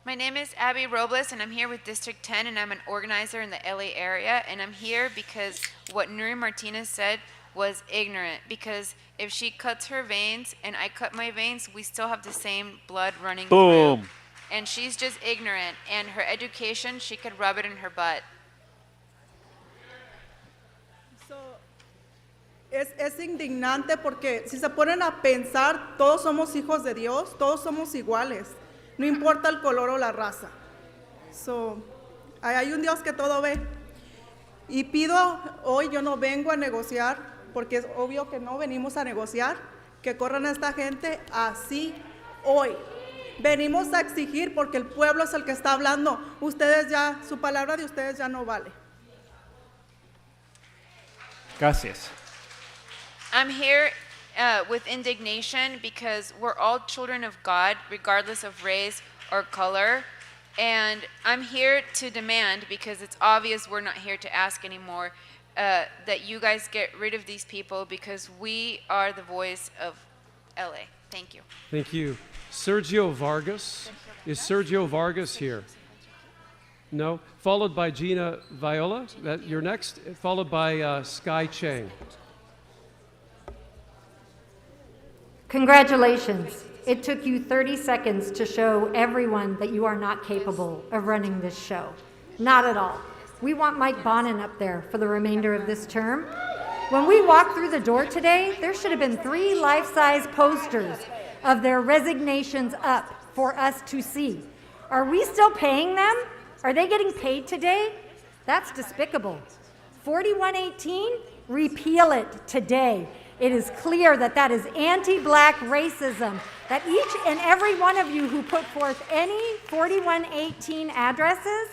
My name is Abby Robles, and I'm here with District 10, and I'm an organizer in the LA area, and I'm here because what Nuri Martinez said was ignorant, because if she cuts her veins and I cut my veins, we still have the same blood running Boom. through. And she's just ignorant, and her education, she could rub it in her butt. Es indignante porque si se ponen a pensar, todos somos hijos de Dios, todos somos iguales, no importa el color o la raza. Hay un Dios que todo ve. Y pido hoy, yo no vengo a negociar, porque es obvio que no venimos a negociar, que corran a esta gente así hoy. Venimos a exigir porque el pueblo es el que está hablando. Ustedes ya, su palabra de ustedes ya no vale. Gracias. I'm here with indignation because we're all children of God, regardless of race or color. And I'm here to demand, because it's obvious we're not here to ask anymore, that you guys get rid of these people, because we are the voice of LA. Thank you. Thank you. Sergio Vargas. Is Sergio Vargas here? No. Followed by Gina Viola. You're next. Followed by Sky Chang. Congratulations. It took you 30 seconds to show everyone that you are not capable of running this show. Not at all. We want Mike Bonin up there for the remainder of this term. When we walked through the door today, there should have been 3 life-size posters of their resignations up for us to see. Are we still paying them? Are they getting paid today? That's despicable. 4118, repeal it today. It is clear that that is anti-black racism, that each and every one of you who put forth any 4118 addresses,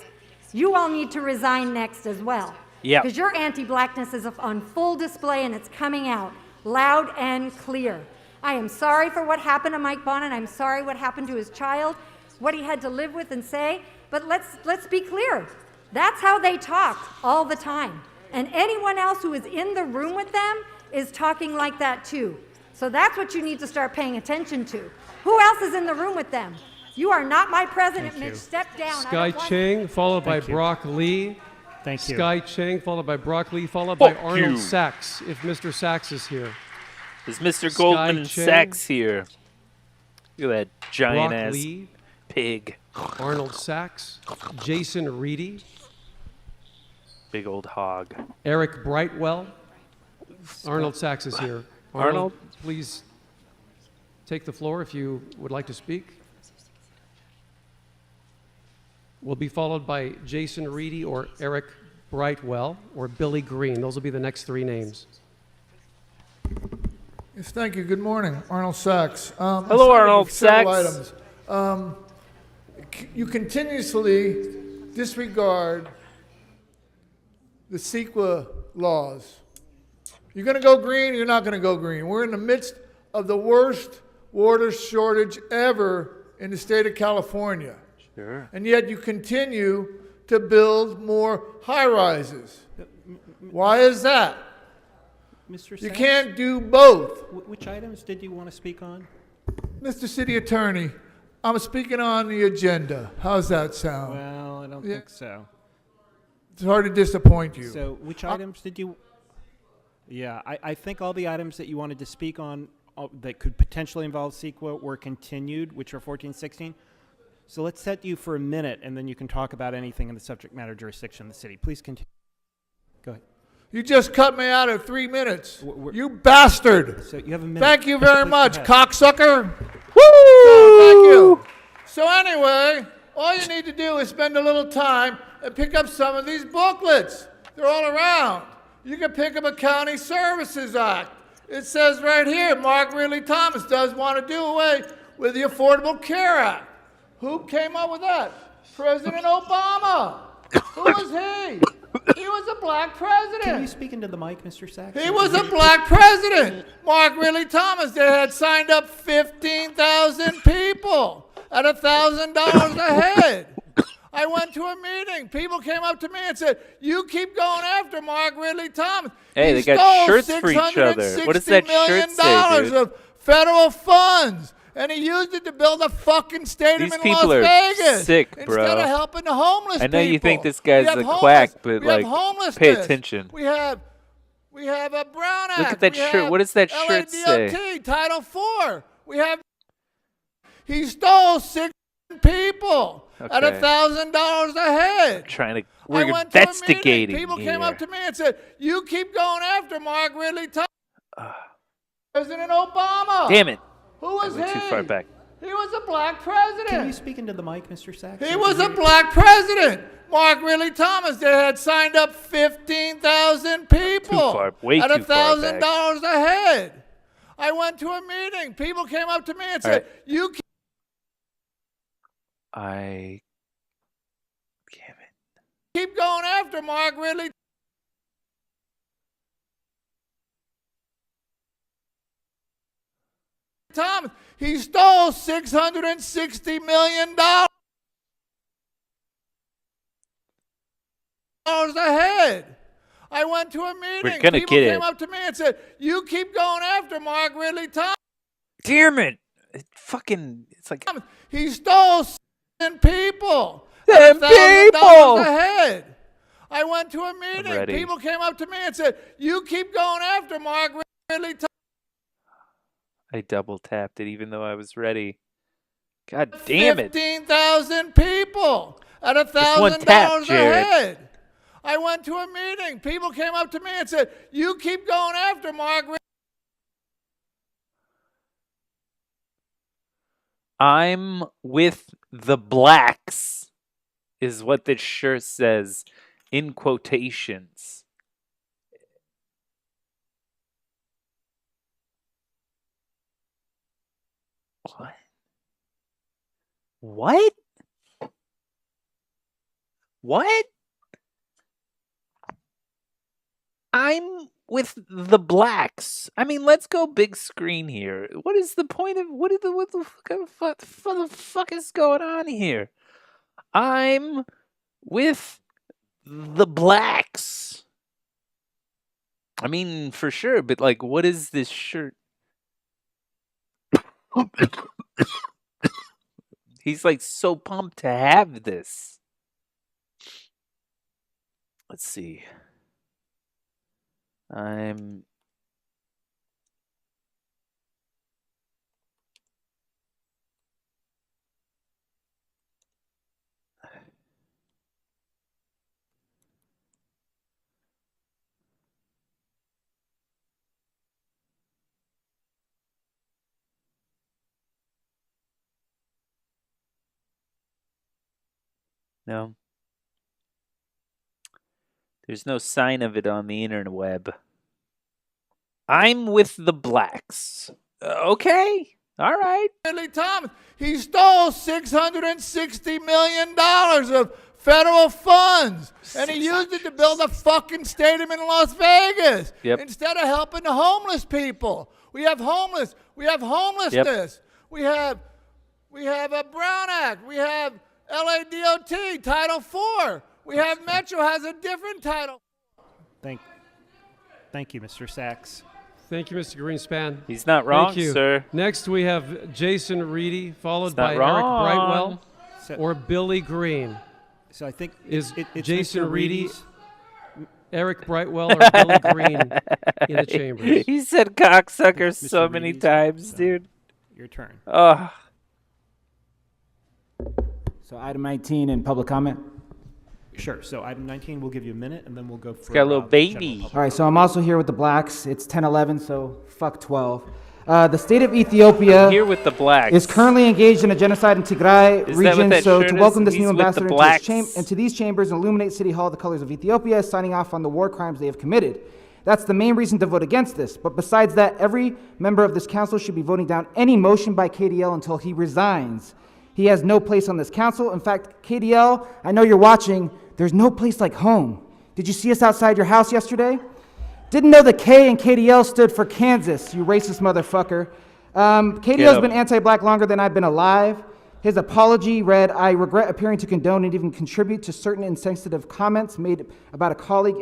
you all need to resign next as well. Yeah. Because your anti-blackness is on full display and it's coming out loud and clear. I am sorry for what happened to Mike Bonin. I'm sorry what happened to his child, what he had to live with and say, but let's be clear. That's how they talk all the time. And anyone else who is in the room with them is talking like that too. So that's what you need to start paying attention to. Who else is in the room with them? You are not my president, Mitch. Step down. Sky Chang, followed by Brock Lee. Thank you. Sky Chang, followed by Brock Lee, followed by Fuck Arnold you. Sachs, if Mr. Sachs is here. Is Mr. Sky Goldman Chang. Sachs here? Look at that giant Brock ass Lee, pig. Arnold Sachs, Jason Reedy, Big old hog. Eric Brightwell. Arnold Sachs is here. Arnold? Please take the floor if you would like to speak. Will be followed by Jason Reedy or Eric Brightwell or Billy Green. Those will be the next 3 names. Yes, thank you. Good morning. Arnold Sachs. Hello, Arnold several Sachs. items. You continuously disregard the CEQA laws. You're going to go green or you're not going to go green. We're in the midst of the worst water shortage ever in the state of California. Sure. And yet you continue to build more high-rises. Why is that? Mr. You Sachs, can't do both. which items did you want to speak on? Mr. City Attorney, I'm speaking on the agenda. How's that sound? Well, I don't Yeah. think so. It's hard to disappoint you. So which items did you... Yeah, I think all the items that you wanted to speak on that could potentially involve CEQA were continued, which are 14, 16. So let's set you for a minute, and then you can talk about anything in the subject matter jurisdiction of the city. Please continue. Go ahead. You just cut me out of 3 minutes. You bastard. So you have a minute. Thank you Please very go much, ahead. cocksucker. Woo! Thank you. So anyway, all you need to do is spend a little time and pick up some of these booklets. They're all around. You can pick up a County Services Act. It says right here, Mark Ridley Thomas does want to do away with the Affordable Care Act. Who came up with that? President Obama. Who was he? He was a black president. Can you speak into the mic, Mr. Sachs? He was a black president. Mark Ridley Thomas. They had signed up 15,000 people at $1,000 a head. I went to a meeting. People came up to me and said, "You keep going after Mark Ridley Thomas. Hey, he they got stole shirts for each other. What does that $660 million shirt say, dude? of federal funds. and he used it to build a fucking stadium These in people Las are Vegas sick, bro. instead of helping the homeless I know you think people. this guy's We have a homeless- quack, but, we have like, homelessness. pay attention. We have a Brown Act. Look at that We shirt. have What does that shirt say? LADOT, Title IV. We have. He stole 6 people at Okay. $1,000 a head. We're I went to a investigating meeting. People here. came up to me and said, "You keep going after Mark Ridley Thomas." President Obama. Damn it. Who was I went he? too far back. He was a black president. Can you speak into the mic, Mr. Sachs? He was a black president. Mark Ridley Thomas. They had signed up 15,000 people way at too far $1,000 a head. I went to a meeting. People came up to me and said, right. "You keep going after Mark Ridley." Thomas. He stole $660 million a head. I went to a meeting. We're gonna People get came it. up to me and said, "You keep going after Mark Ridley Thomas." Damn it. It's like He stole 10 people. Them at $1,000 people! a head. I went to a meeting. ready. People came up to me and said, "You keep going after Mark Ridley Thomas." I double tapped it even though I was ready. God damn it. 15,000 people at one tap, $1,000 a Jared. head. I went to a meeting. People came up to me and said, "You keep going after Mark Ridley." I'm with the blacks, is what this shirt says in quotations. What? What? What? I'm with the blacks. I mean, let's go big screen here. What is the point of what the fuck is going on here? I'm with the blacks. I mean, for sure, but like, what is this shirt? He's like so pumped to have this. Let's see. No. There's no sign of it on the interweb. I'm with the blacks. Okay. All right. Ridley Thomas. He stole $660 million of federal funds, and he used it to build a fucking stadium in Las Vegas instead of helping the homeless people. We have homeless. We have homelessness. We have a Brown Act. We have LADOT, Title IV. We have Metro has a different title. Thank you, Mr. Sachs. Thank you, Mr. Greenspan. He's not wrong, Thank you. sir. Next, we have Jason Reedy, followed He's not by wrong. Eric Brightwell So, or Billy Green. so I think Is it's Jason Mr. Reedy, Reedy's- Eric Brightwell, or Billy Green in the chambers? He said cocksucker Mr. so many Reedy's, times, so- dude. Your turn. Oh, So item 19 in public comment. Sure. So item 19, we'll give you a minute, and then we'll go for got a little general baby. public. All right, so I'm also here with the blacks. It's 10:11, so fuck 12. The state of Ethiopia here with the blacks. is currently engaged in a genocide in Tigray Is that what region. that So shirt to is? welcome this He's new with the ambassador blacks. into these chambers and illuminate City Hall the colors of Ethiopia, signing off on the war crimes they have committed. That's the main reason to vote against this. But besides that, every member of this council should be voting down any motion by KDL until he resigns. He has no place on this council. In fact, KDL, I know you're watching. There's no place like home. Did you see us outside your house yesterday? Didn't know the K in KDL stood for Kansas, you racist motherfucker. KDL's been anti-black longer than I've been alive. His apology read, "I regret appearing to condone and even contribute to certain insensitive comments made about a colleague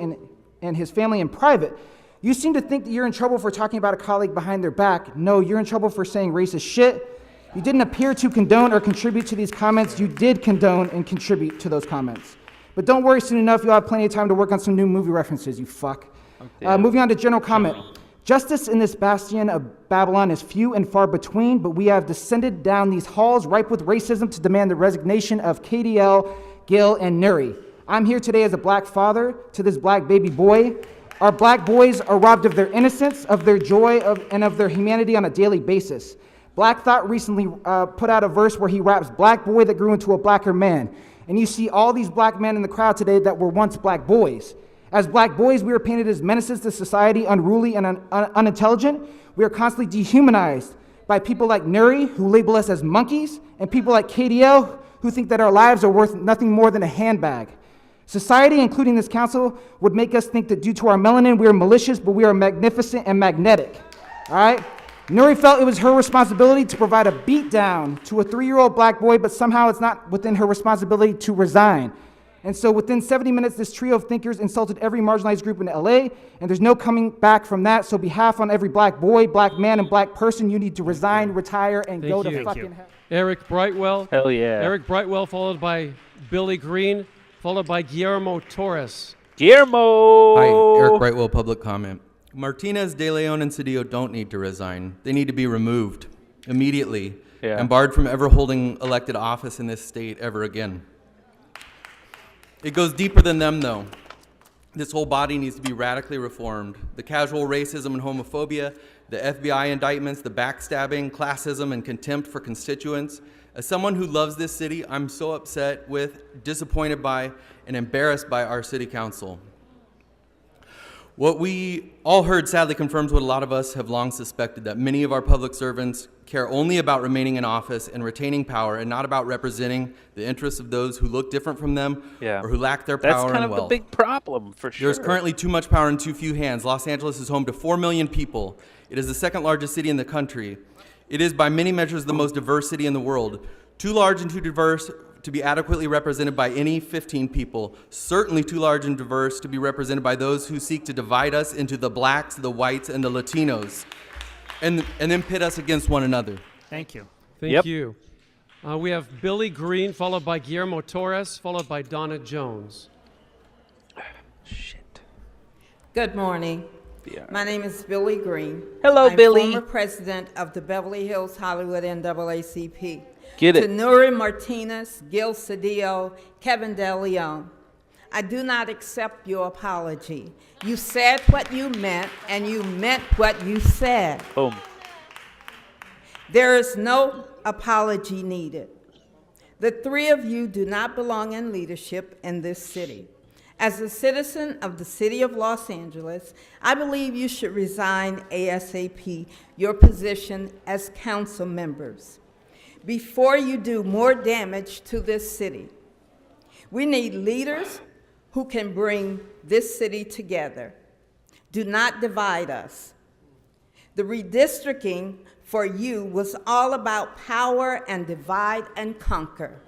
and his family in private." You seem to think that you're in trouble for talking about a colleague behind their back. No, you're in trouble for saying racist shit. You didn't appear to condone or contribute to these comments. You did condone and contribute to those comments. But don't worry, soon enough, you'll have plenty of time to work on some new movie references, you fuck. Moving on to general comment. Justice in this bastion of Babylon is few and far between, but we have descended down these halls ripe with racism to demand the resignation of KDL, Gil, and Nuri. I'm here today as a black father to this black baby boy. Our black boys are robbed of their innocence, of their joy, and of their humanity on a daily basis. Black Thought recently put out a verse where he raps, "Black boy that grew into a blacker man." And you see all these black men in the crowd today that were once black boys. As black boys, we are painted as menaces to society, unruly and unintelligent. We are constantly dehumanized by people like Nuri, who label us as monkeys, and people like KDL, who think that our lives are worth nothing more than a handbag. Society, including this council, would make us think that due to our melanin, we are malicious, but we are magnificent and magnetic. All right? Nuri felt it was her responsibility to provide a beatdown to a 3-year-old black boy, but somehow it's not within her responsibility to resign. And so within 70 minutes, this trio of thinkers insulted every marginalized group in LA, and there's no coming back from that. So behalf on every black boy, black man, and black person, you need to resign, retire, and go to fucking hell. Eric Brightwell. Hell yeah. Eric Brightwell, followed by Billy Green, followed by Guillermo Torres. Guillermo! Hi, Eric Brightwell, public comment. Martinez, De Leon, and Cedillo don't need to resign. They need to be removed immediately and barred from ever holding elected office in this state ever again. It goes deeper than them, though. This whole body needs to be radically reformed. The casual racism and homophobia, the FBI indictments, the backstabbing, classism, and contempt for constituents. As someone who loves this city, I'm so upset with, disappointed by, and embarrassed by our city council. What we all heard sadly confirms what a lot of us have long suspected, that many of our public servants care only about remaining in office and retaining power and not about representing the interests of those who look different from them or who lack their power and wealth. That's kind of the big problem, for sure. There's currently too much power in too few hands. Los Angeles is home to 4 million people. It is the second largest city in the country. It is by many measures the most diverse city in the world. Too large and too diverse to be adequately represented by any 15 people. Certainly too large and diverse to be represented by those who seek to divide us into the blacks, the whites, and the Latinos, and then pit us against one another. Thank you. Thank you. We have Billy Green, followed by Guillermo Torres, followed by Donna Jones. Shit. Good morning. My name is Billy Green. Hello, I'm Billy. Former president of the Beverly Hills Hollywood NAACP. Get it. To Nuri Martinez, Gil Cedillo, Kevin De Leon, I do not accept your apology. You said what you meant, and you meant what you said. Boom. There is no apology needed. The three of you do not belong in leadership in this city. As a citizen of the city of Los Angeles, I believe you should resign ASAP your position as council members before you do more damage to this city. We need leaders who can bring this city together. Do not divide us. The redistricting for you was all about power and divide and conquer.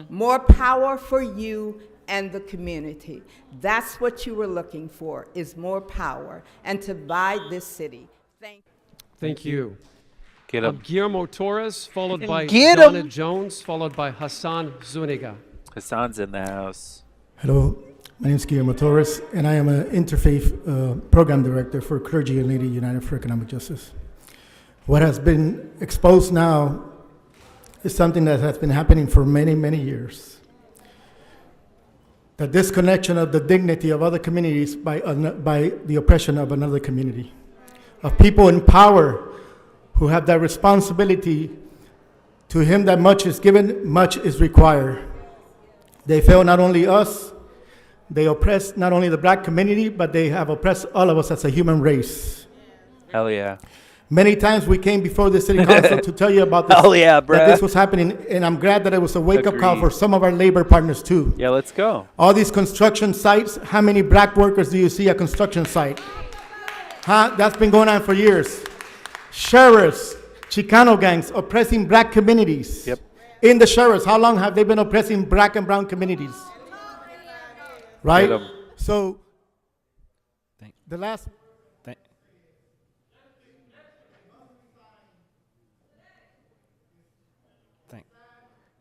More power for you and the community. That's what you were looking for, is more power and to divide this city. Thank you. Get him. Guillermo Torres, followed by Get Donna 'em. Jones, followed by Hassan Zuniga. Hassan's in the house. Hello, my name is Guillermo Torres, and I am an interfaith program director for Clergy and Lady United for Economic Justice. What has been exposed now is something that has been happening for many, many years. The disconnection of the dignity of other communities by the oppression of another community, of people in power who have that responsibility. To him that much is given, much is required. They fail not only us, they oppress not only the black community, but they have oppressed all of us as a human race. Hell yeah. Many times we came before the city council to tell you about this, Hell yeah, bruh. that this was happening, and I'm glad that it was a wake-up call Agreed. for some of our labor partners too. Yeah, let's go. All these construction sites, how many black workers do you see at a construction site? Huh? That's been going on for years. Sheriffs, Chicano gangs oppressing black communities. Yep. In the sheriffs, how long have they been oppressing black and brown communities? Right? Get 'em. So, the last...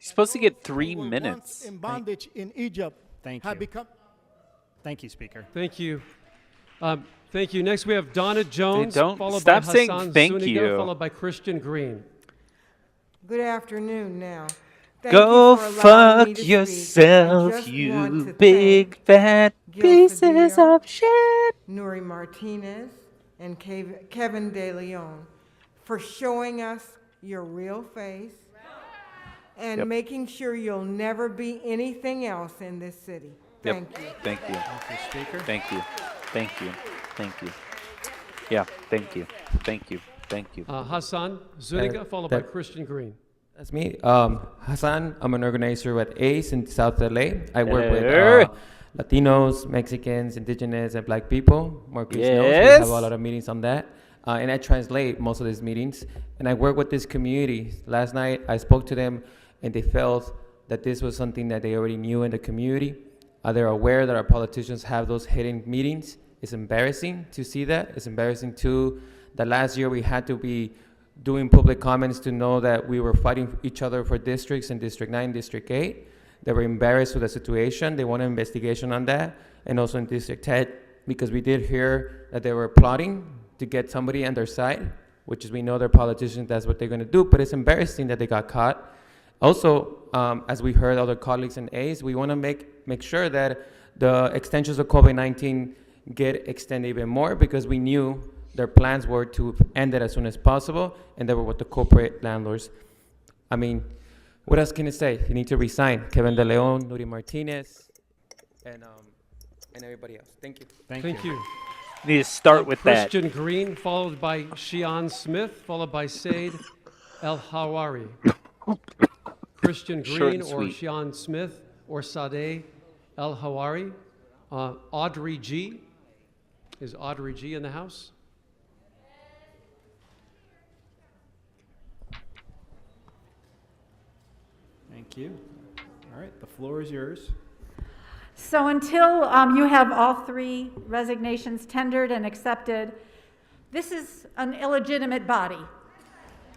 supposed to get 3 who were once minutes. in bondage in Egypt Thank have you. become. Thank you, Speaker. Thank you. Thank you. Next, we have Donna Jones, don't followed stop by saying Hassan thank Zuniga, you. followed by Christian Green. Good afternoon now. Thank Go you for allowing me fuck to speak. I yourself, just want you to big thank fat Gil pieces Cedillo, of shit. Nuri Martinez, and Kevin De Leon for showing us your real face and Yep. making sure you'll never be anything else in this city. Thank you. Thank you. Thank you, Speaker. Thank you. Thank you. Thank you. Yeah, thank you. Thank you. Thank you. Hassan Zuniga, followed by Christian Green. That's me. Hassan, I'm an organizer at ACE in South LA. I work with Hello. Latinos, Mexicans, Indigenous, and Black people. Marcus knows we Yes. have a lot of meetings on that. And I translate most of these meetings. And I work with this community. Last night, I spoke to them, and they felt that this was something that they already knew in the community. They're aware that our politicians have those hidden meetings. It's embarrassing to see that. It's embarrassing, too, that last year we had to be doing public comments to know that we were fighting each other for districts in District 9, District 8. They were embarrassed with the situation. They want an investigation on that. And also in District 10, because we did hear that they were plotting to get somebody on their side, which is we know they're politicians, that's what they're going to do. But it's embarrassing that they got caught. Also, as we heard other colleagues in ACE, we want to make sure that the extensions of COVID-19 get extended even more, because we knew their plans were to end it as soon as possible, and they were with the corporate landlords. I mean, what else can I say? You need to resign. Kevin De Leon, Nuri Martinez, and everybody else. Thank you. Thank you. You need to start with that. Christian Green, followed by Shian Smith, followed by Said El Hawari. Christian Short Green and or sweet. Shian Smith or Sadeh El Hawari. Audrey G. Is Audrey G in the house? Thank you. All right, the floor is yours. So until you have all 3 resignations tendered and accepted, this is an illegitimate body.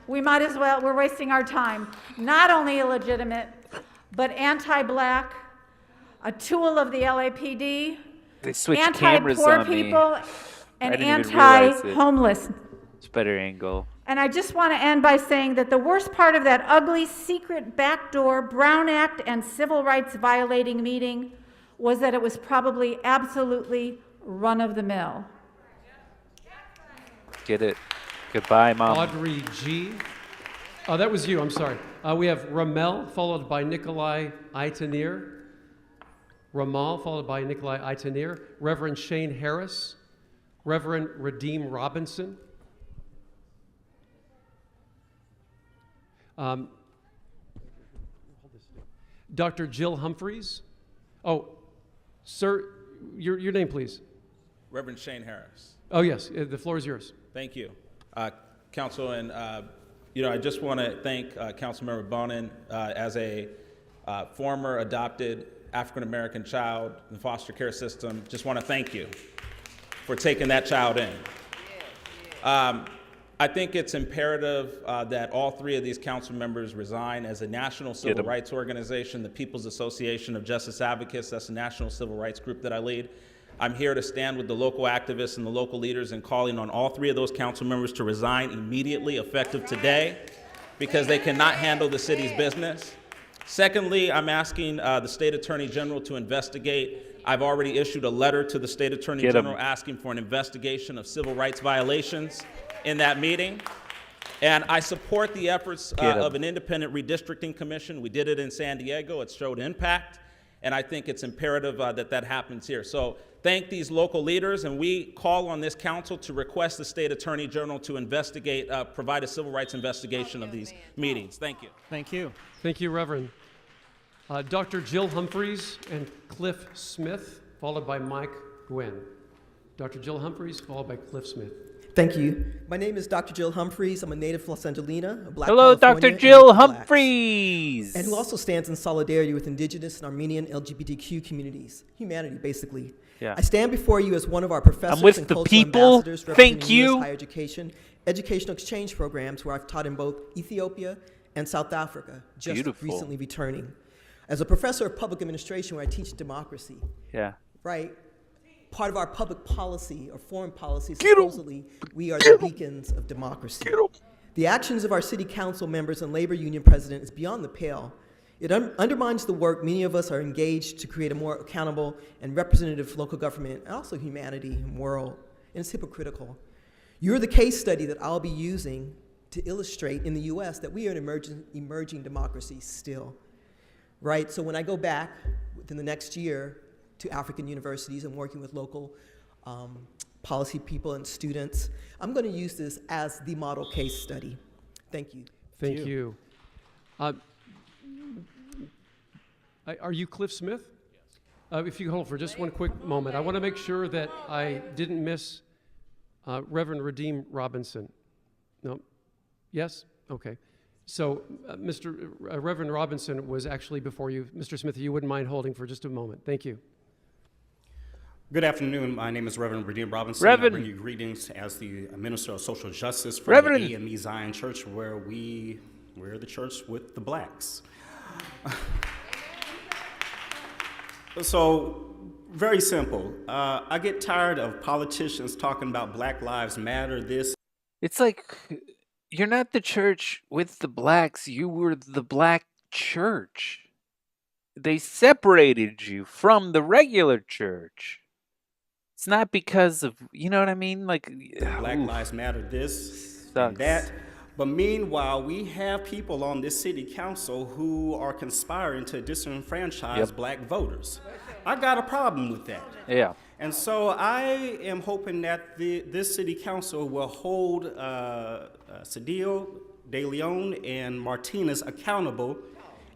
We might as well, we're wasting our time. Not only illegitimate, but anti-black, a tool of the LAPD, They switched cameras anti-poor on me. people, and I didn't even realize it. anti-homeless. It's better angle. And I just want to end by saying that the worst part of that ugly, secret, backdoor, Brown Act and civil rights violating meeting was that it was probably absolutely run-of-the-mill. Get it. Goodbye, Mom. Audrey G. Oh, that was you. I'm sorry. We have Ramel, followed by Nikolai Itanir. Ramal, followed by Nikolai Itanir. Reverend Shane Harris. Reverend Radim Robinson. Dr. Jill Humphreys. Oh, sir, your name, please. Reverend Shane Harris. Oh, yes, the floor is yours. Thank you, Council. And, I just want to thank Councilmember Bonin as a former adopted African-American child in the foster care system. Just want to thank you for taking that child in. I think it's imperative that all 3 of these council members resign. As a national civil rights organization, the People's Association of Justice Advocates, that's a national civil rights group that I lead. I'm here to stand with the local activists and the local leaders in calling on all 3 of those council members to resign immediately, effective today, because they cannot handle the city's business. Secondly, I'm asking the State Attorney General to investigate. I've already issued a letter to the State Attorney General asking for an investigation of civil rights violations in that meeting. And I support the efforts of an independent redistricting commission. We did it in San Diego. It showed impact. And I think it's imperative that that happens here. So thank these local leaders, and we call on this council to request the State Attorney General to investigate, provide a civil rights investigation of these meetings. Thank you. Thank you. Thank you, Reverend. Dr. Jill Humphreys and Cliff Smith, followed by Mike Gwynn. Dr. Jill Humphreys, followed by Cliff Smith. Thank you. My name is Dr. Jill Humphreys. I'm a native Los Angelina, a Black Hello, California, Dr. Jill and Humphreys. and who also stands in solidarity with Indigenous and Armenian LGBTQ communities. Humanity, basically. Yeah. I stand before you as one of our professors I'm with and the cultural people. ambassadors representing Thank U.S. you. higher education, educational exchange programs where I've taught in both Ethiopia and South Africa, just Beautiful. recently returning. As a professor of public administration where I teach democracy, Yeah. right? Part of our public policy or foreign policy, supposedly, we are the beacons of democracy. The actions of our city council members and labor union president is beyond the pale. It undermines the work many of us are engaged to create a more accountable and representative local government, and also humanity and world, and it's hypocritical. You're the case study that I'll be using to illustrate in the US that we are an emerging democracy still, right? So when I go back within the next year to African universities and working with local policy people and students, I'm going to use this as the model case study. Thank you. Thank you. Are you Cliff Smith? Yes. If you could hold for just one quick moment. I want to make sure that I didn't miss Reverend Redeem Robinson. No? Yes? Okay. So Reverend Robinson was actually before you. Mr. Smith, if you wouldn't mind holding for just a moment. Thank you. Good afternoon. My name is Reverend Redeem Robinson. Reverend. I bring you greetings as the Minister of Social Justice for Reverend. the AME Zion Church, where we're the church with the blacks. So, very simple. I get tired of politicians talking about Black Lives Matter, this. It's like, you're not the church with the blacks. You were the black church. They separated you from the regular church. It's not because of, you know what I mean? Like, Black Lives Matter, this and that. But meanwhile, we have people on this city council who are conspiring to disenfranchise black voters. I got a problem with that. Yeah. And so I am hoping that this city council will hold Cedillo, De Leon, and Martinez accountable.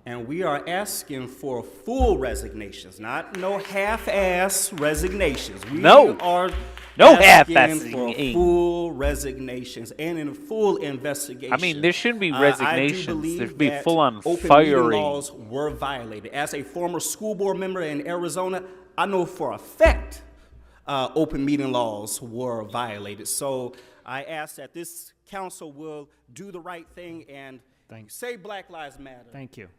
And we are asking for full resignations, not no half-ass resignations. We are asking for full resignations and in a full investigation. I mean, there shouldn't be resignations. There should be that full-on open firing. meeting laws were violated. As a former school board member in Arizona, I know for a fact open meeting laws were violated. So I ask that this council will do the right thing and say Black Lives Matter. Thank you.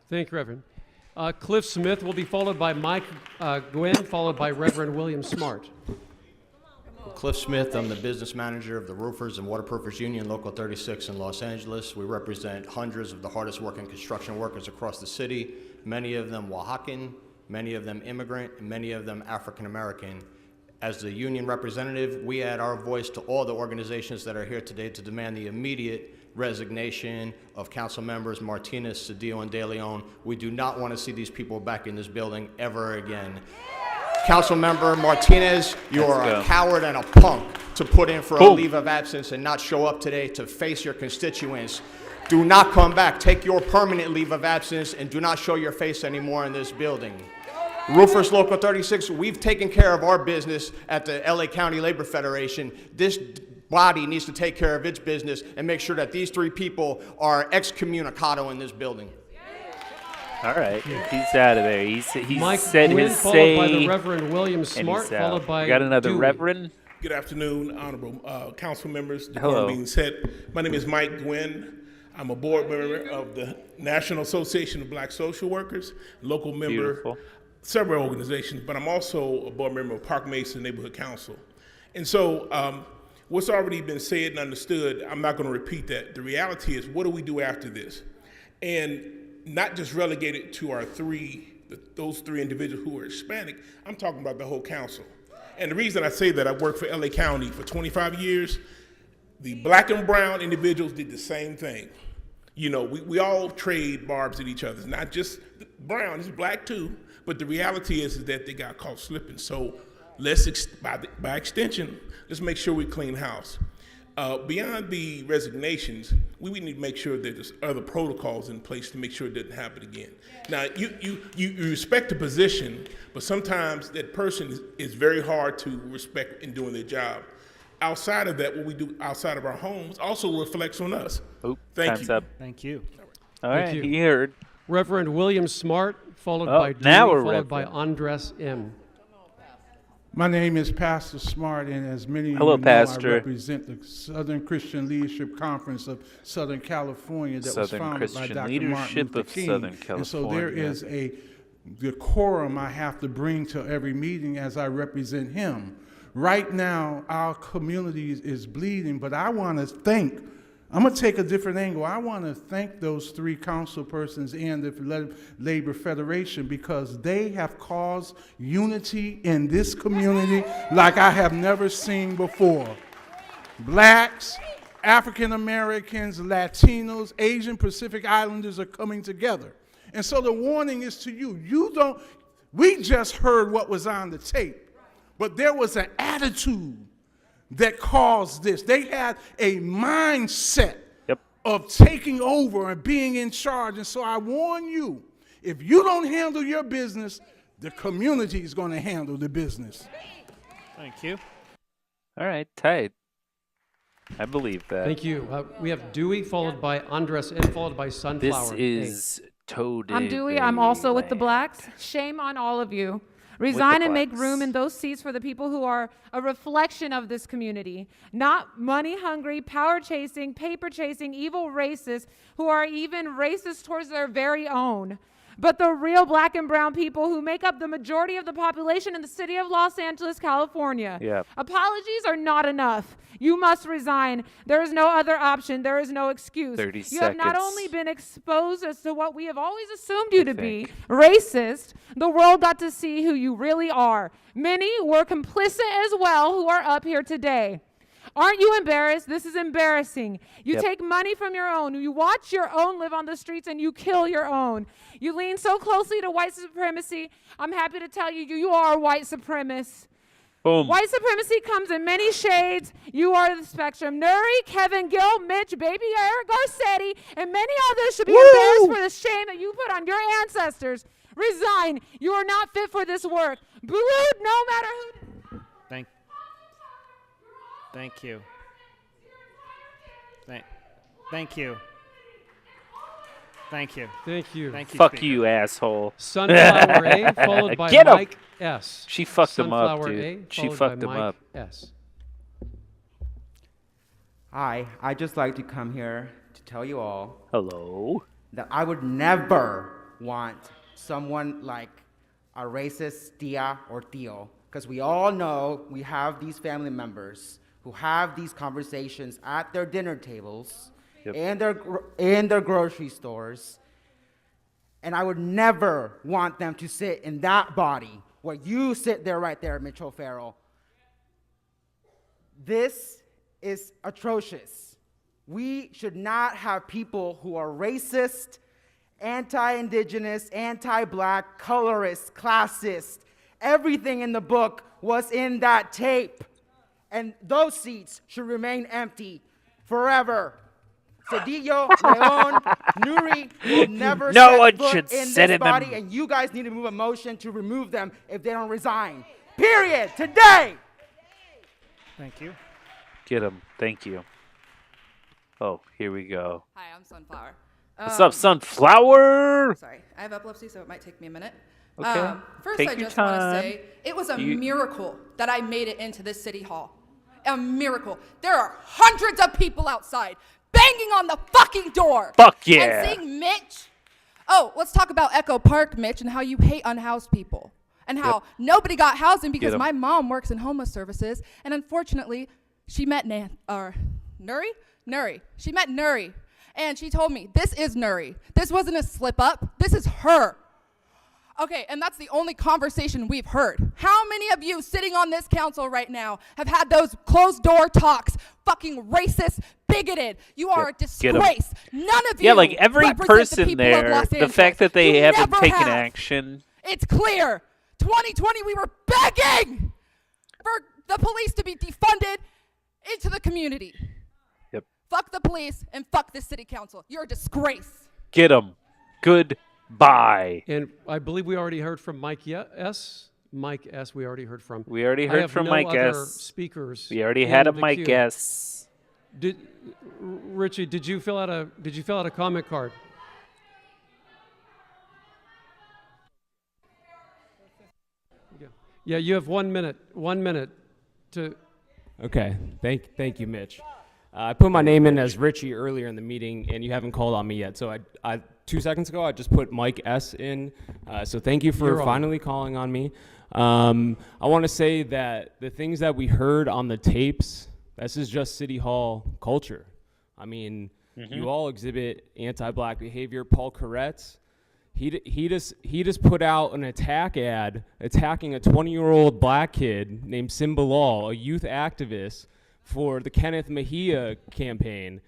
Thank you, Reverend. Cliff Smith will be followed by Mike Gwynn, followed by Reverend William Smart. Cliff Smith, I'm the business manager of the Roofers and Waterproofers Union, Local 36 in Los Angeles. We represent hundreds of the hardest working construction workers across the city, many of them Oaxacan, many of them immigrant, and many of them African American. As the union representative, we add our voice to all the organizations that are here today to demand the immediate resignation of council members Martinez, Cedillo, and De Leon. We do not want to see these people back in this building ever again. Council member Martinez, you are a coward and a punk to put in for a leave of absence and not show up today to face your constituents. Do not come back. Take your permanent leave of absence and do not show your face anymore in this building. Roofers Local 36, we've taken care of our business at the LA County Labor Federation. This body needs to take care of its business and make sure that these three people are excommunicado in this building. All right, he's out of there. He's Mike said Gwynn, his followed say. by the Reverend William Smart, followed by Got another Dewey. Reverend? Good afternoon, honorable council members. The Hello. being said, my name is Mike Gwynn. I'm a board member of the National Association of Black Social Workers, local member, Beautiful. several organizations, but I'm also a board member of Park Mason Neighborhood Council. And so what's already been said and understood, I'm not going to repeat that. The reality is, what do we do after this? And not just relegated to our those three individuals who are Hispanic, I'm talking about the whole council. And the reason I say that, I worked for LA County for 25 years. The black and brown individuals did the same thing. You know, we all trade barbs at each other. It's not just brown, it's black too. But the reality is that they got caught slipping. So let's, by extension, let's make sure we clean house. Beyond the resignations, we need to make sure that there's other protocols in place to make sure it doesn't happen again. Now, you respect the position, but sometimes that person is very hard to respect in doing their job. Outside of that, what we do outside of our homes also reflects on us. Thank you. Up. Thank you. All right, Thank you. he heard. Reverend William Smart, followed by Dewey, now we're followed by Reverend. Andres M. My name is Pastor Smart, and as many of Hello, you know, Pastor. I represent the Southern Christian Leadership Conference of Southern California that was Southern founded by Christian Dr. Martin Leadership Luther of King. Southern And so there California. is a decorum I have to bring to every meeting as I represent him. Right now, our community is bleeding, but I want to thank, I'm going to take a different angle. I want to thank those 3 council persons and the Labor Federation because they have caused unity in this community like I have never seen before. Blacks, African Americans, Latinos, Asian Pacific Islanders are coming together. And so the warning is to you. We just heard what was on the tape, but there was an attitude that caused this. They had a mindset of taking over and being in charge. And so I warn you, if you don't handle your business, the community is going to handle the business. Thank you. All right, tight. I believe that. Thank you. We have Dewey, followed by Andres, and followed by Sunflower. This is Toad. I'm Dewey. I'm also with the blacks. Shame on all of you. Resign and make room in those seats for the people who are a reflection of this community, not money-hungry, power-chasing, paper-chasing, evil racists who are even racist towards their very own, but the real black and brown people who make up the majority of the population in the city of Los Angeles, California. Yeah. Apologies are not enough. You must resign. There is no other option. There is no excuse. 30 You have not seconds. only been exposed as to what we have always assumed you to be, racist, the world got to see who you really are. Many were complicit as well who are up here today. Aren't you embarrassed? This is embarrassing. You take money from your own. You watch your own live on the streets and you kill your own. You lean so closely to white supremacy. I'm happy to tell you, you are white supremacists. Boom. White supremacy comes in many shades. You are the spectrum. Nuri, Kevin Gill, Mitch, Baby Eric Garcetti, and many others should be embarrassed for the shame that you put on your ancestors. Resign. You are not fit for this work. Booed no matter who. Thank you. Thank you. Thank you. Thank you. Thank you. Fuck Speaker. you, asshole. Sunflower A, followed by Get 'em. Mike S. She fucked him up, Sunflower dude. A, She followed fucked by him Mike up. S. Hi, I just like to come here to tell you all Hello. that I would never want someone like a racist Tia or Tio, because we all know we have these family members who have these conversations at their dinner tables and their grocery stores, and I would never want them to sit in that body where you sit there right there, Mitchell Farrell. This is atrocious. We should not have people who are racist, anti-indigenous, anti-black, colorist, classist. Everything in the book was in that tape. And those seats should remain empty forever. Cedillo, Leon, Nuri will never No set one foot should in sit this in them. body, and you guys need to move a motion to remove them if they don't resign. Period. Today. Thank you. Get him. Thank you. Oh, here we go. Hi, I'm Sunflower. What's up, Sunflower? Sorry, I have epilepsy, so it might take me a minute. Okay. First, Take I your just want to time. say it was a miracle that I made it into this city hall. A miracle. There are hundreds of people outside banging on the fucking door. Fuck yeah. And seeing Mitch. Oh, let's talk about Echo Park, Mitch, and how you hate unhoused people. And how nobody got housing because 'em. my mom works in homeless services. And unfortunately, she met Nuri? Nuri. She met Nuri. And she told me, this is Nuri. This wasn't a slip up. This is her. Okay, and that's the only conversation we've heard. How many of you sitting on this council right now have had those closed door talks? Fucking racist, bigoted. You are a disgrace. None of you Yeah, like every represent the person people of there, Los the Angeles. fact that they You haven't never taken have. action. It's clear. 2020, we were begging for the police to be defunded into the community. Yep. Fuck the police and fuck this city council. You're a disgrace. Get him. Goodbye. And I believe we already heard from Mike S. Mike S. We already heard from. We already I heard have from no Mike other S. Speakers. We already in had a the Mike queue. S. Richie, did you fill out a comment card? Yeah, you have 1 minute. 1 minute to. Okay. Thank you, Mitch. I put my name in as Richie earlier in the meeting, and you haven't called on me yet. So I 2 seconds ago, I just put Mike S. in. So thank you for You're on. finally calling on me. I want to say that the things that we heard on the tapes, this is just City Hall culture. I mean, you all exhibit anti-black behavior. Paul Koretz, he just put out an attack ad attacking a 20-year-old black kid named Sim Bilal, a youth activist for the Kenneth Mejia campaign.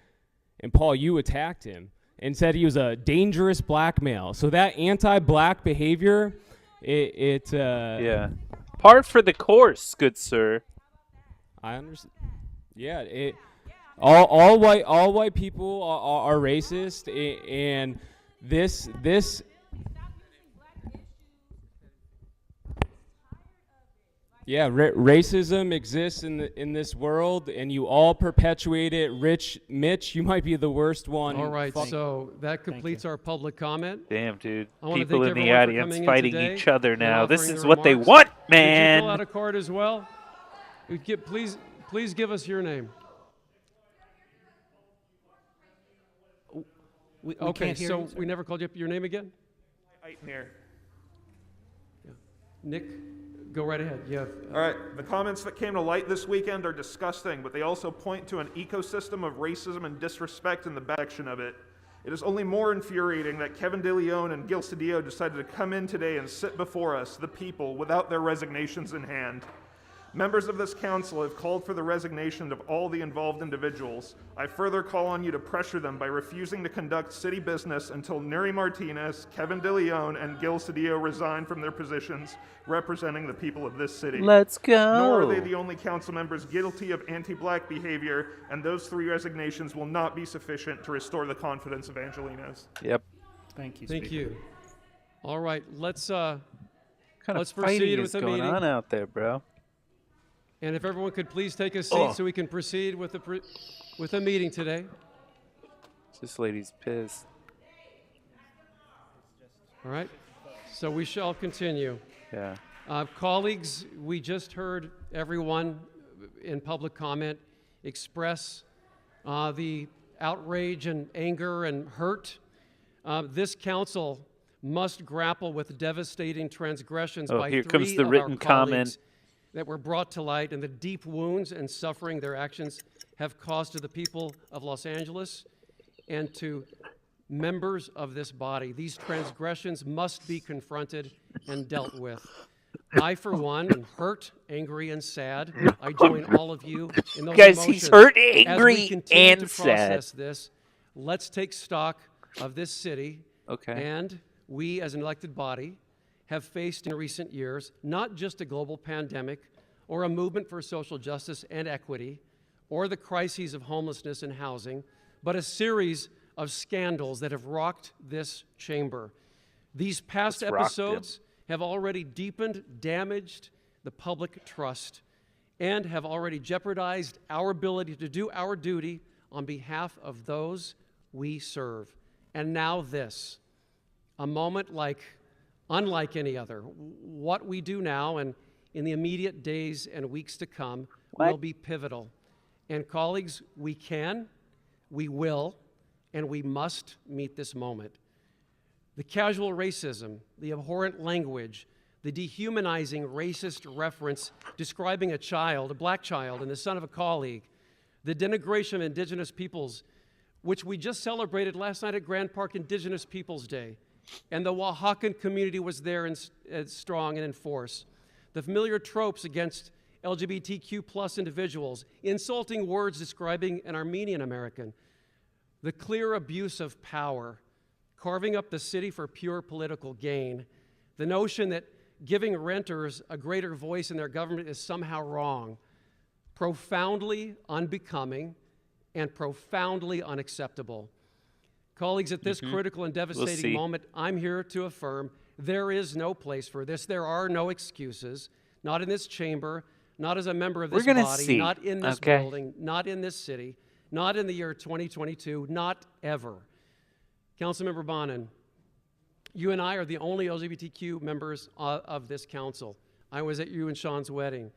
And Paul, you attacked him and said he was a dangerous black male. So that anti-black behavior, yeah, par for the course, good sir. I understand. Yeah, all white people are racist, and this. Yeah, racism exists in this world, and you all perpetuate it. Mitch, you might be the worst one. All right, so that completes our public comment. Damn, dude. I wanna People thank in the everyone for audience coming in fighting today each other and now. This offering is their what they remarks. want, Did you man. fill out a card as well? Please give us your name. We Okay, can't hear so you, sir. we never called you up your name again? Here. Nick, go right ahead. You have, All right, the comments that came to light this weekend are disgusting, but they also point to an ecosystem of racism and disrespect in the back section of it. It is only more infuriating that Kevin De Leon and Gil Cedillo decided to come in today and sit before us, the people, without their resignations in hand. Members of this council have called for the resignation of all the involved individuals. I further call on you to pressure them by refusing to conduct city business until Neri Martinez, Kevin De Leon, and Gil Cedillo resign from their positions representing the people of this city. Let's go. Nor are they the only council members guilty of anti-black behavior, and those 3 resignations will not be sufficient to restore the confidence of Angelinos. Yep. Thank you. Thank you. All right, let's What kind let's of fighting proceed is with the going meeting. on out there, bro? And if everyone could please take a seat Oh. so we can proceed with the meeting today. This lady's pissed. All right, so we shall continue. Yeah. Colleagues, we just heard everyone in public comment express the outrage and anger and hurt. This council must grapple with devastating transgressions Oh, by here 3 comes the of written our colleagues comment. that were brought to light, and the deep wounds and suffering their actions have caused to the people of Los Angeles and to members of this body. These transgressions must be confronted and dealt with. I, for one, am hurt, angry, and sad. I join all of you in those Guys, emotions. he's hurt, As we angry, continue and to sad. process this, let's take stock of this city. Okay. And we, as an elected body, have faced in recent years not just a global pandemic or a movement for social justice and equity or the crises of homelessness and housing, but a series of scandals that have rocked this chamber. These past Let's rock them. episodes have already deepened, damaged the public trust, and have already jeopardized our ability to do our duty on behalf of those we serve. And now this, a moment unlike any other. What we do now and in the immediate days and weeks to come will be pivotal. And colleagues, we can, we will, and we must meet this moment. The casual racism, the abhorrent language, the dehumanizing racist reference describing a child, a black child, and the son of a colleague, the denigration of indigenous peoples, which we just celebrated last night at Grand Park Indigenous Peoples Day, and the Oaxacan community was there and strong and in force. The familiar tropes against LGBTQ plus individuals, insulting words describing an Armenian American, the clear abuse of power, carving up the city for pure political gain, the notion that giving renters a greater voice in their government is somehow wrong, profoundly unbecoming and profoundly unacceptable. Colleagues, at this critical and devastating moment, I'm here to affirm there is no place for this. There are no excuses, not in this chamber, not as a member of this body, not in this building, not in this city, not in the year 2022, not ever. Councilmember Bonin, you and I are the only LGBTQ members of this council. I was at you and Sean's wedding.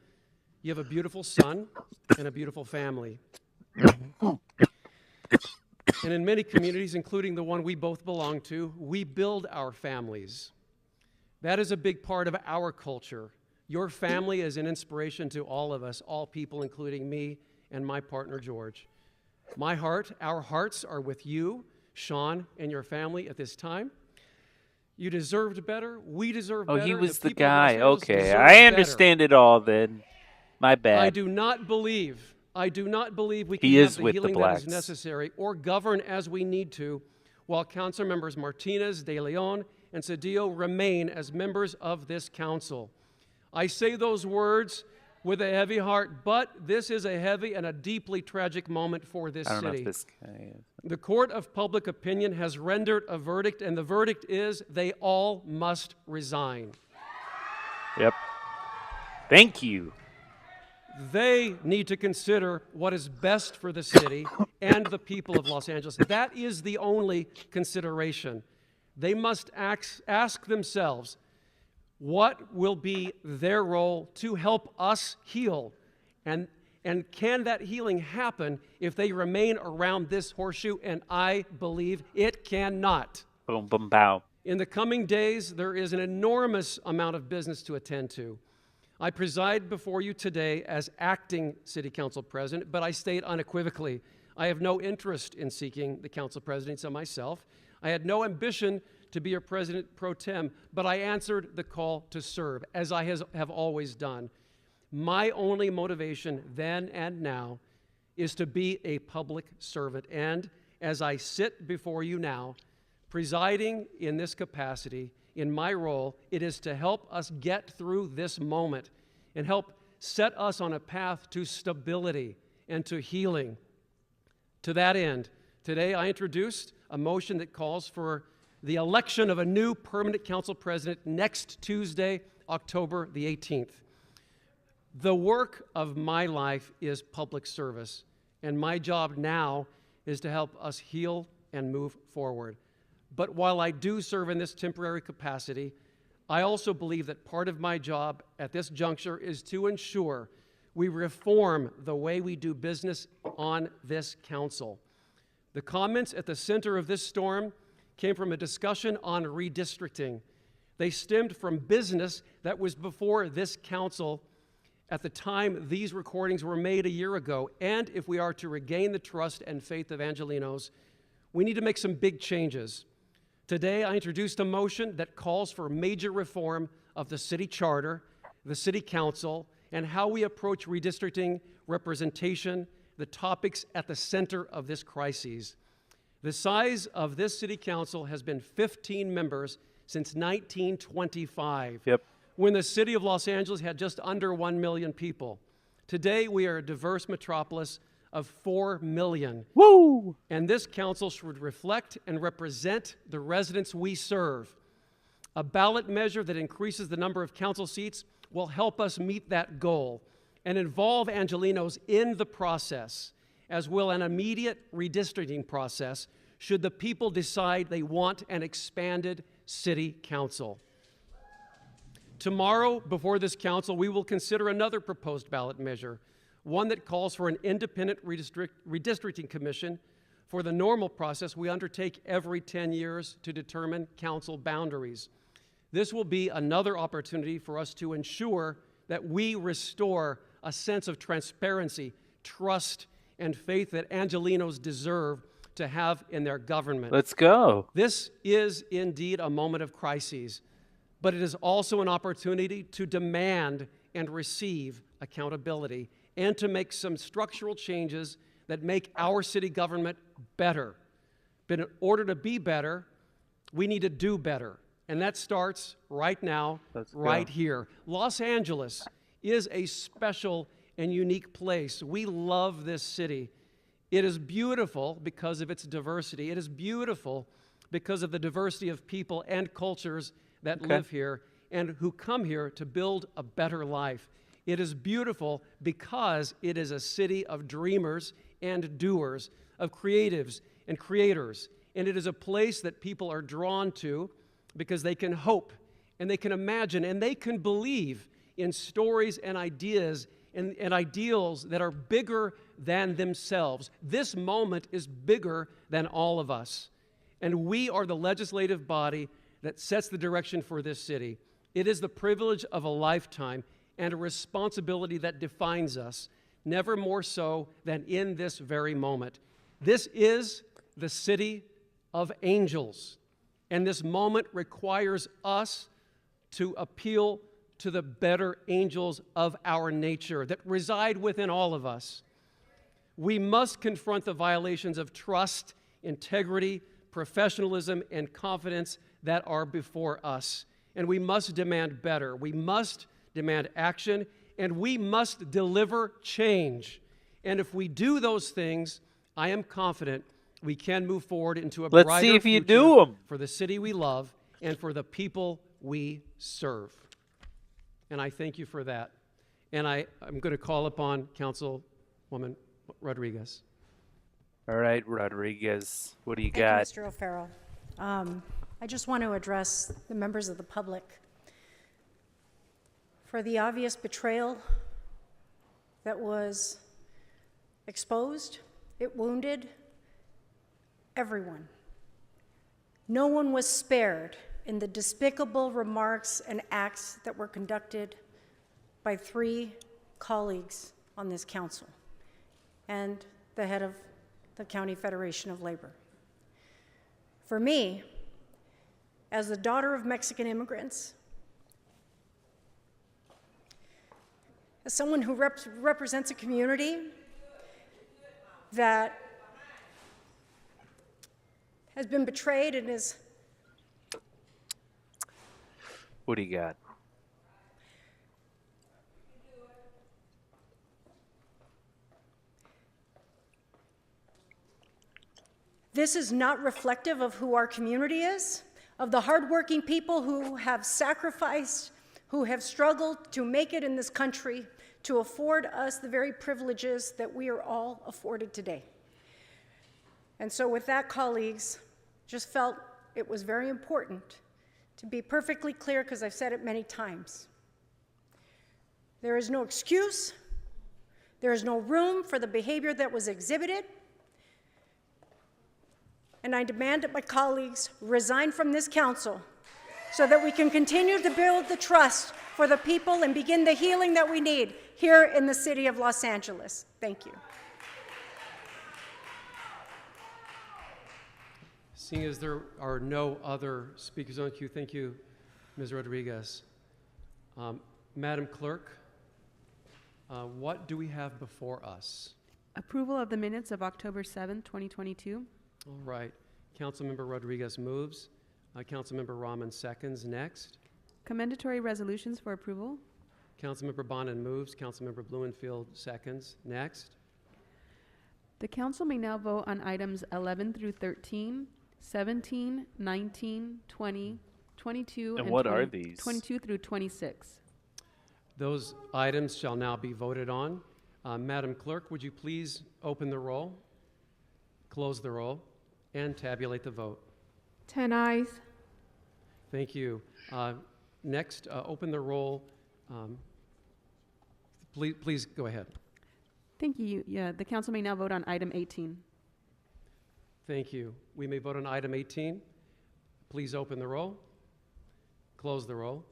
You have a beautiful son and a beautiful family. And in many communities, including the one we both belong to, we build our families. That is a big part of our culture. Your family is an inspiration to all of us, all people, including me and my partner, George. Our hearts are with you, Sean, and your family at this time. You deserved better. We deserve better. Oh, he was the people of Los guy. Angeles Okay, deserve I better. understand it all then. My bad. I do not believe we can He have is the with the healing that is blacks. necessary or govern as we need to while council members Martinez, De Leon, and Cedillo remain as members of this council. I say those words with a heavy heart, but this is a heavy and a deeply tragic moment for this I don't know city. if this guy is. The court of public opinion has rendered a verdict, and the verdict is they all must resign. Yep. Thank you. They need to consider what is best for the city and the people of Los Angeles. That is the only consideration. They must ask themselves, what will be their role to help us heal? And can that healing happen if they remain around this horseshoe? And I believe it cannot. Boom, boom, bow. In the coming days, there is an enormous amount of business to attend to. I preside before you today as acting City Council President, but I state unequivocally, I have no interest in seeking the Council Presidency myself. I had no ambition to be a President pro tem, but I answered the call to serve, as I have always done. My only motivation then and now is to be a public servant, and as I sit before you now, presiding in this capacity, in my role, it is to help us get through this moment and help set us on a path to stability and to healing. To that end, today I introduced a motion that calls for the election of a new permanent council president next Tuesday, October the 18th. The work of my life is public service, and my job now is to help us heal and move forward. But while I do serve in this temporary capacity, I also believe that part of my job at this juncture is to ensure we reform the way we do business on this council. The comments at the center of this storm came from a discussion on redistricting. They stemmed from business that was before this council at the time these recordings were made a year ago. And if we are to regain the trust and faith of Angelenos, we need to make some big changes. Today, I introduced a motion that calls for major reform of the city charter, the city council, and how we approach redistricting, representation, the topics at the center of this crisis. The size of this city council has been 15 members since 1925, when the city of Los Angeles had just under 1 million people. Today, we are a diverse metropolis of 4 million. Woo! And this council should reflect and represent the residents we serve. A ballot measure that increases the number of council seats will help us meet that goal and involve Angelenos in the process, as will an immediate redistricting process should the people decide they want an expanded city council. Tomorrow, before this council, we will consider another proposed ballot measure, one that calls for an independent redistricting commission for the normal process we undertake every 10 years to determine council boundaries. This will be another opportunity for us to ensure that we restore a sense of transparency, trust, and faith that Angelenos deserve to have in their government. Let's go. This is indeed a moment of crises, but it is also an opportunity to demand and receive accountability and to make some structural changes that make our city government better. But in order to be better, we need to do better. And that starts right now, right here. Los Angeles is a special and unique place. We love this city. It is beautiful because of its diversity. It is beautiful because of the diversity of people and cultures that live here and who come here to build a better life. It is beautiful because it is a city of dreamers and doers, of creatives and creators. And it is a place that people are drawn to because they can hope and they can imagine and they can believe in stories and ideas and ideals that are bigger than themselves. This moment is bigger than all of us. And we are the legislative body that sets the direction for this city. It is the privilege of a lifetime and a responsibility that defines us, never more so than in this very moment. This is the city of angels, and this moment requires us to appeal to the better angels of our nature that reside within all of us. We must confront the violations of trust, integrity, professionalism, and confidence that are before us. And we must demand better. We must demand action, and we must deliver change. And if we do those things, I am confident we can move forward into a Let's brighter see if you future do 'em. for the city we love and for the people we serve. And I thank you for that. And I'm going to call upon Councilwoman Rodriguez. All right, Rodriguez, what do you Thank got? you, Mr. O'Farrell. I just want to address the members of the public for the obvious betrayal that was exposed. It wounded everyone. No one was spared in the despicable remarks and acts that were conducted by 3 colleagues on this council and the head of the County Federation of Labor. For me, as the daughter of Mexican immigrants, as someone who represents a community that has been betrayed and is... What do you got? This is not reflective of who our community is, of the hardworking people who have sacrificed, who have struggled to make it in this country, to afford us the very privileges that we are all afforded today. And so with that, colleagues, just felt it was very important to be perfectly clear, because I've said it many times. There is no excuse. There is no room for the behavior that was exhibited. And I demand that my colleagues resign from this council so that we can continue to build the trust for the people and begin the healing that we need here in the city of Los Angeles. Thank you. Seeing as there are no other speakers on queue, thank you, Ms. Rodriguez. Madam Clerk, what do we have before us? Approval of the minutes of October 7th, 2022. All right. Councilmember Rodriguez moves. Councilmember Rahman seconds. Next. Commendatory resolutions for approval. Councilmember Bonin moves. Councilmember Blumenfield seconds. Next. The council may now vote on items 11 through 13, 17, 19, 20, 22, and what are these? 22 through 26. Those items shall now be voted on. Madam Clerk, would you please open the roll, close the roll, and tabulate the vote? 10 ayes. Thank you. Next, open the roll. Please go ahead. Thank you. Yeah, the council may now vote on item 18. Thank you. We may vote on item 18. Please open the roll, close the roll,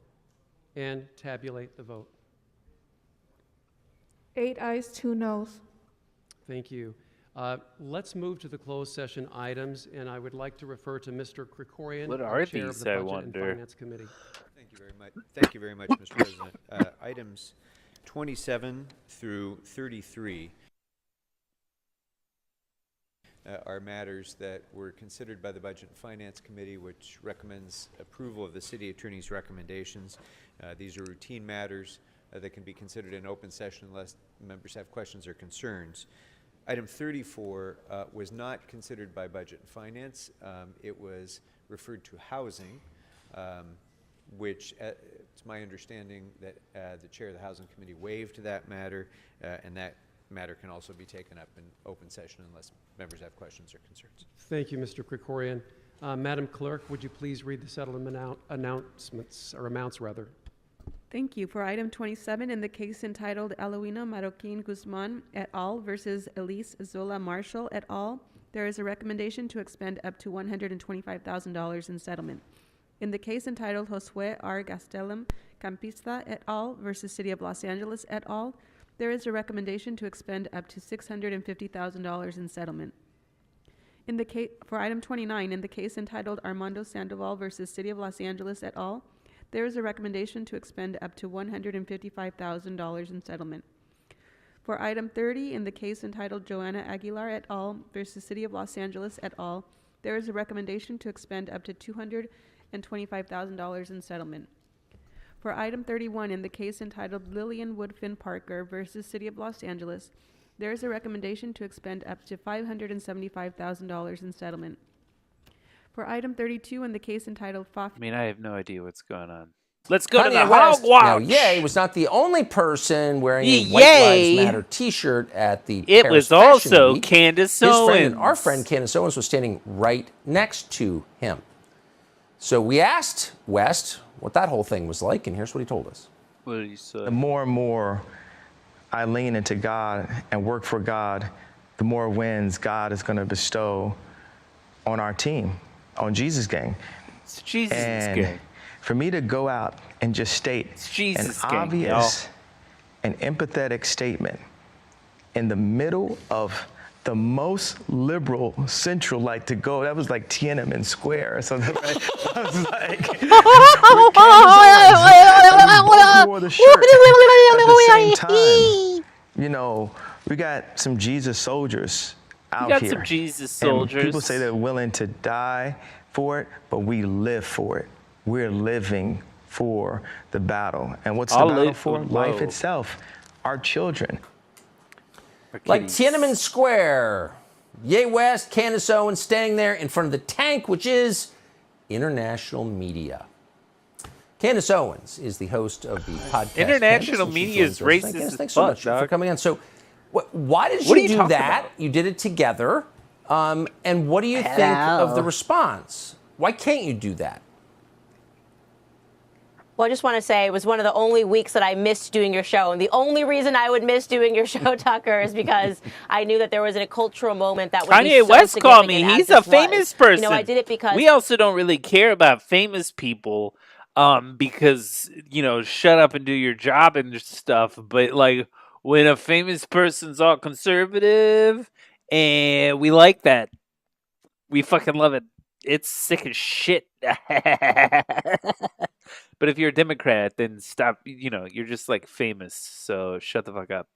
and tabulate the vote. 8 ayes, 2 noes. Thank you. Let's move to the closed session items, and I would like to refer to Mr. Krikorian, What are Chair these, of the I Budget wonder? and Finance Committee. Thank you very much. Thank you very much, Mr. President. Items 27 through 33 are matters that were considered by the Budget and Finance Committee, which recommends approval of the City Attorney's recommendations. These are routine matters that can be considered in open session unless members have questions or concerns. Item 34 was not considered by Budget and Finance. It was referred to Housing, which it's my understanding that the Chair of the Housing Committee waived that matter, and that matter can also be taken up in open session unless members have questions or concerns. Thank you, Mr. Krikorian. Madam Clerk, would you please read the settlement announcements, or amounts rather? Thank you. For item 27, in the case entitled Aloina Marroquin Guzman et al. Versus Elise Zola Marshall et al., there is a recommendation to expend up to $125,000 in settlement. In the case entitled Josue R. Gastelum Campista et al. Versus City of Los Angeles et al., there is a recommendation to expend up to $650,000 in settlement. In the case, for item 29, in the case entitled Armando Sandoval versus City of Los Angeles et al., there is a recommendation to expend up to $155,000 in settlement. For item 30, in the case entitled Joanna Aguilar et al. Versus City of Los Angeles et al., there is a recommendation to expend up to $225,000 in settlement. For item 31, in the case entitled Lillian Woodfin Parker versus City of Los Angeles, there is a recommendation to expend up to $575,000 in settlement. For item 32, in the case entitled I mean, I have no idea what's going on. Let's go to Kanye the West, Hogwash. now, Ye was not the only person wearing a Ye- White Ye. Lives Matter T-shirt at the It Paris was Fashion also Week. Candace His friend, Owens. our friend Candace Owens, was standing right next to him. So we asked West what that whole thing was like, and here's what he told us. What did he say? The more and more I lean into God and work for God, the more wins God is going to bestow on our team, on Jesus Gang. It's Jesus and Gang. For me to go out and just state an Jesus Gang, obvious and empathetic statement in the middle of the most liberal central, like to go, that was like Tiananmen Square or something, right? I was like, we wore the shirt at the same time. You know, we got some Jesus soldiers out got here. some Jesus And soldiers. people say they're willing to die for it, but we live for it. We're living for the battle. And what's I'll the battle live for? for- Life whoa. itself, our children. Like Tiananmen Square, Ye West, Candace Owens standing there in front of the tank, which is international media. Candace Owens is the host of the podcast. International Candace, and she media is joins us. racist Candace, as thanks so fuck, much dog. for coming on. So, why did What are you you do talking that? about? You did it together. And what do you think of the response? Why can't you do that? Well, I just want to say it was one of the only weeks that I missed doing your show. And the only reason I would miss doing your show, Tucker, is because I knew that there was a cultural moment that would be Kanye so West called me. significant as He's a this famous was. person. You know, I did it because we also don't really care about famous people because, you know, shut up and do your job and stuff. But, like, when a famous person's all conservative, and we like that. We fucking love it. It's sick as shit. But if you're a Democrat, then stop. You know, you're just like famous. So shut the fuck up.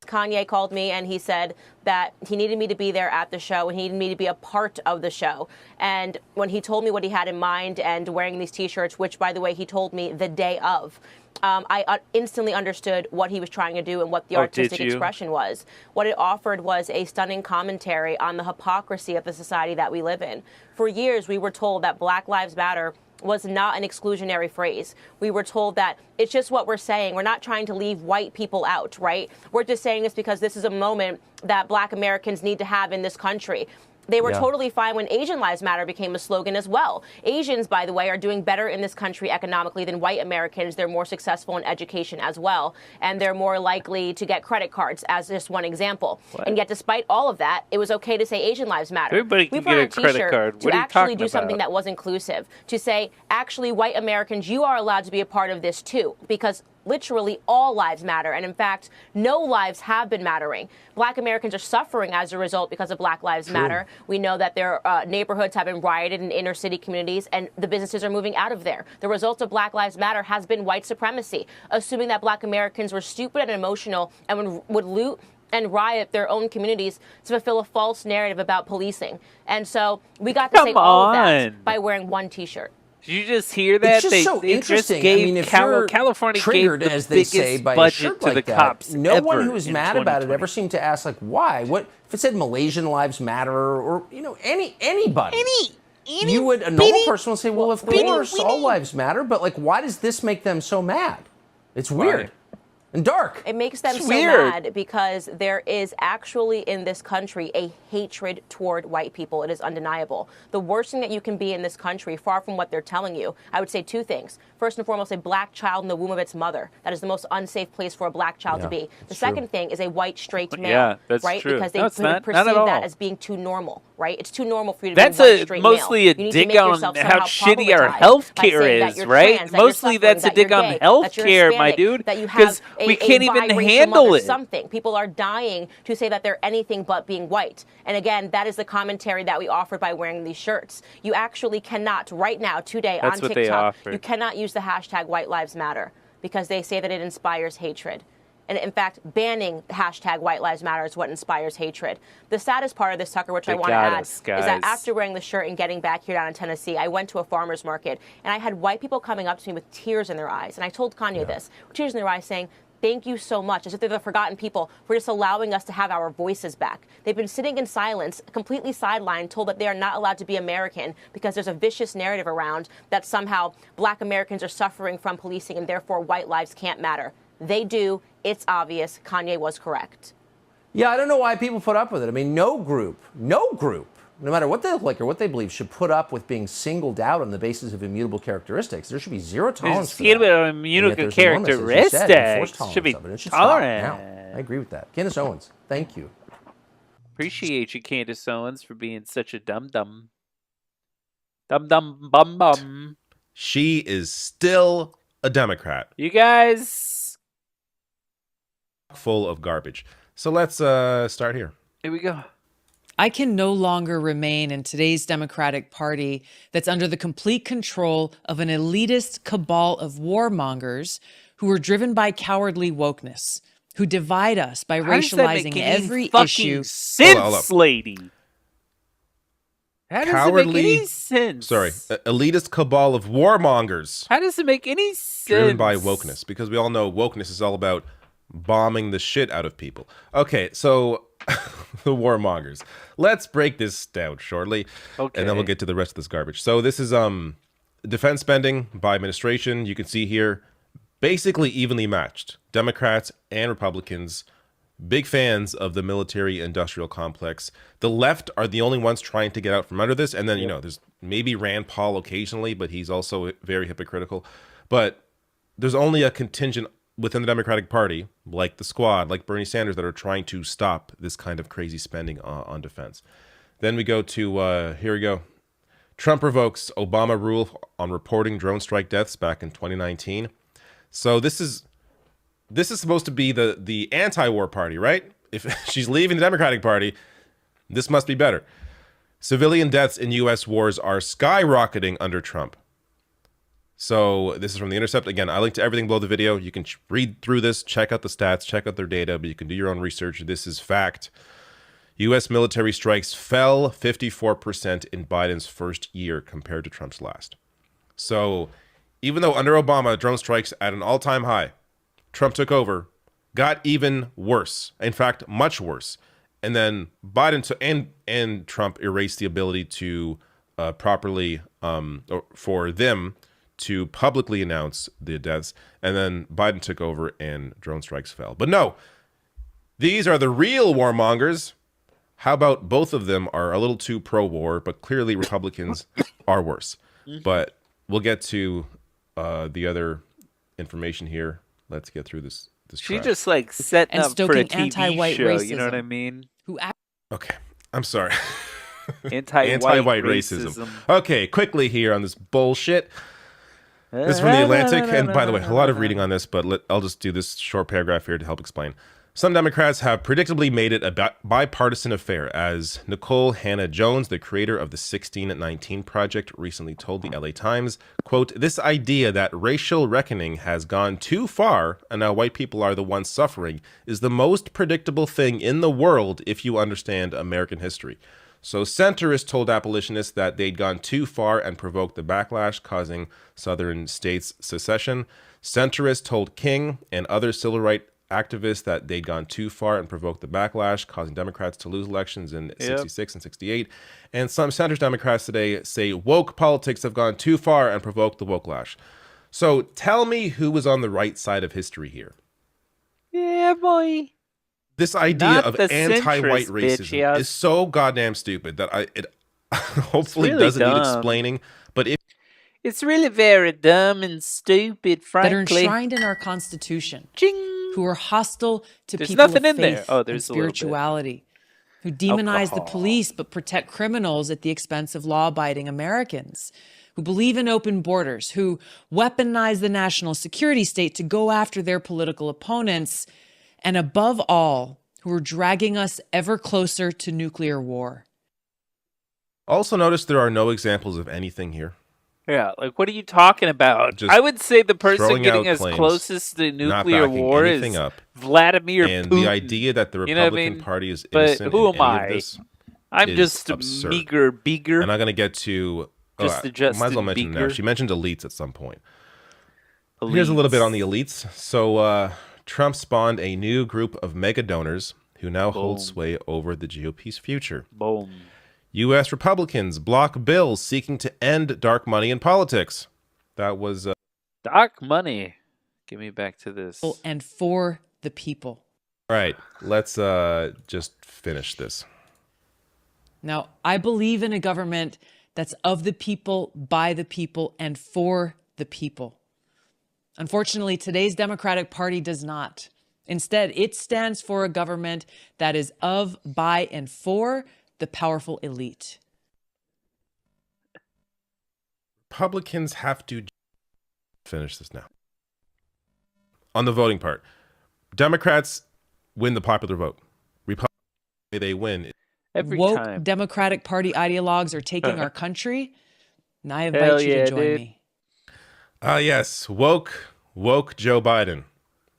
Kanye called me and he said that he needed me to be there at the show and he needed me to be a part of the show. And when he told me what he had in mind and wearing these T-shirts, which, by the way, he told me the day of, I instantly understood what he was trying to do and what the artistic expression was. What it offered was a stunning commentary on the hypocrisy of the society that we live in. For years, we were told that Black Lives Matter was not an exclusionary phrase. We were told that it's just what we're saying. We're not trying to leave white people out, right? We're just saying this because this is a moment that Black Americans need to have in this country. They were totally fine when Asian Lives Matter became a slogan as well. Asians, by the way, are doing better in this country economically than white Americans. They're more successful in education as well. And they're more likely to get credit cards, as just one example. What? And yet, despite all of that, it was okay to say Asian Lives Matter. Everybody We can put get on a credit t-shirt card. to What are you actually talking do something about? that was inclusive. To say, actually, white Americans, you are allowed to be a part of this too. Because literally all lives matter. And in fact, no lives have been mattering. Black Americans are suffering as a result because of Black Lives Matter. We know that their neighborhoods have been rioted in inner city communities and the businesses are moving out of there. The result of Black Lives Matter has been white supremacy, assuming that Black Americans were stupid and emotional and would loot and riot their own communities to fulfill a false narrative about policing. And so we got to say all of that by wearing one T-shirt. Did you just hear that? It's just so they interesting. Just gave I mean, if you're California triggered, gave the as they biggest say, by a budget shirt to like the that, cops no one ever who was in mad about it 2020. ever seemed to ask, like, why? What if it said Malaysian Lives Matter or you know anybody? You would a normal person would say, well, of course, all lives matter, but like, why does this make them so mad? It's weird. and dark. It makes them It's so weird. mad because there is actually in this country a hatred toward white people. It is undeniable. The worst thing that you can be in this country, far from what they're telling you, I would say two things. First and foremost, a black child in the womb of its mother. That is the most unsafe place for a black child to be. The second thing is a white straight male. Yeah, that's right? true. Because they No, it's not. perceive Not at all. that as being too normal, right? It's too normal for you to That's be a white a straight mostly male. a You need to dig make on yourself how somehow shitty our problematized by healthcare saying that is, you're right? trans, that you're Mostly suffering, that's a that you're dig on gay, that you're healthcare, my Hispanic, dude, that you because have we a can't even biracial handle mother, it. something. People are dying to say that they're anything but being white. And again, that is the commentary that we offered by wearing these shirts. You actually cannot, right now, today That's on what they TikTok, offer. you cannot use the hashtag White Lives Matter because they say that it inspires hatred. And in fact, banning hashtag White Lives Matter is what inspires hatred. The saddest part of this, Tucker, which I They want to got add, us, is that guys. after wearing the shirt and getting back here down in Tennessee, I went to a farmer's market, and I had white people coming up to me with tears in their eyes. And I told Kanye this, with tears in their eyes, saying, thank you so much, as if they're the forgotten people, for just allowing us to have our voices back. They've been sitting in silence, completely sidelined, told that they are not allowed to be American because there's a vicious narrative around that somehow black Americans are suffering from policing and therefore white lives can't matter. They do. It's obvious. Kanye was correct. Yeah, I don't know why people put up with it. I mean, no group, no matter what they look like or what they believe, should put up with being singled out on the basis of immutable characteristics. There should be zero tolerance for that. Immutable And yet there's enormous, as you said, enforced tolerance should be of it. It should tolerant. stop now. I agree with that. Candace Owens, thank you. Appreciate you, Candace Owens, for being such a dum-dum. Dum-dum bum-bum. She is still a Democrat. You guys... Full of garbage. So let's start here. Here we go. I can no longer remain in today's Democratic Party that's under the complete control of an elitist cabal of warmongers who are driven by cowardly wokeness, who divide us by How does that make racializing any every fucking issue. sense, lady? How does Cowardly, it make any sense? Sorry, elitist cabal of warmongers How does it make any sense? driven by wokeness, because we all know wokeness is all about bombing the shit out of people. Okay, so the warmongers. Let's break this down shortly, and then we'll get to the rest of this garbage. So this is defense spending by administration. You can see here, basically evenly matched. Democrats and Republicans, big fans of the military-industrial complex. The left are the only ones trying to get out from under this, and then, you know, there's maybe Rand Paul occasionally, but he's also very hypocritical. But there's only a contingent within the Democratic Party, like the Squad, like Bernie Sanders, that are trying to stop this kind of crazy spending on defense. Then we go to, here we go. Trump revokes Obama rule on reporting drone strike deaths back in 2019. So this is supposed to be the anti-war party, right? If she's leaving the Democratic Party, this must be better. Civilian deaths in U.S. wars are skyrocketing under Trump. So this is from The Intercept. Again, I link to everything below the video. You can read through this, check out the stats, check out their data, but you can do your own research. This is fact. U.S. military strikes fell 54% in Biden's first year compared to Trump's last. So even though under Obama, drone strikes at an all-time high, Trump took over, got even worse. In fact, much worse. And then Biden and Trump erased the ability to properly, or for them to publicly announce the deaths, and then Biden took over and drone strikes fell. But no, these are the real warmongers. How about both of them are a little too pro-war, but clearly Republicans are worse. But we'll get to the other information here. Let's get through this. She trash. just like setting And up for a stoking TV anti-white show. You know what racism. I mean? Okay, I'm sorry. Anti-white racism. racism. Okay, quickly here on this bullshit. This is from The Atlantic. And by the way, a lot of reading on this, but I'll just do this short paragraph here to help explain. Some Democrats have predictably made it a bipartisan affair, as Nicole Hannah-Jones, the creator of the 1619 Project, recently told the LA Times, quote, "This idea that racial reckoning has gone too far and now white people are the ones suffering is the most predictable thing in the world if you understand American history." So centrists told abolitionists that they'd gone too far and provoked the backlash, causing southern states secession. Centrists told King and other civil rights activists that they'd gone too far and provoked the backlash, causing Democrats to lose elections in 66 and 68. And some centrist Democrats today say woke politics have gone too far and provoked the woke lash. So tell me who was on the right side of history here. Yeah, boy. This idea Not of the anti-white centrist, bitch, racism yeah. is so goddamn stupid that it hopefully really doesn't need dumb. explaining. But if It's really very dumb and stupid, that frankly. are enshrined in our Constitution, who are hostile to There's people nothing of in there. faith Oh, and there's a little bit. spirituality, who demonize the Alcohol. police but protect criminals at the expense of law-abiding Americans, who believe in open borders, who weaponize the national security state to go after their political opponents, and above all, who are dragging us ever closer to nuclear war. also notice there are no examples of anything here. Yeah, like what are you talking about? Just I would say the person throwing getting out as claims, closest to not nuclear backing war anything is up. Vladimir And Putin. the idea that the You know what I Republican mean? Party is But innocent who in am any I? of this I'm is just a absurd. meager beager. And I'm going to get to... Just I a Justin might as well mention it now. Beaker. She mentioned elites at some point. Here's a little bit on the elites. So Trump spawned a new group of mega donors who now hold sway over the GOP's future. Boom. U.S. Republicans block bills seeking to end dark money in politics. That was... Dark money. Give me back to this. And for the people. All right, let's just finish this. Now, I believe in a government that's of the people, by the people, and for the people. Unfortunately, today's Democratic Party does not. Instead, it stands for a government that is of, by, and for the powerful elite. Republicans have to finish this now. On the voting part, Democrats win the popular vote. Republicans, they win. Every Woke time. Democratic Party ideologues are taking our country, and I Hell invite you yeah, to join dude. me. Yes, woke Joe Biden.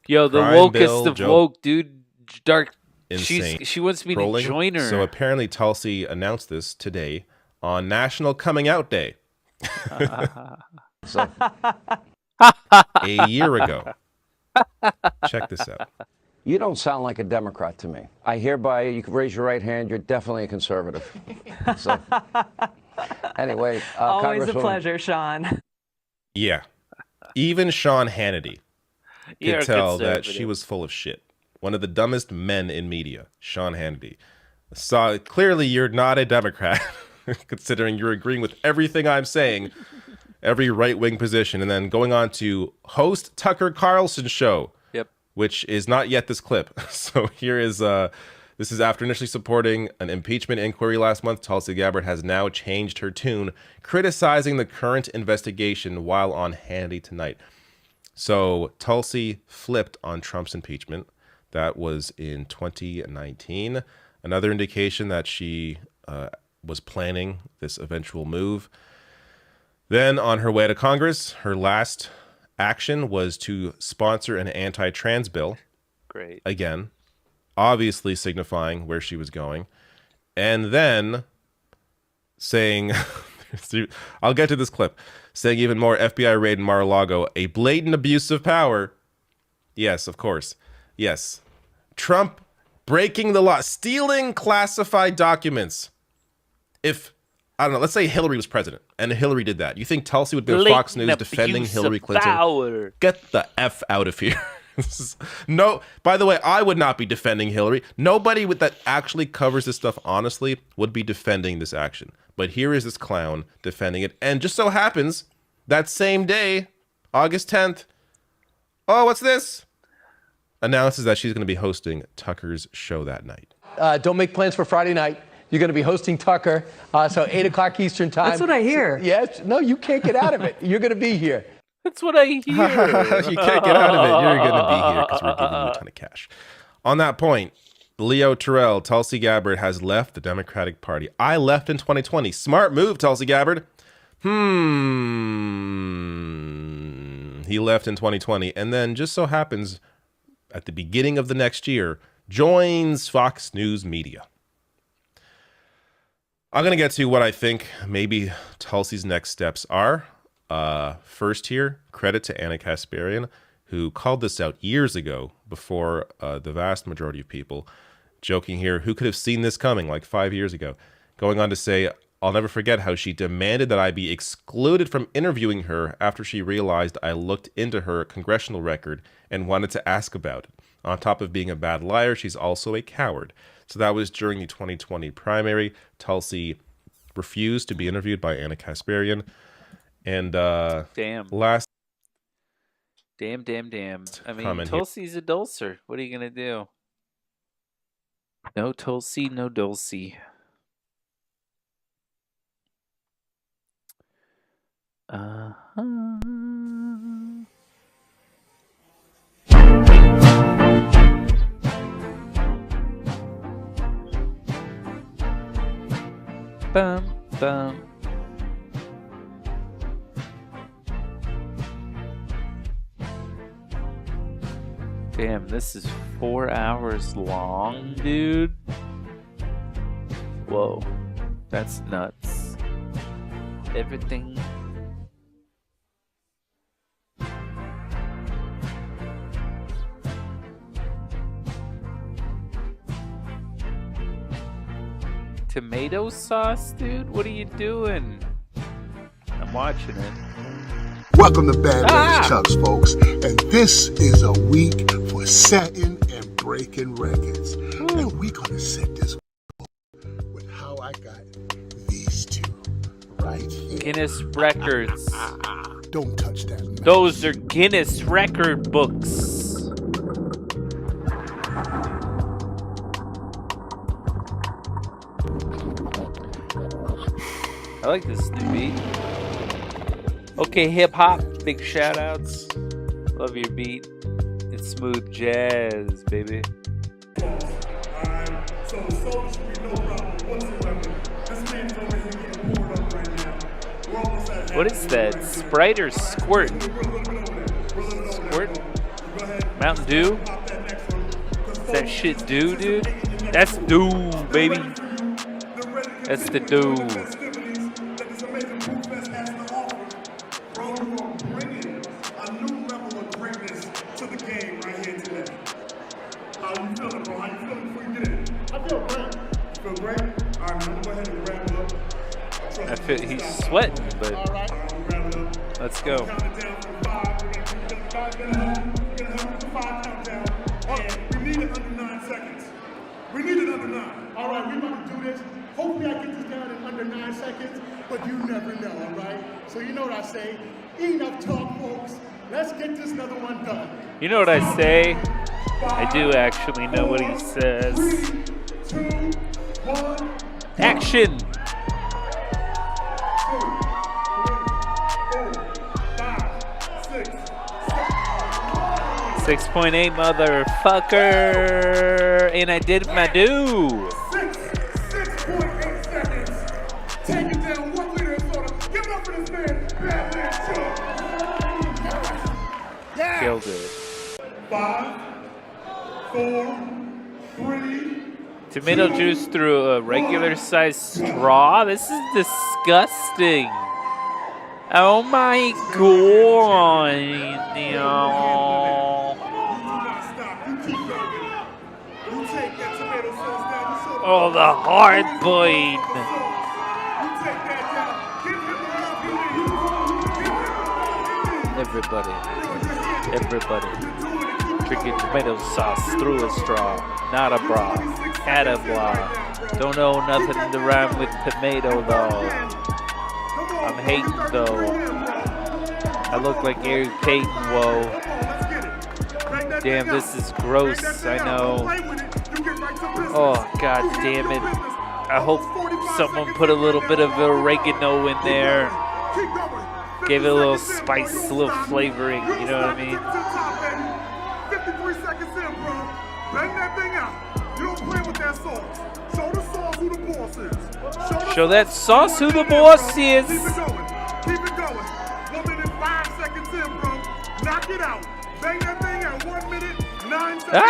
Yo, the Crime wokest bill, of Joe- woke, dude. Dark. Insane. She wants me Trolling. to join her. So apparently Tulsi announced this today on National Coming Out Day. A year ago. Check this out. You don't sound like a Democrat to me. I hereby, you can raise your right hand, you're definitely a conservative. So, anyway, Always a Congresswoman- pleasure, Sean. Yeah. Even Sean Hannity You're could tell that conservative. she was full of shit. One of the dumbest men in media, Sean Hannity. So clearly you're not a Democrat, considering you're agreeing with everything I'm saying, every right-wing position, and then going on to host Tucker Carlson's show. Yep. Which is not yet this clip. So here is, this is after initially supporting an impeachment inquiry last month. Tulsi Gabbard has now changed her tune, criticizing the current investigation while on Hannity tonight. So Tulsi flipped on Trump's impeachment. That was in 2019. Another indication that she was planning this eventual move. Then on her way to Congress, her last action was to sponsor an anti-trans bill. Great. Again, obviously signifying where she was going. And then saying, I'll get to this clip, saying even more, FBI raid in Mar-a-Lago, a blatant abuse of power. Yes, of course. Yes. Trump breaking the law, stealing classified documents. If, I don't know, let's say Hillary was president and Hillary did that. You think Tulsi would be on Fox News Blatant defending abuse Hillary of Clinton? power. Get the F out of here. No, by the way, I would not be defending Hillary. Nobody that actually covers this stuff honestly would be defending this action. But here is this clown defending it. And just so happens, that same day, August 10th, oh, what's this? Announces that she's going to be hosting Tucker's show that night. Don't make plans for Friday night. You're going to be hosting Tucker, so 8 o'clock Eastern time. That's what I hear. Yes. No, you can't get out of it. You're going to be here. That's what I hear. You can't get out of it. You're going to be here because we're giving you a ton of cash. On that point, Leo Terrell, Tulsi Gabbard has left the Democratic Party. I left in 2020. Smart move, Tulsi Gabbard. He left in 2020 and then just so happens at the beginning of the next year joins Fox News Media. I'm going to get to what I think maybe Tulsi's next steps are. First here, credit to Anna Kasparian, who called this out years ago before the vast majority of people, joking here, who could have seen this coming like 5 years ago, going on to say, I'll never forget how she demanded that I be excluded from interviewing her after she realized I looked into her congressional record and wanted to ask about it. On top of being a bad liar, she's also a coward. So that was during the 2020 primary. Tulsi refused to be interviewed by Anna Kasparian. And Damn. last Damn. I mean, comment here. Tulsi's a dulcer. What are you going to do? No Tulsi, no Dulcie. Bum, bum. Damn, this is 4 hours long, dude. Whoa, that's nuts. Everything. Tomato sauce, dude? What are you doing? I'm watching it. Welcome to Bad Man's Chucks, folks. And this is a week for setting and breaking records. And we're going to set this with how I got these two right here. Guinness records. Don't touch that, man. Those are Guinness record books. I like this new beat. Okay, hip hop, big shout outs. Love your beat. It's smooth jazz, baby. What is that? Sprite or Squirt? Squirt? Mountain Dew? Is that shit Dew, dude? That's Dew, baby. That's the Dew. He's sweating, but let's go. We need it under 9 seconds. We need it under 9. All right, we about to do this. Hopefully I get this down in under 9 seconds, but you never know, all right? So you know what I say. Enough talk, folks. Let's get this another one done. You know what I say? I do actually know what he says. 3, 2, 1. Action! 6.8, motherfucker! And I did my do. 6.8 seconds. Take it down 1 liter of soda. Give it up for this man. Bad man Chuck. Killed it. 5, 4, 3. Tomato juice through a regular size straw? This is disgusting. Oh my god. Oh, the hard boiled. Everybody. Drinking tomato sauce through a straw. Not a bra. Had a blah. Don't know nothing to rhyme with tomato though. I'm hating though. I look like Eric Payton, whoa. Damn, this is gross, I know. Oh, god damn it. I hope someone put a little bit of oregano in there. Gave it a little spice, a little flavoring, you know what I mean? 53 seconds in, bro. Bang that thing out. You don't play with that sauce. Show the sauce who the boss is. Show that sauce who the boss is. Keep it going. 1 minute, 5 seconds in, bro. Knock it out. Bang that thing out. 1 minute, 9 seconds in, bro.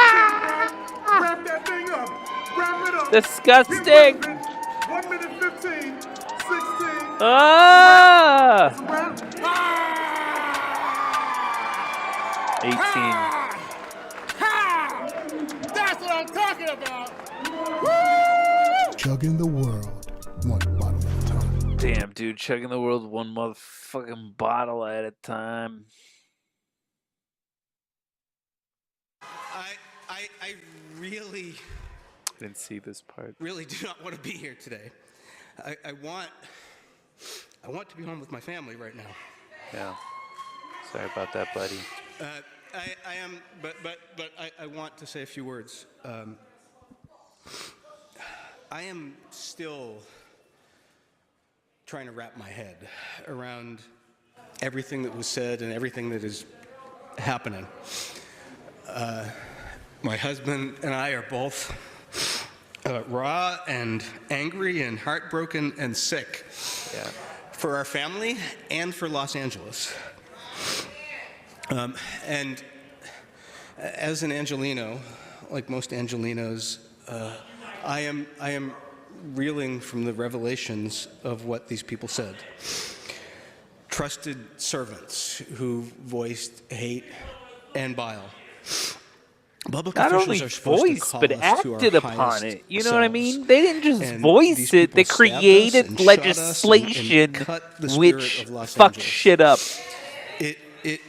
Wrap that thing up. Wrap it up. Disgusting. 1 minute, 15, 16. Ah! 18. That's what I'm talking about. Chugging the world, one bottle at a time. Damn, dude, chugging the world one motherfucking bottle at a time. I really Didn't see this part. really do not want to be here today. I want to be home with my family right now. Yeah. Sorry about that, buddy. I am, but I want to say a few words. I am still trying to wrap my head around everything that was said and everything that is happening. My husband and I are both raw and angry and heartbroken and sick for our family and for Los Angeles. And as an Angelino, like most Angelinos, I am reeling from the revelations of what these people said. Trusted servants who voiced hate and bile. Public Not officials only are supposed to voiced, call but us to our acted upon highest it. You know what I selves. mean? They didn't just And voice these it. They people stabbed us created and shot us legislation and cut the spirit which of Los fucked Angeles. shit up. It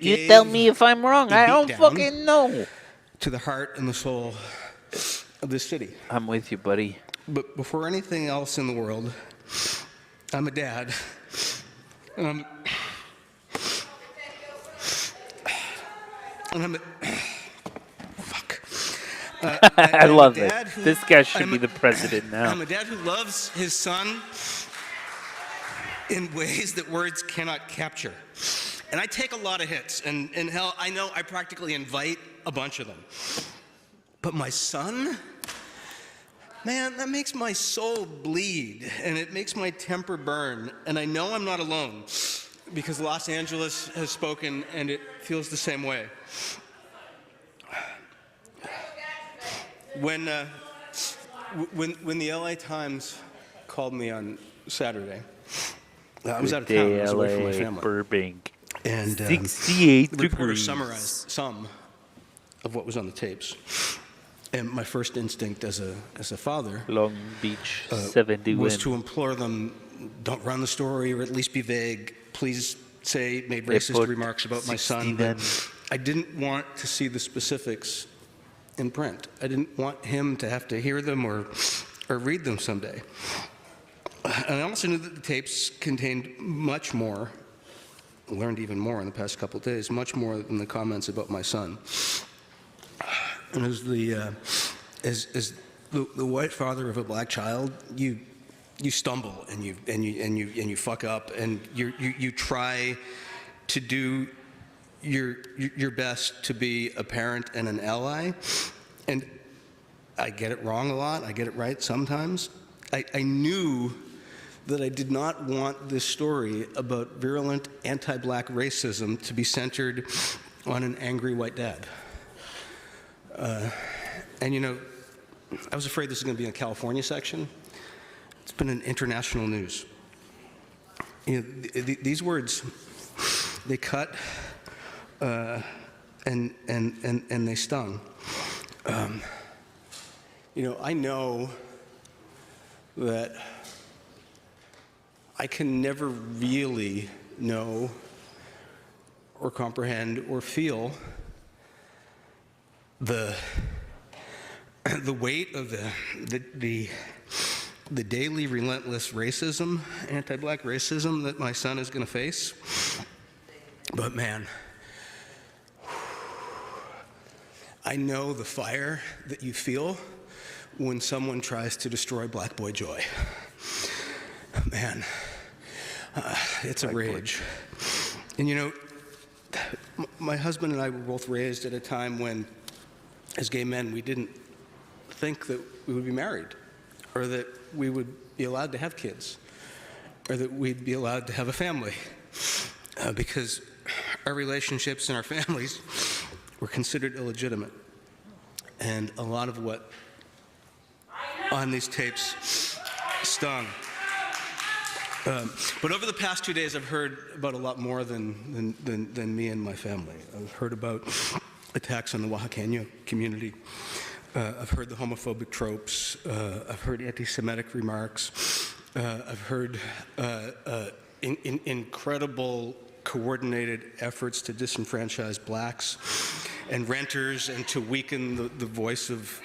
You tell gave me if I'm wrong. the I don't beatdown fucking know. to the heart and the soul of this city. I'm with you, buddy. But before anything else in the world, I'm a dad. And I'm a, fuck. I I'm a love it. dad who- This guy should I'm be a- the president now. I'm a dad who loves his son in ways that words cannot capture. And I take a lot of hits, and hell, I know I practically invite a bunch of them. But my son, man, that makes my soul bleed, and it makes my temper burn. And I know I'm not alone, because Los Angeles has spoken, and it feels the same way. When the LA Times called me on Saturday, I was out of town. I was away from my family. Burbank. And 68 the reporter degrees. summarized some of what was on the tapes. And my first instinct as a father, Long Beach, 71. was to implore them, don't run the story, or at least be vague. Please say made racist Report remarks about my son. But I didn't want to see the specifics in print. I didn't want him to have to hear them or read them someday. And I also knew that the tapes contained much more, learned even more in the past couple of days, much more than the comments about my son. And as the white father of a black child, you stumble and you fuck up, and you try to do your best to be a parent and an ally. And I get it wrong a lot. I get it right sometimes. I knew that I did not want this story about virulent anti-black racism to be centered on an angry white dad. And you know, I was afraid this was going to be in the California section. It's been in international news. You know, these words, they cut and they stung. You know, I know that I can never really know or comprehend or feel the weight of the daily relentless racism, anti-black racism that my son is going to face. But man, I know the fire that you feel when someone tries to destroy Black Boy Joy. Man, it's a rage. And you know, my husband and I were both raised at a time when, as gay men, we didn't think that we would be married, or that we would be allowed to have kids, or that we'd be allowed to have a family, because our relationships and our families were considered illegitimate. And a lot of what on these tapes stung. But over the past 2 days, I've heard about a lot more than me and my family. I've heard about attacks on the Oaxaqueño community. I've heard the homophobic tropes. I've heard anti-Semitic remarks. I've heard incredible coordinated efforts to disenfranchise blacks and renters and to weaken the voice of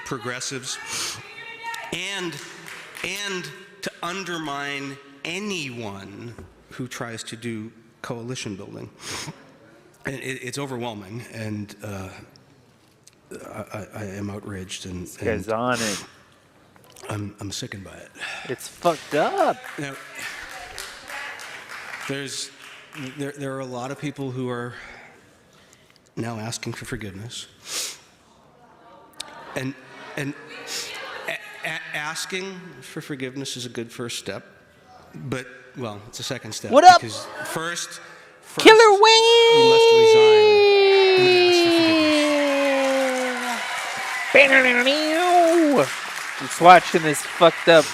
progressives and to undermine anyone who tries to do coalition building. And it's overwhelming, and I am outraged, and This guy's on it. I'm sickened by it. It's fucked up. Now, there are a lot of people who are now asking for forgiveness, and asking for forgiveness is a good first step, but well, it's a second step. What up? Because first Killer Wayne! You must resign and ask for forgiveness. Just watching this fucked up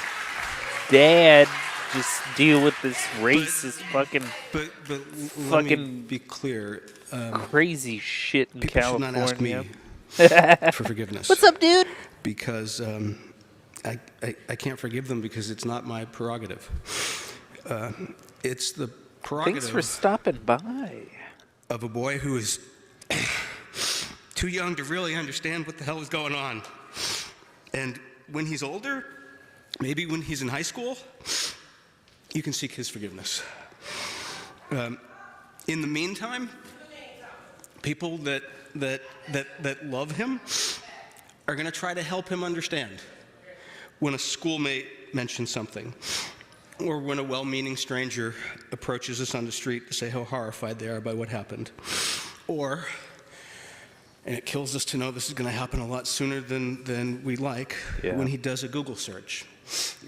dad just deal with this racist but let me be clear. Crazy shit in people California. should not ask me for forgiveness. What's up, dude? Because I can't forgive them because it's not my prerogative. It's the prerogative. Thanks for stopping by. Of a boy who is too young to really understand what the hell is going on. And when he's older, maybe when he's in high school, you can seek his forgiveness. In the meantime, people that love him are going to try to help him understand when a schoolmate mentions something, or when a well-meaning stranger approaches us on the street to say how horrified they are by what happened. Or, and it kills us to know this is going to happen a lot sooner than we like, when he does a Google search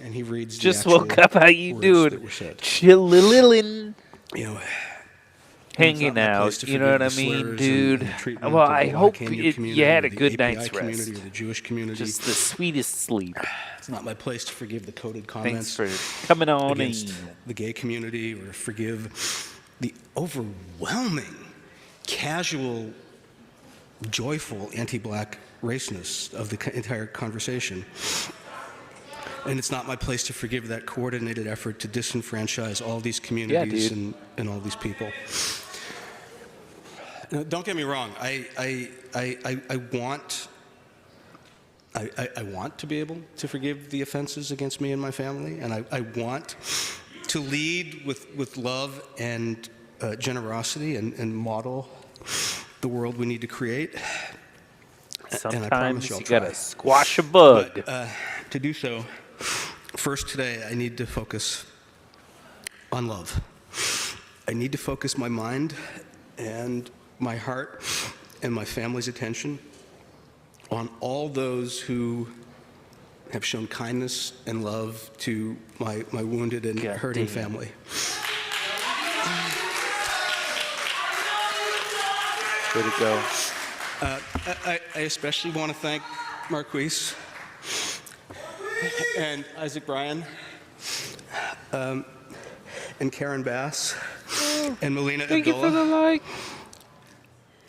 and he reads Just the actual woke up, how you words doing? that were said. Chillin'. You know, hanging out, you know what I mean, dude? Well, I hope you had a good night's rest. Or the Jewish community. Just the sweetest sleep. It's not my place to forgive the coded comments. Thanks for coming on against in. the gay community, or to forgive the overwhelming, casual, joyful anti-black raceness of the entire conversation. And it's not my place to forgive that coordinated effort to disenfranchise all these communities and all these people. Now, don't get me wrong. I want to be able to forgive the offenses against me and my family, and I want to lead with love and generosity and model the world we need to create. And I promise Sometimes you you gotta squash a bug. But, to do so, first today, I need to focus on love. I need to focus my mind and my heart and my family's attention on all those who have shown kindness and love to my wounded and hurting family. Way to go. I especially want to thank Marquise and Isaac Bryan and Karen Bass and Melina Thank you for the Abdullah. like.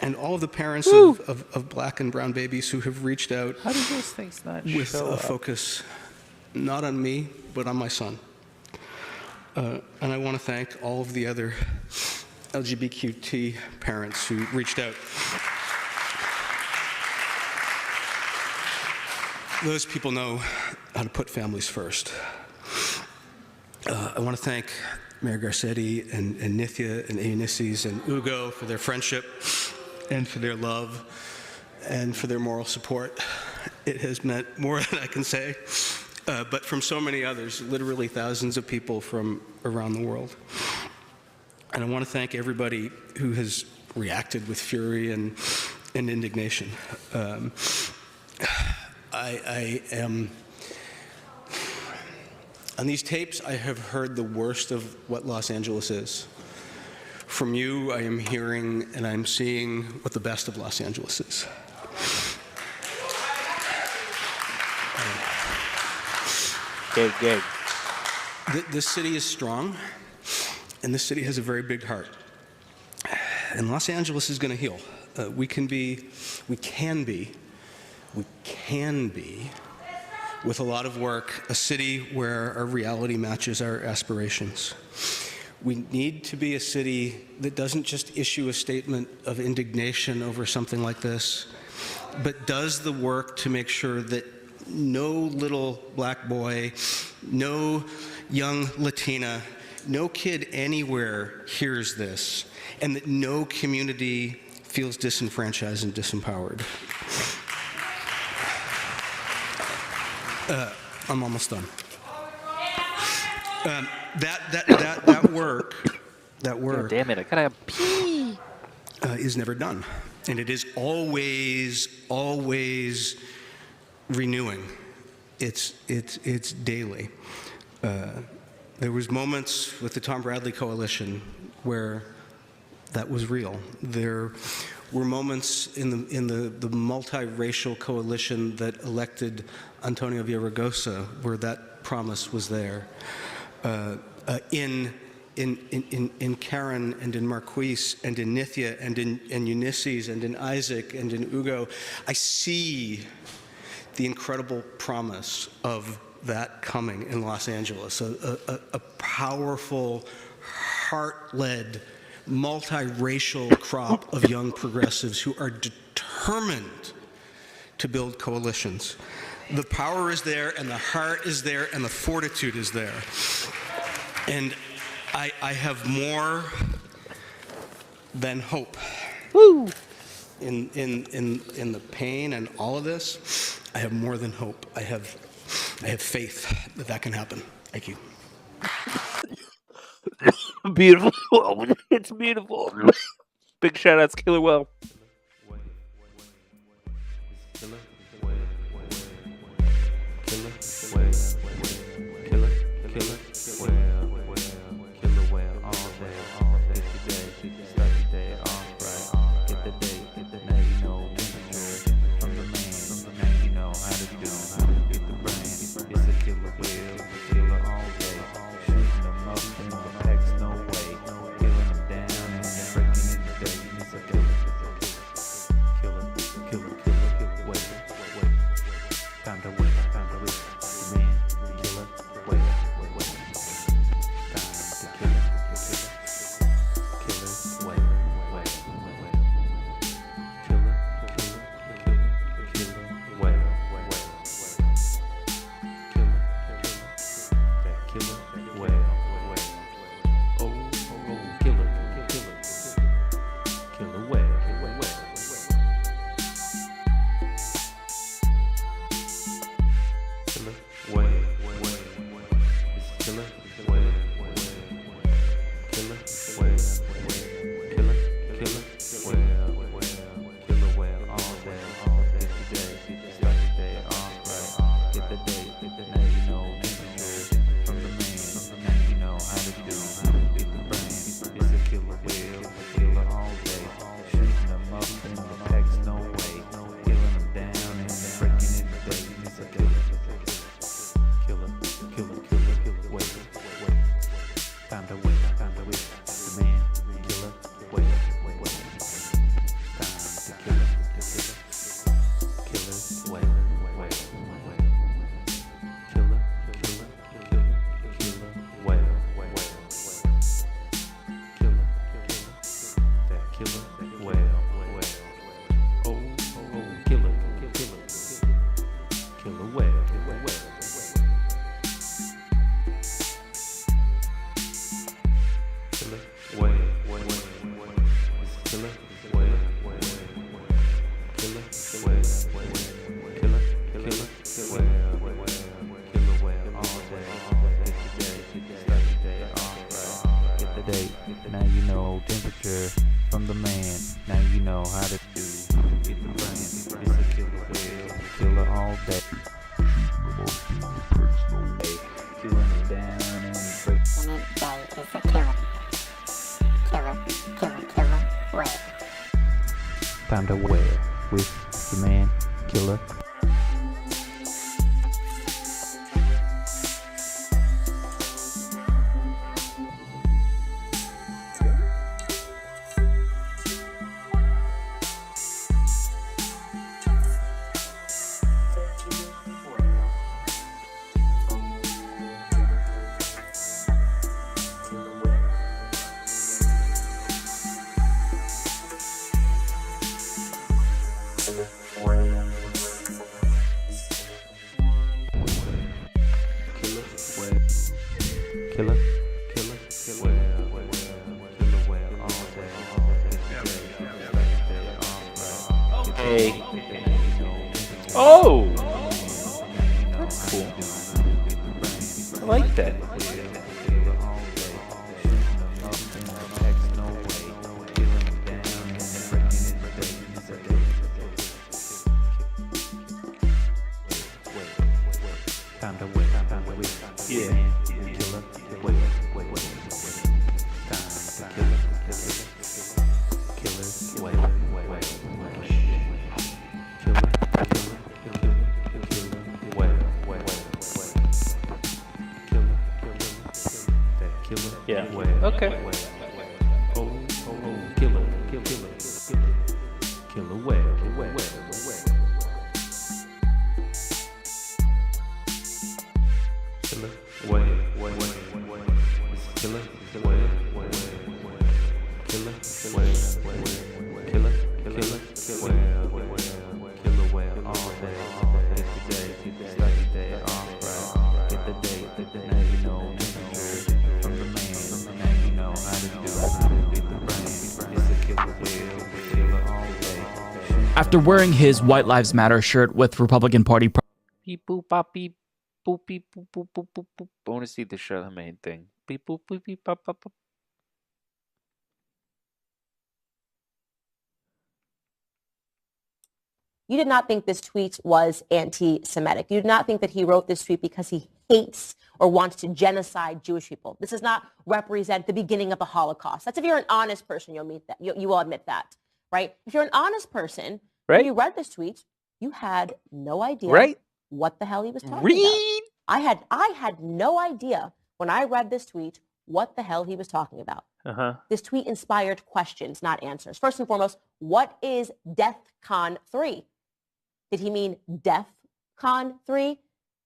And all of the parents of black and brown babies who have reached out How do those things not with show a up? focus not on me, but on my son. And I want to thank all of the other LGBTQ parents who reached out. Those people know how to put families first. I want to thank Mayor Garcetti and Nithya and Anisses and Ugo for their friendship and for their love and for their moral support. It has meant more than I can say, but from so many others, literally thousands of people from around the world. And I want to thank everybody who has reacted with fury and indignation. I am, on these tapes, I have heard the worst of what Los Angeles is. From you, I am hearing and I'm seeing what the best of Los Angeles is. Gay. This city is strong, and this city has a very big heart. And Los Angeles is going to heal. We can be with a lot of work, a city where our reality matches our aspirations. We need to be a city that doesn't just issue a statement of indignation over something like this, but does the work to make sure that no little black boy, no young Latina, no kid anywhere hears this, and that no community feels disenfranchised and disempowered. I'm almost done. That work, God damn it! I gotta pee. Is never done, and it is always renewing. It's daily. There was moments with the Tom Bradley Coalition where that was real. There were moments in the multiracial coalition that elected Antonio Villaraigosa where that promise was there. In Karen and in Marquise and in Nithya and in Ulysses and in Isaac and in Ugo, I see the incredible promise of that coming in Los Angeles, a powerful, heart-led, multiracial crop of young progressives who are determined to build coalitions. The power is there, and the heart is there, and the fortitude is there. And I have more than hope. Woo! In the pain and all of this, I have more than hope. I have faith that that can happen. Thank you. Beautiful. It's beautiful. Big shout outs, Killer Well. Time to wear with the man killer. Hey. Oh! That's cool. I like that. Yeah. Okay. After wearing his White Lives Matter shirt with Republican Party Beep boop bop beep boop beep boop boop boop boop boop. I want to see the Charlemagne thing. Beep boop beep beep bop bop bop. You did not think this tweet was anti-Semitic. You did not think that he wrote this tweet because he hates or wants to genocide Jewish people. This does not represent the beginning of the Holocaust. That's if you're an honest person, you'll meet that. You will admit that, right? If you're an honest person, when you read this tweet, you had no idea what the hell he was talking about. I had no idea when I read this tweet what the hell he was talking about. This tweet inspired questions, not answers. First and foremost, what is DEFCON 3? Did he mean DEFCON 3,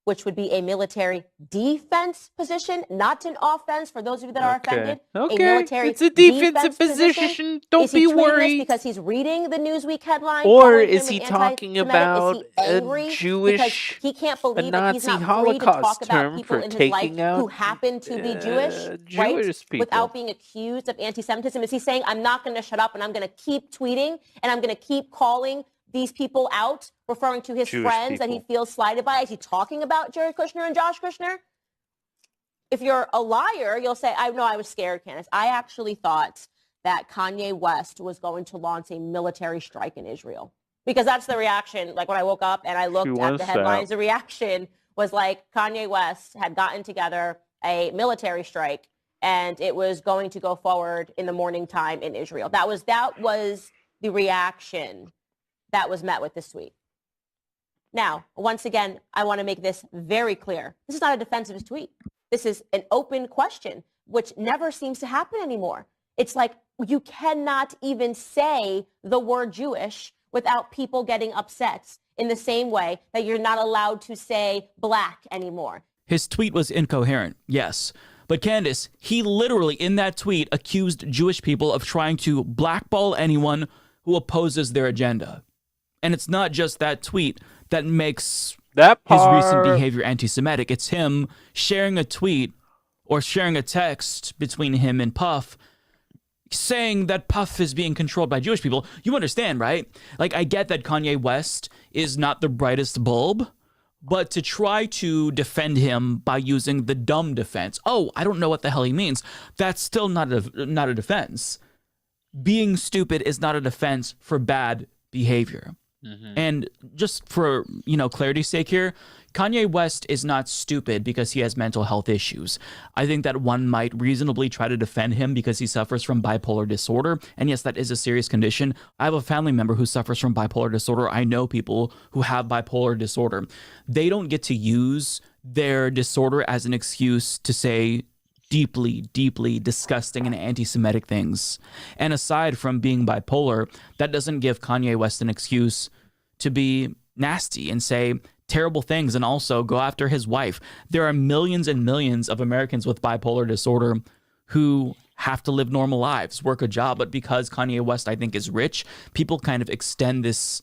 which would be a military defense position, not an offense for those of you that are offended? A military it's a defensive position. Don't be worried. Because he's reading the Newsweek headline? Or is he talking about a Jewish, he can't believe a that he's Nazi not free to talk Holocaust about term people for in his life taking out who happen to be Jewish, Jewish people without being accused of anti-Semitism? Is he saying, I'm not going to shut up and I'm going to keep tweeting and I'm going to keep calling these people out, referring to his Jewish friends that he feels slighted by? Is he talking about Jared Kushner and Josh Kushner? If you're a liar, you'll say, I know I was scared, Candace. I actually thought that Kanye West was going to launch a military strike in Israel. Because that's the reaction. Like when I woke up and I looked at the headlines, the reaction was like Kanye West had gotten together a military strike and it was going to go forward in the morning time in Israel. That was the reaction that was met with this tweet. Now, once again, I want to make this very clear. This is not a defensive tweet. This is an open question, which never seems to happen anymore. It's like you cannot even say the word Jewish without people getting upset, in the same way that you're not allowed to say black anymore. His tweet was incoherent, yes. But Candace, he literally in that tweet accused Jewish people of trying to blackball anyone who opposes their agenda. And it's not just that tweet that makes his recent behavior anti-Semitic. It's him sharing a tweet or sharing a text between him and Puff saying that Puff is being controlled by Jewish people. You understand, right? Like, I get that Kanye West is not the brightest bulb, but to try to defend him by using the dumb defense, oh, I don't know what the hell he means, that's still not a defense. Being stupid is not a defense for bad behavior. And just for, clarity's sake here, Kanye West is not stupid because he has mental health issues. I think that one might reasonably try to defend him because he suffers from bipolar disorder. And yes, that is a serious condition. I have a family member who suffers from bipolar disorder. I know people who have bipolar disorder. They don't get to use their disorder as an excuse to say deeply, deeply disgusting and anti-Semitic things. And aside from being bipolar, that doesn't give Kanye West an excuse to be nasty and say terrible things and also go after his wife. There are millions and millions of Americans with bipolar disorder who have to live normal lives, work a job, but because Kanye West, I think, is rich, people kind of extend this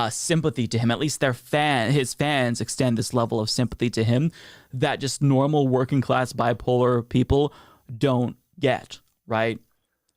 sympathy to him. At least his fans extend this level of sympathy to him that just normal working class bipolar people don't get, right?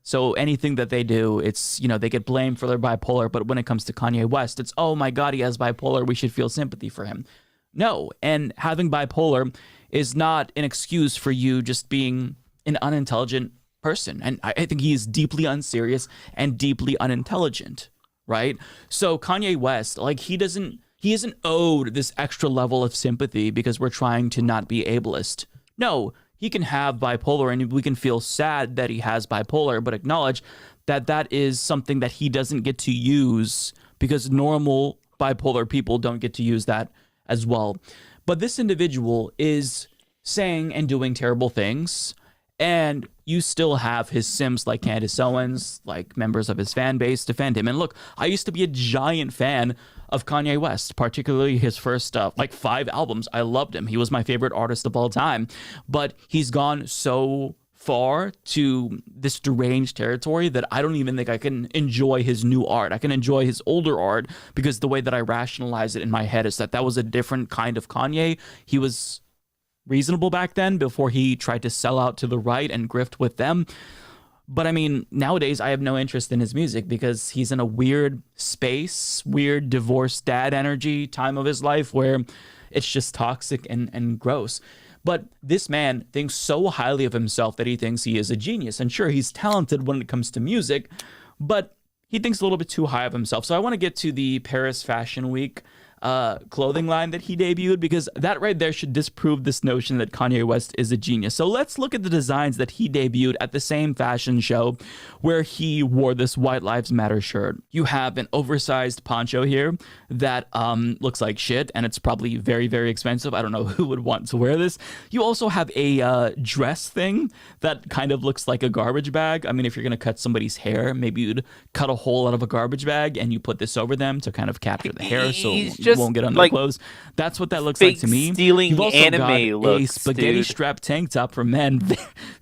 So anything that they do, it's, they get blamed for their bipolar. But when it comes to Kanye West, it's, oh my God, he has bipolar. We should feel sympathy for him. No. And having bipolar is not an excuse for you just being an unintelligent person. And I think he is deeply unserious and deeply unintelligent, right? So Kanye West, like, he isn't owed this extra level of sympathy because we're trying to not be ableist. No, he can have bipolar and we can feel sad that he has bipolar, but acknowledge that that is something that he doesn't get to use because normal bipolar people don't get to use that as well. But this individual is saying and doing terrible things, and you still have his Sims like Candace Owens, like members of his fan base defend him. And look, I used to be a giant fan of Kanye West, particularly his first 5 albums. I loved him. He was my favorite artist of all time. But he's gone so far to this deranged territory that I don't even think I can enjoy his new art. I can enjoy his older art because the way that I rationalize it in my head is that was a different kind of Kanye. He was reasonable back then before he tried to sell out to the right and grift with them. But I mean, nowadays I have no interest in his music because he's in a weird space, weird divorced dad energy time of his life where it's just toxic and gross. But this man thinks so highly of himself that he thinks he is a genius. And sure, he's talented when it comes to music, but he thinks a little bit too high of himself. So I want to get to the Paris Fashion Week clothing line that he debuted, because that right there should disprove this notion that Kanye West is a genius. So let's look at the designs that he debuted at the same fashion show where he wore this White Lives Matter shirt. You have an oversized poncho here that looks like shit, and it's probably very, very expensive. I don't know who would want to wear this. You also have a dress thing that kind of looks like a garbage bag. I mean, if you're going to cut somebody's hair, maybe you'd cut a hole out of a garbage bag and you put this over them to kind of capture the hair so you won't get on their clothes. That's what that looks like to me. Stealing You've also anime got looks, a spaghetti dude. strap tank top for men.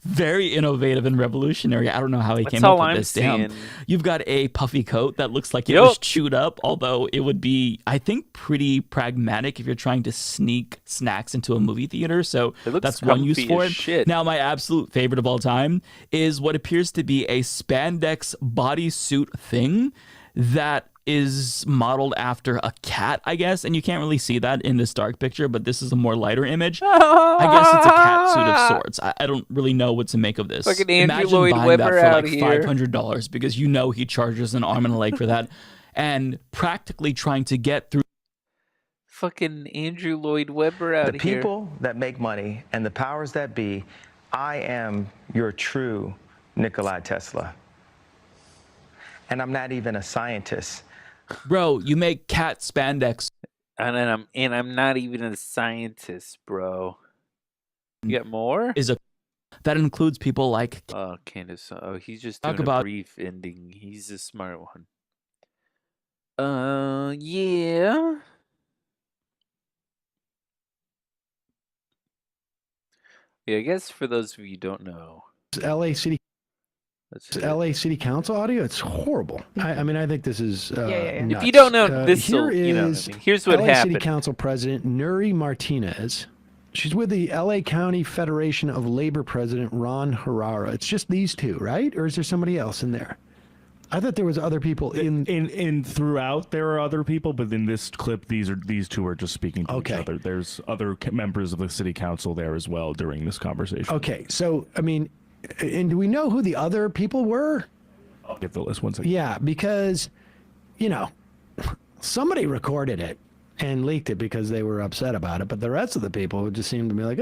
Very innovative and revolutionary. I don't know how he That's came up all with I'm this. Damn. seeing. You've got a puffy coat that looks like it was chewed up, although it would be, I think, pretty pragmatic if you're trying to sneak snacks into a movie theater. So It looks that's one use comfy for as it. shit. Now, my absolute favorite of all time is what appears to be a spandex bodysuit thing that is modeled after a cat, I guess, and you can't really see that in this dark picture, but this is a more lighter image. I guess it's a cat suit of sorts. I don't really know what to make of this. Fucking Andrew Imagine Lloyd buying Webber that for out like here. $500 because you know he charges an arm and a leg for that, and practically trying to get through. Fucking Andrew Lloyd Webber out The here. people that make money and the powers that be, I am your true Nikolai Tesla. And I'm not even a scientist. Bro, you make cat spandex. And I'm not even a scientist, bro. You got more? That includes people like Candace. Oh, he's just Talk doing about- a brief ending. He's a smart one. Yeah. Yeah, I guess for those of you who don't know, LA City Council audio. It's horrible. I mean, I think this is If nuts. you don't know, this here will, you know, is I mean, here's what LA happened. City Council President Nuri Martinez. She's with the LA County Federation of Labor President Ron Herrera. It's just these two, right? Or is there somebody else in there? I thought there was other people in throughout. There are other people, but in this clip, these two are just speaking to each other. There's other members of the city council there as well during this conversation. Okay, so I mean, and do we know who the other people were? I'll get the list one second. Yeah, because somebody recorded it and leaked it because they were upset about it, but the rest of the people just seemed to be like,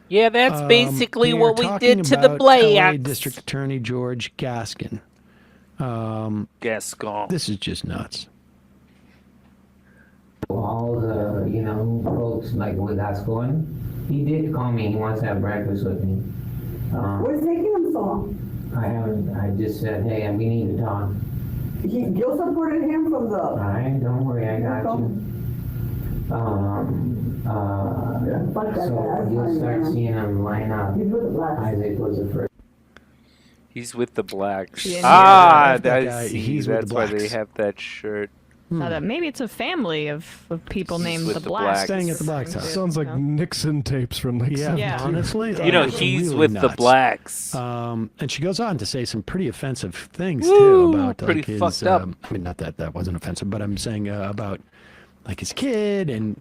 Yeah, that's basically are what we talking did to the about LA blacks. District Attorney George Gascon. Gascon. This is just nuts. All the, folks like with Gascon, he did call me. He wants to have breakfast with me. What's taking him so long? I just said, hey, we need to talk. You supported him from the... All right, don't worry, I got you. So you'll start seeing him line up. Isaac was the first. He's with the blacks. Yeah, I that guy, see. he's with That's the why they blacks. have that shirt. Maybe it's a family of people named the Blacks. Staying at the Black's house. Sounds like Nixon tapes from like Yeah, honestly. You know, it's he's really with the nuts. Blacks. And she goes on to say some pretty offensive things, Woo, too, about pretty like his, fucked up. I mean, not that wasn't offensive, but I'm saying about like his kid, and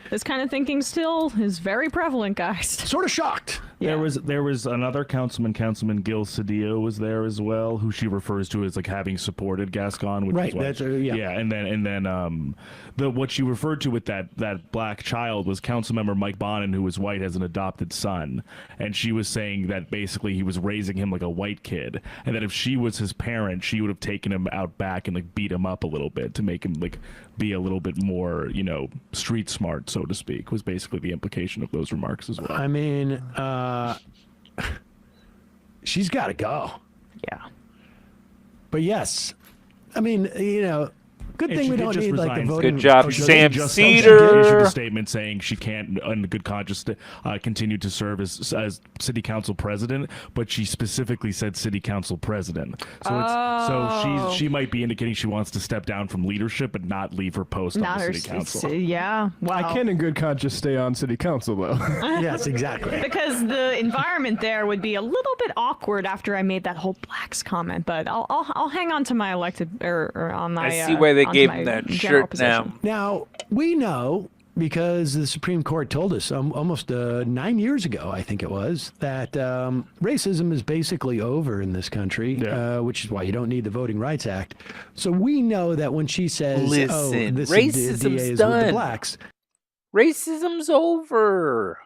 This kind of thinking still is very prevalent, guys. Sort of shocked. There was another councilman, Councilman Gil Cedillo was there as well, who she refers to as like having supported Gascon, which Right, is why, that's, yeah. and then what she referred to with that black child was Councilmember Mike Bonin, who is white, has an adopted son, and she was saying that basically he was raising him like a white kid, and that if she was his parent, she would have taken him out back and like beat him up a little bit to make him like be a little bit more, street smart, so to speak, was basically the implication of those remarks as well. I mean, she's got to go. Yeah. But yes, I mean, good And thing she we did don't just need like the resign. voting. Good job, She Sam just Cedar. issued a statement saying she can't, in good conscience, continue to serve as city council president, but she specifically said city council president. So she might be indicating she wants to step down from leadership, but not leave her post Not on the her city council. Yeah. Wow. I can, in good conscience, stay on city council though. Yes, exactly. Because the environment there would be a little bit awkward after I made that whole blacks comment, but I'll hang on to my elected or on my. I see why they onto gave my him that general shirt position. Now, we know, because the Supreme Court told us almost 9 years ago, I think it was, that racism is basically over in this country, which is why you don't need the Voting Rights Act. So we know that when she says, Listen, this racism's DA is with done. the blacks. Racism's over.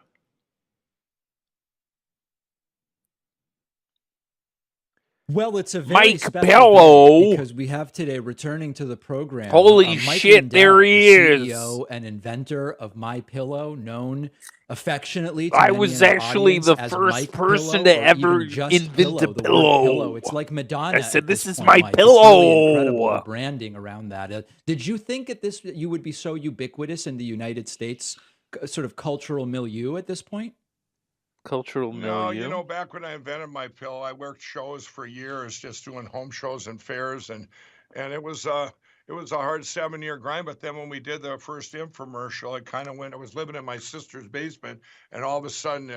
Well, it's a very Mike special Bello. day because we have today returning to the program. Holy Mike shit, Lindell, there he the is. CEO and inventor of My Pillow, known affectionately to I many was in our actually audience the as first Mike person Pillow to or ever even just invent pillow, a the word pillow. pillow. It's like Madonna. I said, at "This this is point, my Mike. It's really incredible, pillow." the branding around that. Did you think you would be so ubiquitous in the United States sort of cultural milieu at this point? Cultural No, milieu. back when I invented My Pillow, I worked shows for years, just doing home shows and fairs, and it was a hard 7-year grind. But then when we did the first infomercial, it kind of went. I was living in my sister's basement, and all of a sudden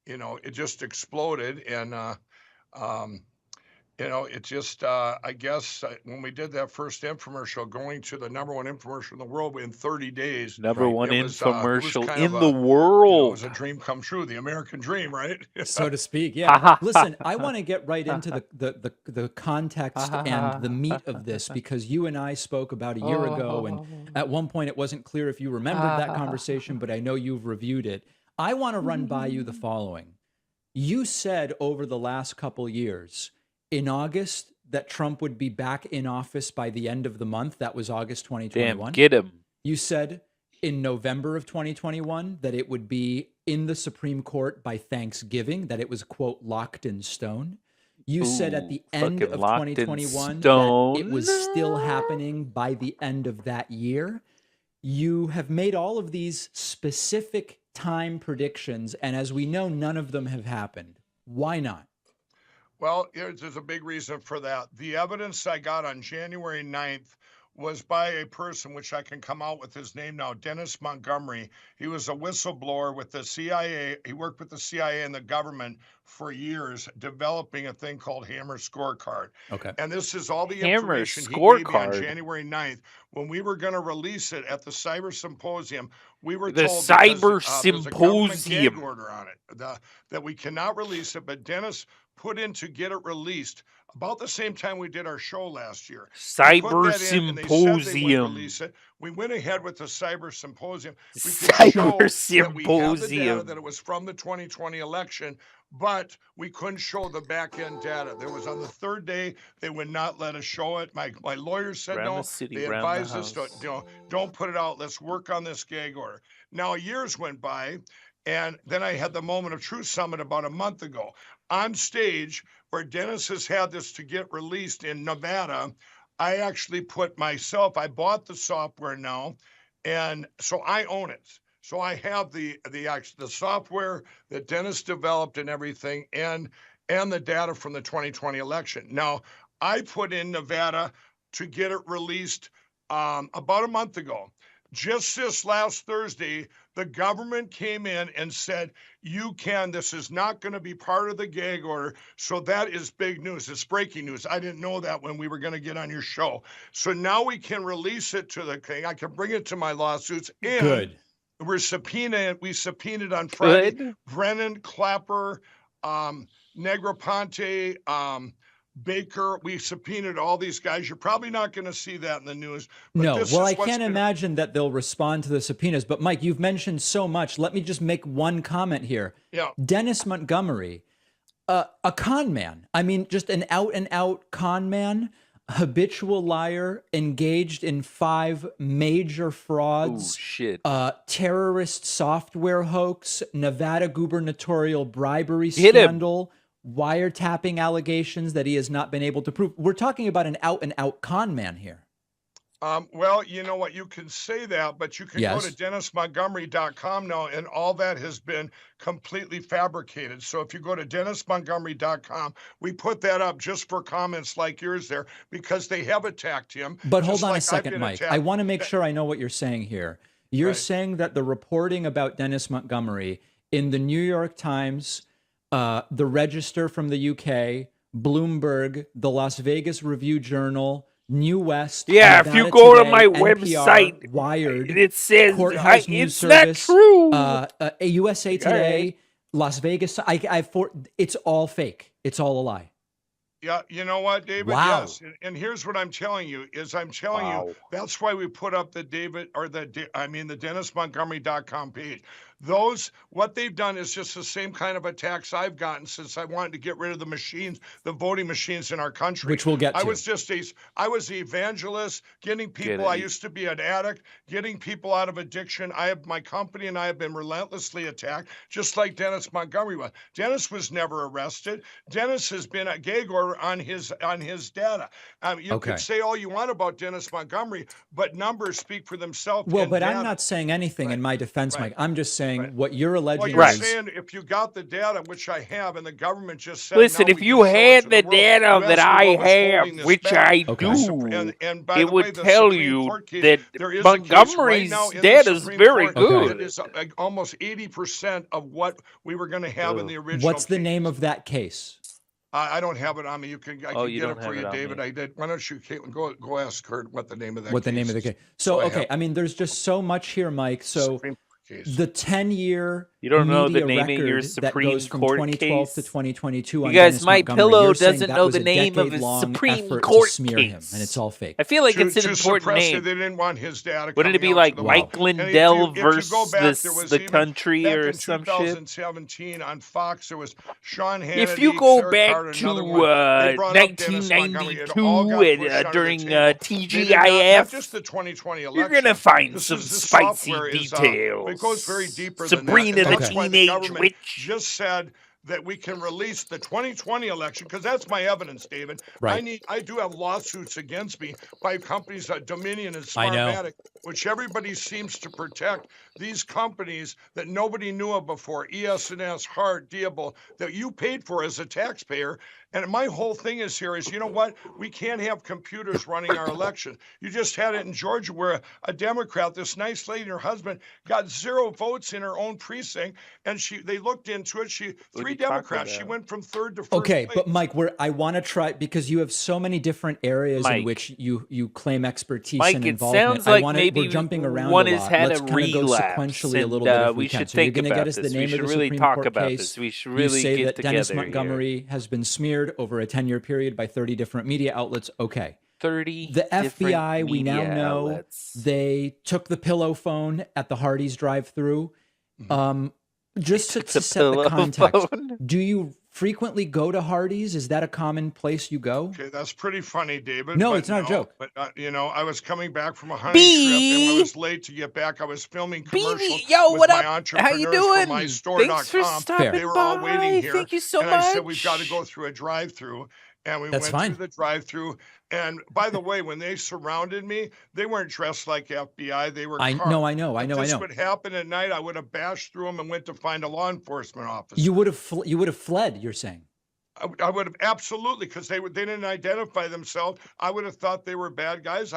it just exploded, and it just, I guess when we did that first infomercial, going to the #1 infomercial in the world in 30 days. Number one it was infomercial kind in of the it world. was a dream come true, the American dream, right? So to speak. Yeah. Listen, I want to get right into the context and the meat of this, because you and I spoke about a year ago, and at one point it wasn't clear if you remembered that conversation, but I know you've reviewed it. I want to run by you the following. You said over the last couple years, in August, that Trump would be back in office by the end of the month. That was August 2021. Damn, get him. You said in November of 2021 that it would be in the Supreme Court by Thanksgiving, that it was, quote, locked in stone. You said at the end fucking of locked in 2021 stone. that it was still happening by the end of that year. You have made all of these specific time predictions, and as we know, none of them have happened. Why not? Well, there's a big reason for that. The evidence I got on January 9th was by a person, which I can come out with his name now, Dennis Montgomery. He was a whistleblower with the CIA. He worked with the CIA and the government for years, developing a thing called Hammer Scorecard. Okay. And this is all the Hammer information he gave me on Scorecard. January 9th. When we were going to release it at the Cyber Symposium, we were The told Cyber because, there's a government Symposium. gag order on it, that we cannot release it, but Dennis put in to get it released about the same time we did our show last year. He put Cyber that in, and they said they would Symposium. release it. We went ahead with the Cyber Symposium. We could Cyber show that we have the data, Symposium. that it was from the 2020 election, but we couldn't show the back-end data. There was on the third day, they would not let us show it. My lawyers said Round no. the city, They round the advised us, house. don't put it out. Let's work on this gag order. Now, years went by, and then I had the Moment of Truth Summit about a month ago. On stage, where Dennis has had this to get released in Nevada, I actually I bought the software now, and so I own it. So I have the software that Dennis developed and everything, and the data from the 2020 election. Now, I put in Nevada to get it released about a month ago. Just this last Thursday, the government came in and said, this is not going to be part of the gag order. So that is big news. It's breaking news. I didn't know that when we were going to get on your show. So now we can release it to the king. I can bring it to my lawsuits. And Good. we subpoenaed on Friday. Good. Brennan, Clapper, Negroponte, Baker, we subpoenaed all these guys. You're probably not going to see that in the news. But No, this well, is I what's can't imagine that they'll respond to the subpoenas. But Mike, you've mentioned so much. Let me just make one comment here. Yeah. Dennis Montgomery, a con man. I mean, just an out and out con man, habitual liar, engaged in 5 major frauds. Ooh, shit. Terrorist software hoax, Nevada gubernatorial bribery Hit him. scandal, wiretapping allegations that he has not been able to prove. We're talking about an out and out con man here. Well, you know what? You can say that, but you can go to DennisMontgomery.com now, and all that has been completely fabricated. So if you go to DennisMontgomery.com, we put that up just for comments like yours there, because they have attacked him. But hold just on like a I've second, been Mike. attacked. I want to make sure I know what you're saying here. You're saying that the reporting about Dennis Montgomery in the New York Times, the Register from the UK, Bloomberg, the Las Vegas Review Journal, New West. Yeah, Nevada if you go Today, to my NPR, website, Wired, it says Courthouse News it's not Service, true. USA Today, right. Las Vegas. It's all fake. It's all a lie. Yeah, you know what, David? Wow. Yes, and here's what I'm telling you is you that's why we put up the DennisMontgomery.com page. What they've done is just the same kind of attacks I've gotten since I wanted to get rid of the machines, the voting machines in our country. Which we'll get to. I was the evangelist, getting people. I used to be an addict, getting people out of addiction. My company and I have been relentlessly attacked, just like Dennis Montgomery was. Dennis was never arrested. Dennis has been a gag order on his data. You can say all you want about Dennis Montgomery, but numbers speak for themselves. Well, and but data. I'm not saying anything in my defense, Mike. I'm just saying what you're alleging. Well, you're is, saying if you got the data, which I have, and the government just said, Listen, no, if we you can show it had to the world, data you that asked me I what was have, holding this which back. I do, And by it the way, would the tell Supreme you Court case, that there is a case Montgomery's right now in the data is Supreme very Court good. that is almost 80% of what we were going to have in the original. What's the name of that case? I don't have it on me. I can get don't it for have you, it on David. me. I did. Why don't you, Caitlin, go ask Kurt what the name of that What the case name of the is. case? So, I okay. have I mean, there's just so much here, Mike. So Supreme Court case. the 10-year You don't know the media name of your record that Supreme goes from Court 2012 to case? 2022 You on guys, Dennis My Montgomery, Pillow you're saying doesn't that know was the a name of his decade-long Supreme effort Court to smear him, case. and it's all fake. I feel like it's an to important suppress it. name. They didn't want his data. Wouldn't it coming be out like to the Mike world. And Lindell if you go versus back, there was the even country back or in some shit? 2017 on Fox, there was Sean Hannity, If you go Sarah back Carter, to another one. They brought up Dennis Montgomery. It all got 1992 pushed under during the table. They did not TGIF, just the 2020 election. you're gonna find This some is the spicy software details. it goes very deeper Sabrina than that. the That's why Teenage government Witch. just said that we can release the 2020 election, because that's my evidence, David. Right. I do have lawsuits against me by companies like Dominion and I know. Smartmatic, which everybody seems to protect. These companies that nobody knew of before, ES&S, Hart, Diable, that you paid for as a taxpayer. And my whole thing is here is, you know what? We can't have computers running our election. You just had it in Georgia where a Democrat, this nice lady and her husband, got 0 votes in her own precinct, and they looked into it. Three Democrats. She went from third to first. Okay, place. but Mike, I want to try, because you have so many different areas in Mike. which you claim expertise Mike, and it involvement. sounds like we're jumping around one a has lot. had Let's a kind of go relapse, sequentially a and little bit if we we can. should So you're think going to about get us the this. We name should of the really Supreme talk Court about case. this. We should You really say get that Dennis together here. Montgomery has been smeared over a 10-year period by 30 different media outlets. Okay. 30 The different FBI, we now media know, outlets. they took the pillow phone at the Hardee's drive-through. Just to the set the pillow context, phone? do you frequently go to Hardee's? Is that a common place you go? Okay, that's pretty funny, David. No, but it's not a joke. But I was coming back from a hunting trip, and I was late to get back. I was filming commercials yo, with what my up? How entrepreneurs you from doing? MyStore.com. Thanks for stopping They were all waiting by. here. Thank you so and much. I said, we've got to go through a drive-through. And we That's went fine. through the drive-through. And by the way, when they surrounded me, they weren't dressed like FBI. They were I cars. know. If this would happen at night, I would have bashed through them and went to find a law enforcement officer. You would have fled, you're saying. I would have absolutely, because they didn't identify themselves. I would have thought they were bad guys.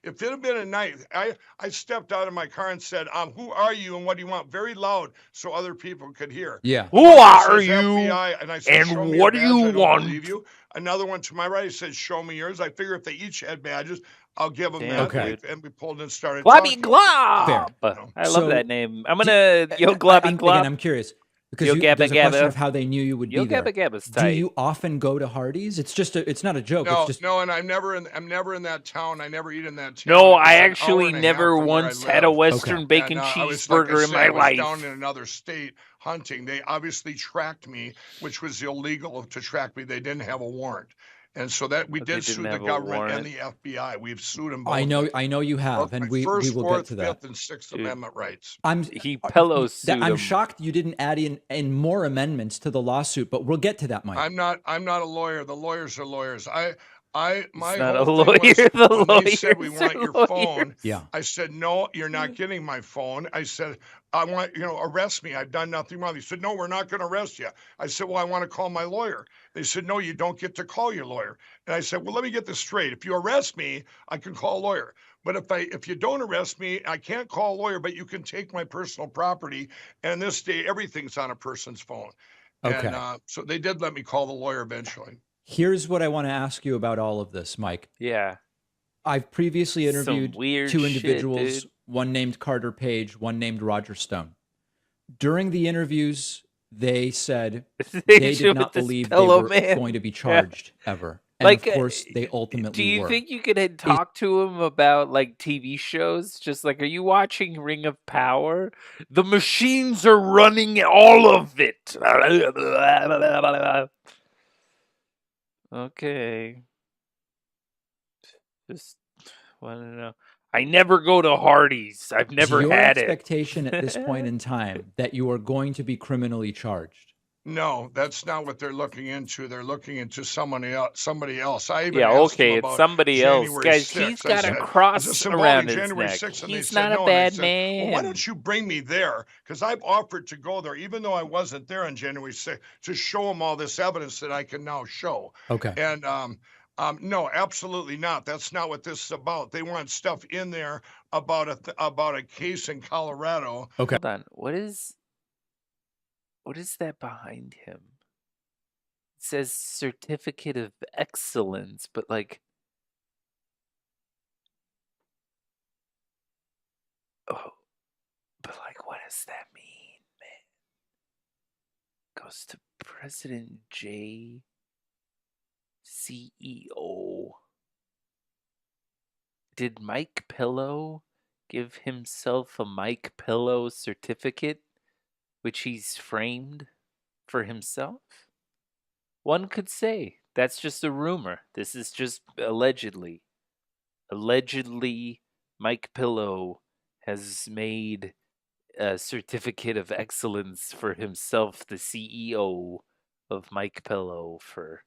If it had been a night, I stepped out of my car and said, "Who are you and what do you want?" Very loud so other people could hear. Yeah. Who are you? FBI, and I said, "Show me what your do badge. you I don't want?" believe you. Another one to my right, he said, "Show me yours." I figure if they each had badges, I'll give them Damn, that. dude. And we pulled and started Globby talking. Glob. Fair. I love So, that name. I'm gonna yo Globby Glob. Again, I'm curious because Yo there's Gabba a question Gabba. of how they knew you would Yo be there. Gabba Gabba's Do tight. you often go to Hardee's? It's not a joke. No, it's just no, and I'm never in that town. I never eat in that town. No, It's I an hour actually and a half never from where I once had a live. Western bacon And, I was cheeseburger in my I was life. down in another state hunting. They obviously tracked me, which was illegal to track me. They didn't have a warrant. And so that we But they did didn't sue the have a government and warrant? the FBI. We've sued them both. I know you have, Both and my we first, will fourth, get to that. Fifth, and Sixth Amendment rights. I'm shocked you didn't add in more amendments to the lawsuit, but we'll get to that, Mike. I'm not a lawyer. The lawyers are lawyers. My not a whole thing lawyer, was the when they said we lawyers want are your lawyers. phone. Yeah. I said, no, you're not getting my phone. I said, I want, arrest me. I've done nothing wrong. They said, no, we're not going to arrest you. I said, well, I want to call my lawyer. They said, no, you don't get to call your lawyer. And I said, well, let me get this straight. If you arrest me, I can call a lawyer. But if you don't arrest me, I can't call a lawyer, but you can take my personal property. And this day, everything's on a person's phone. Okay. And so they did let me call the lawyer eventually. Here's what I want to ask you about all of this, Mike. Yeah. I've previously Some interviewed weird two shit, individuals, dude. one named Carter Page, one named Roger Stone. During the interviews, they said they did showed not this believe they pillow were man. going to be Yeah. charged ever. And Like, of course, they ultimately Do you were. think you could talk to him about like TV shows? Just like, are you watching Ring of Power? The machines are running all of it. Okay. Just want to know. I never go to Hardee's. I've never Is your had it. expectation at this point in time that you are going to be criminally charged? No, that's not what they're looking into. They're looking into somebody else. I even Yeah, asked okay, them it's about somebody else. January Guys, 6th. he's I got a said, cross "Is this involving around his January neck. 6th?" And they He's said, not a no. And I bad said, well, why man. don't you bring me there? Because I've offered to go there, even though I wasn't there on January 6th, to show them all this evidence that I can now show. Okay. And no, absolutely not. That's not what this is about. They want stuff in there about a case in Colorado. Okay. Hold on. What is that behind him? It says certificate of excellence, but like, oh, but like, what does that mean, man? Goes to President J, CEO. Did Mike Pillow give himself a Mike Pillow certificate, which he's framed for himself? One could say that's just a rumor. This is just allegedly. Allegedly, Mike Pillow has made a certificate of excellence for himself, the CEO of Mike Pillow, for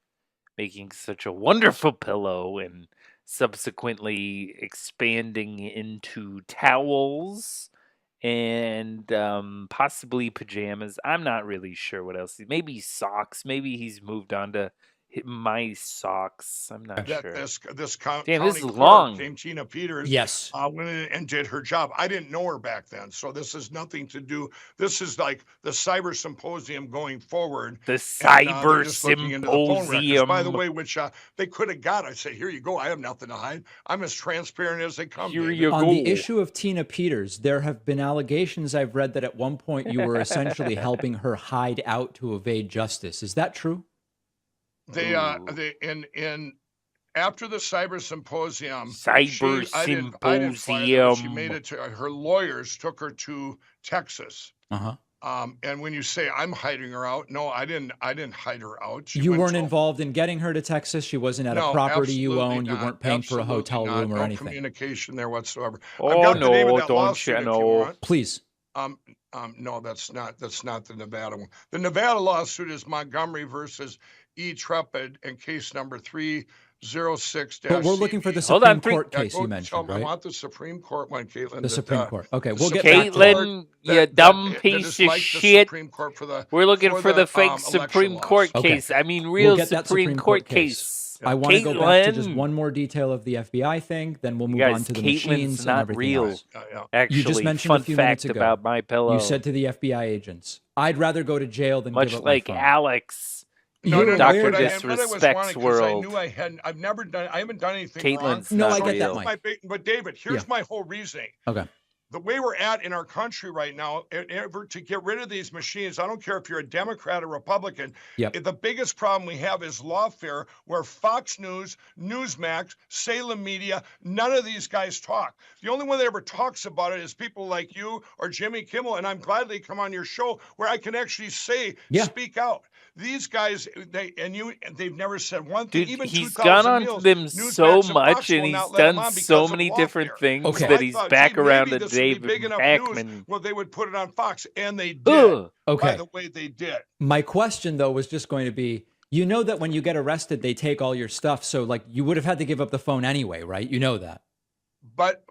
making such a wonderful pillow and subsequently expanding into towels and possibly pajamas. I'm not really sure what else. Maybe socks. Maybe he's moved on to my socks. I'm not That sure. this Damn, county this is clerk long. named Tina Peters Yes. went in and did her job. I didn't know her back then, so this is nothing to do. This is like the cyber symposium going forward. The And, cyber they're just looking into the phone records, by the symposium. way, which they could have got. I say, here you go. I have nothing to hide. I'm as transparent as they come. Here David. you On go. the issue of Tina Peters, there have been allegations I've read that at one point you were essentially helping her hide out to evade justice. Is that true? They in after the cyber symposium, Cyber I didn't fire her, but she symposium. made it to her lawyers took her to Texas. Uh-huh. And when you say I'm hiding her out, no, I didn't hide her out. She You went weren't to- involved in getting her to Texas. She wasn't at No, a property you absolutely owned. You not. weren't paying for a Absolutely hotel not. room or No anything. communication there whatsoever. I've Oh got the name of no, that don't lawsuit you if you know? want. Please. No, that's not the Nevada one. The Nevada lawsuit is Montgomery versus Trepid and case number 306. But we're looking for the Supreme Court case you mentioned, I right? want the Supreme Court one, Caitlin. The Supreme Court. Okay, the we'll get Supreme back to that. Court Caitlin, you dumb that piece is of like the shit. Supreme Court for the, We're looking for the fake election Supreme laws. Court Okay. case. I mean, We'll real get that Supreme Court case. I want to go back to just Caitlin. one more detail of the FBI thing, then we'll move Guys, on to the Caitlin's machines and not everything real. else. Actually, You just mentioned fun a few fact minutes ago. about My Pillow. You said to the FBI agents, "I'd rather go to jail than much give up like my phone." Alex. No, Dr. but I Disrespect's wanting, 'cause world. I knew I hadn't. I've never done. I haven't done anything Caitlin's wrong. No, not I get that, real. Mike. But David, here's Yeah. my whole reasoning. Okay. The way we're at in our country right now, to get rid of these machines, I don't care if you're a Democrat or Republican. Yep. The biggest problem we have is lawfare, where Fox News, Newsmax, Salem Media, none of these guys talk. The only one that ever talks about it is people like you or Jimmy Kimmel, and I'm glad they come on your show where I can actually say, speak out. These guys, they've never said one thing. Dude, Even he's 2000 gone on Meals, them so Newsmax and much, Fox and will he's not let them done on so because of many lawfare. different things So that I he's thought, back gee, around maybe to this would be David big enough Ackman. news. Well, they would put it on Fox, and they did. Ugh. Okay. By the way, they did. My question though was just going to be, you know that when you get arrested, they take all your stuff. So like you would have had to give up the phone anyway, right? You know that. But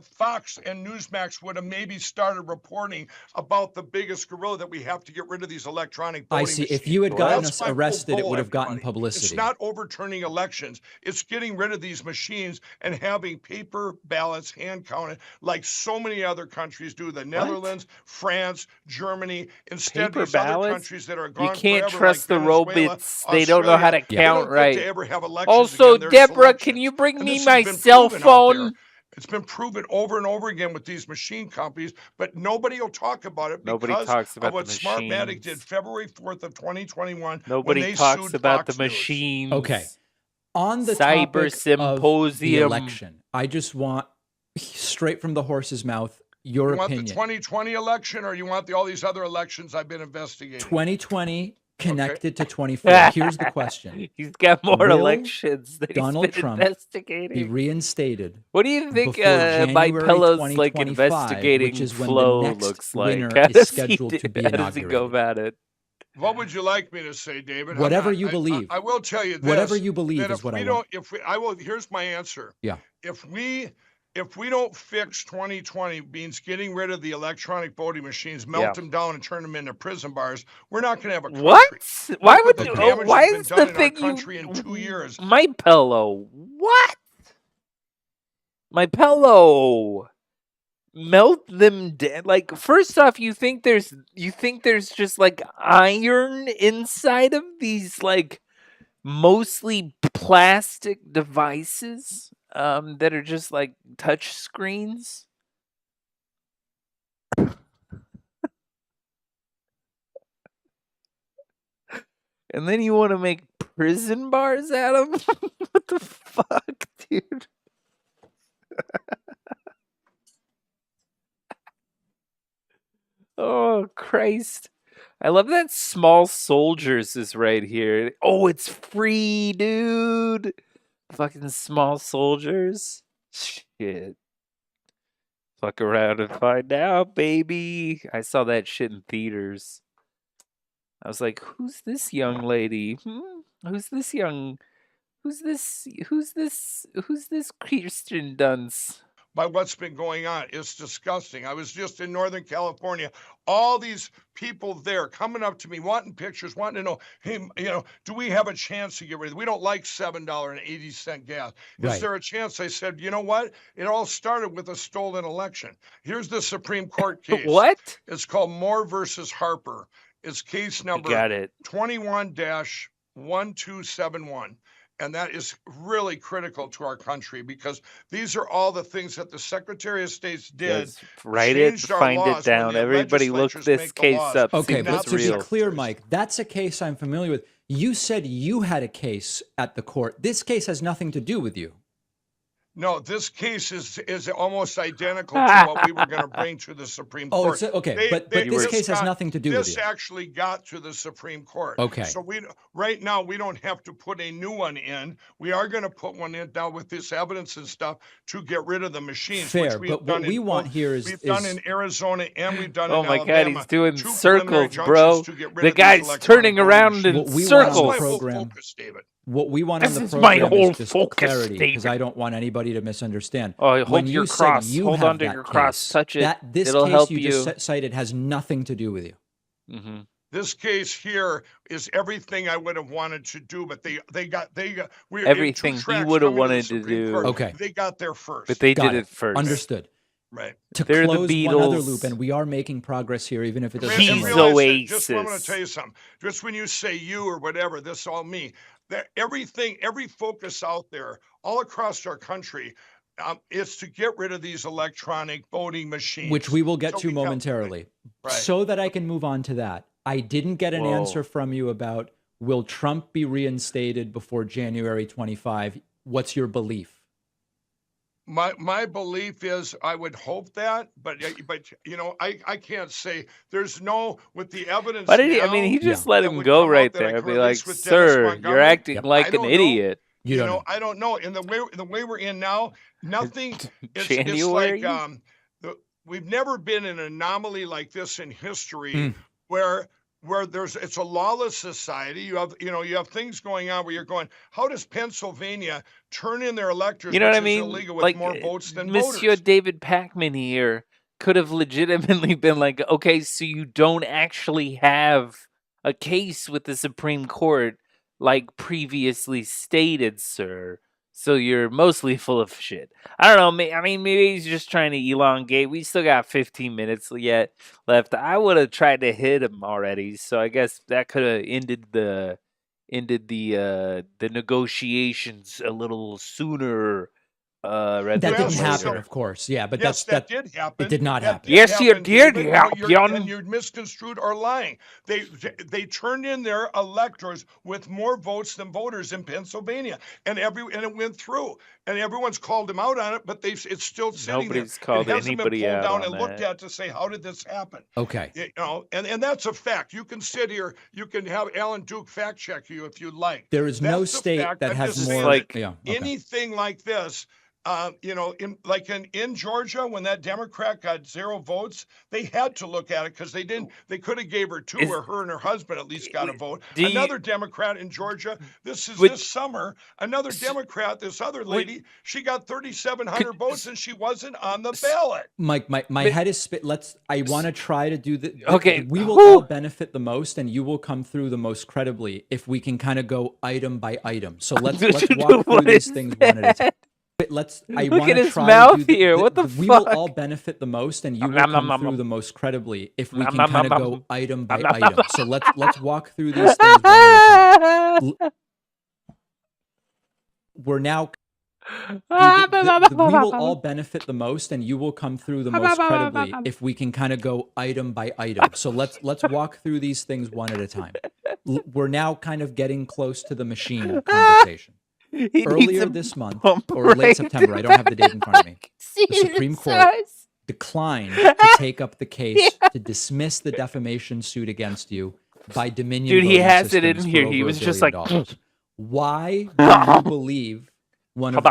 Fox and Newsmax would have maybe started reporting about the biggest gorilla that we have to get rid of these electronic voting I see. If machines. you had gotten That's us my arrested, it goal, would have gotten everybody. publicity. It's not overturning elections. It's getting rid of these machines and having paper ballots hand counted like so many other countries do. The Netherlands, France, Germany. Instead, Paper these other ballots? countries that are You gone can't forever, trust like the Venezuela, robots. They don't know how to Australia, they count don't get right. to ever have elections Also, again. They're Deborah, can you bring and me this my has been cell proven out there. phone? It's been proven over and over again with these machine companies, but nobody will talk about it Nobody because talks about of what the Smartmatic machines. did February 4th of 2021 Nobody when they talks sued about Fox the News. machines. Okay. On the Cyber topic of the symposium. election, I just want straight from the horse's mouth your You want opinion. the 2020 election, or you want all these other elections I've been investigating? 2020 connected to 24. Here's the question. He's got more Will elections that Donald he's been Trump investigating. be reinstated? What do you think before my January Pillow's like 2025, investigating which is when flow the next looks like? winner How is does he scheduled do- to be how does he go inaugurated? about it? What would you like me to say, David? I'm Whatever not- you believe. I will tell you this. Whatever you believe that is if what we I don't, want. If we, I will. Here's my answer. Yeah. If we don't fix 2020, means getting rid of the electronic voting machines, melt them down, and turn them into prison bars, we're not going to have a country. What? Why Look would what you? the damage Why has been is done the in our thing country you? in 2 years? My Pillow. What? My Pillow. Melt them down. Like, first off, you think there's just like iron inside of these like mostly plastic devices that are just like touch screens. And then you want to make prison bars out of them? What the fuck, dude? Oh, Christ. I love that Small Soldiers is right here. Oh, it's free, dude. Fucking Small Soldiers. Shit. Fuck around and find out, baby. I saw that shit in theaters. I was like, who's this young lady? Who's this Kirsten Dunst? By what's been going on. It's disgusting. I was just in Northern California. All these people there coming up to me, wanting pictures, wanting to know, hey, do we have a chance to get rid of it? We don't like $7.80 gas. Right. Is there a chance? I said, you know what? It all started with a stolen election. Here's the Supreme Court case. What? It's called Moore versus Harper. It's case number got it. 21-1271. And that is really critical to our country because these are all the things that the Secretary of State did. Yes, write it, changed our find it laws when down. the Everybody look legislatures this make the case laws. up. Okay, See if but it's to be real. clear, Mike, that's a case I'm familiar with. You said you had a case at the court. This case has nothing to do with you. No, this case is almost identical to what we were going to bring to the Supreme Court. Okay, but this case has nothing to do with you. This actually got to the Supreme Court. Okay. So right now we don't have to put a new one in. We are going to put one in now with this evidence and stuff to get rid of the machines. Fair, which but what we want here is we've done in Arizona and we've done Oh in my Alabama. God, he's doing 2 circles, preliminary bro. injunctions to get rid The of these guy's electronic turning voting around machines. in What we circles. want on the program, Focus, David. what we want on the This is my program whole is just focus, clarity, because David. I don't want anybody to misunderstand. Oh, I when hope you your said cross. you Hold have on to that your cross. case, Touch it. this It'll case help you you. just cited has nothing to do with you. Mm-hmm. This case here is everything I would have wanted to do, but they got we're Everything in he 2 tracks would have coming the wanted to Supreme do. Court. Okay. They got there first. But they Got did it first. Understood. Right. To They're the close one other Beatles. loop, and we are making progress here, even if it doesn't And seem like realize it. that, just I'm going to tell you something. Just when you say you or whatever, this all me. That every focus out there, all across our country, is to get rid of these electronic voting machines, Which we will get So to we got- momentarily. Right. So that I can move on to that, I didn't get an Whoa. answer from you about, will Trump be reinstated before January 25? What's your belief? My belief is I would hope that, but you know I can't say. There's no with the evidence. Why did he? I now mean, he just let that him would go come out right that I there. can Be like, release with Dennis sir, you're Montgomery. acting Yep. like I an don't know. idiot. You don't know. I don't know. In the way we're in now, nothing. It's January? like we've never been in an anomaly like this in history, Mm. where it's a lawless society. You have things going on where you're going, how does Pennsylvania turn in their electors, You know which what I is mean? illegal, with Like more votes than Monsieur voters? David Pacman here could have legitimately been like, okay, so you don't actually have a case with the Supreme Court like previously stated, sir. So you're mostly full of shit. I don't know. I mean, maybe he's just trying to elongate. We still got 15 minutes yet left. I would have tried to hit him already. So I guess that could have ended the negotiations a little sooner. Rather That than didn't later. happen, of course. Yeah, but Yes, that did happen. It did not That happen. did Yes, you happen, did David. happen. And you're misconstrued or lying. They turned in their electors with more votes than voters in Pennsylvania, and it went through. And everyone's called them out on it, but it's still sitting Nobody's there. called It hasn't been anybody pulled out down on and looked that. at to say, how did this happen? Okay. And that's a fact. You can sit here. You can have Alan Duke fact check you if you'd like. There is no That's the state fact. that I'm has just more. saying that Yeah. Okay. anything like this, in Georgia, when that Democrat got 0 votes, they had to look at it because they could have gave her 2, or her and her husband at least got a vote. Another Democrat in Georgia, this summer, another Democrat, this other lady, she got 3,700 votes and she wasn't on the ballot. Mike, my head is spit. I want to try to do the. Okay, we will all benefit the most, and you will come through the most credibly if we can kind of go item by item. So let's walk through these things one at a time. I Look want at to his try mouth to do here. What the we will fuck? all benefit the most, and you will come through the most credibly if we can kind of go item by nom, item. So let's walk through these things one at a time. We're now. We will all benefit the most, and you will come through the most credibly if we can kind of go item by item. So let's walk through these things one at a time. We're now kind of getting close to the machine conversation. He Earlier needs a this month, pump or late right September, I don't have the date in front of me, the Supreme Court declined to take up the case to dismiss the defamation suit against you by Dominion. Dude, he Voting has it in Systems here. for He over was $1 just billion. like, Why do you believe one of the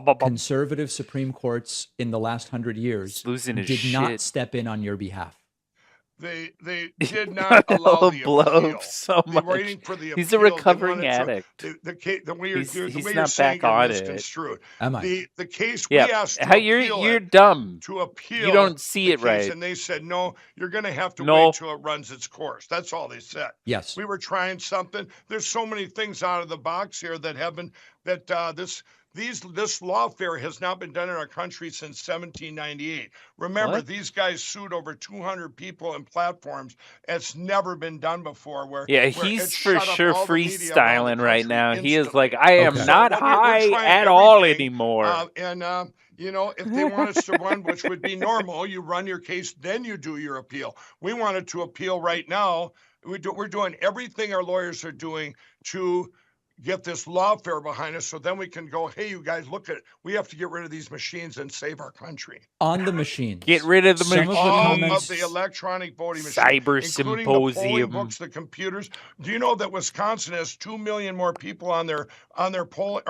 most conservative Supreme Courts in the last 100 years losing his did not shit. step in on your behalf? They did not allow the blow appeal. so They were much. waiting for the appeal. He's a They recovering wanted to- addict. The way you're, He's the way not you're saying back on it it. misconstrued. Am I? The case Yeah, we asked to how appeal you're it, dumb. to appeal. You don't see the it case, right. And they said, no, you're going to have to No. wait till it runs its course. That's all they said. Yes. We were trying something. There's so many things out of the box here that haven't, this lawfare has not been done in our country since 1798. Remember, What? these guys sued over 200 people and platforms. It's never been done before. Yeah, where he's it for shut up sure all the media around the freestyling right country now. He is instantly. like, I am Okay. not So we're high trying at all everything, anymore. If they want us to run, which would be normal, you run your case, then you do your appeal. We wanted to appeal right now. We're doing everything our lawyers are doing to get this lawfare behind us so then we can go, hey, you guys, look at it. We have to get rid of these machines and save our country. On the machines. Get rid of the Some machines. of the All comments, of the electronic voting machines, Cyber including the polling symposium. books, the computers. Do you know that Wisconsin has 2 million more people on their polling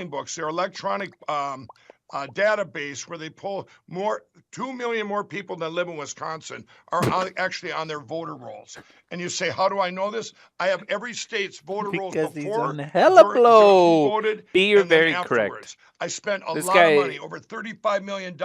books, their electronic database where they pull 2 million more people that live in Wisconsin are actually on their voter rolls. And you say, how do I know this? I have every state's voter rolls Because he's before, on the hella during, blow. who voted, B, you're and then very afterwards. correct. I spent a This lot guy- of money, over $35 million,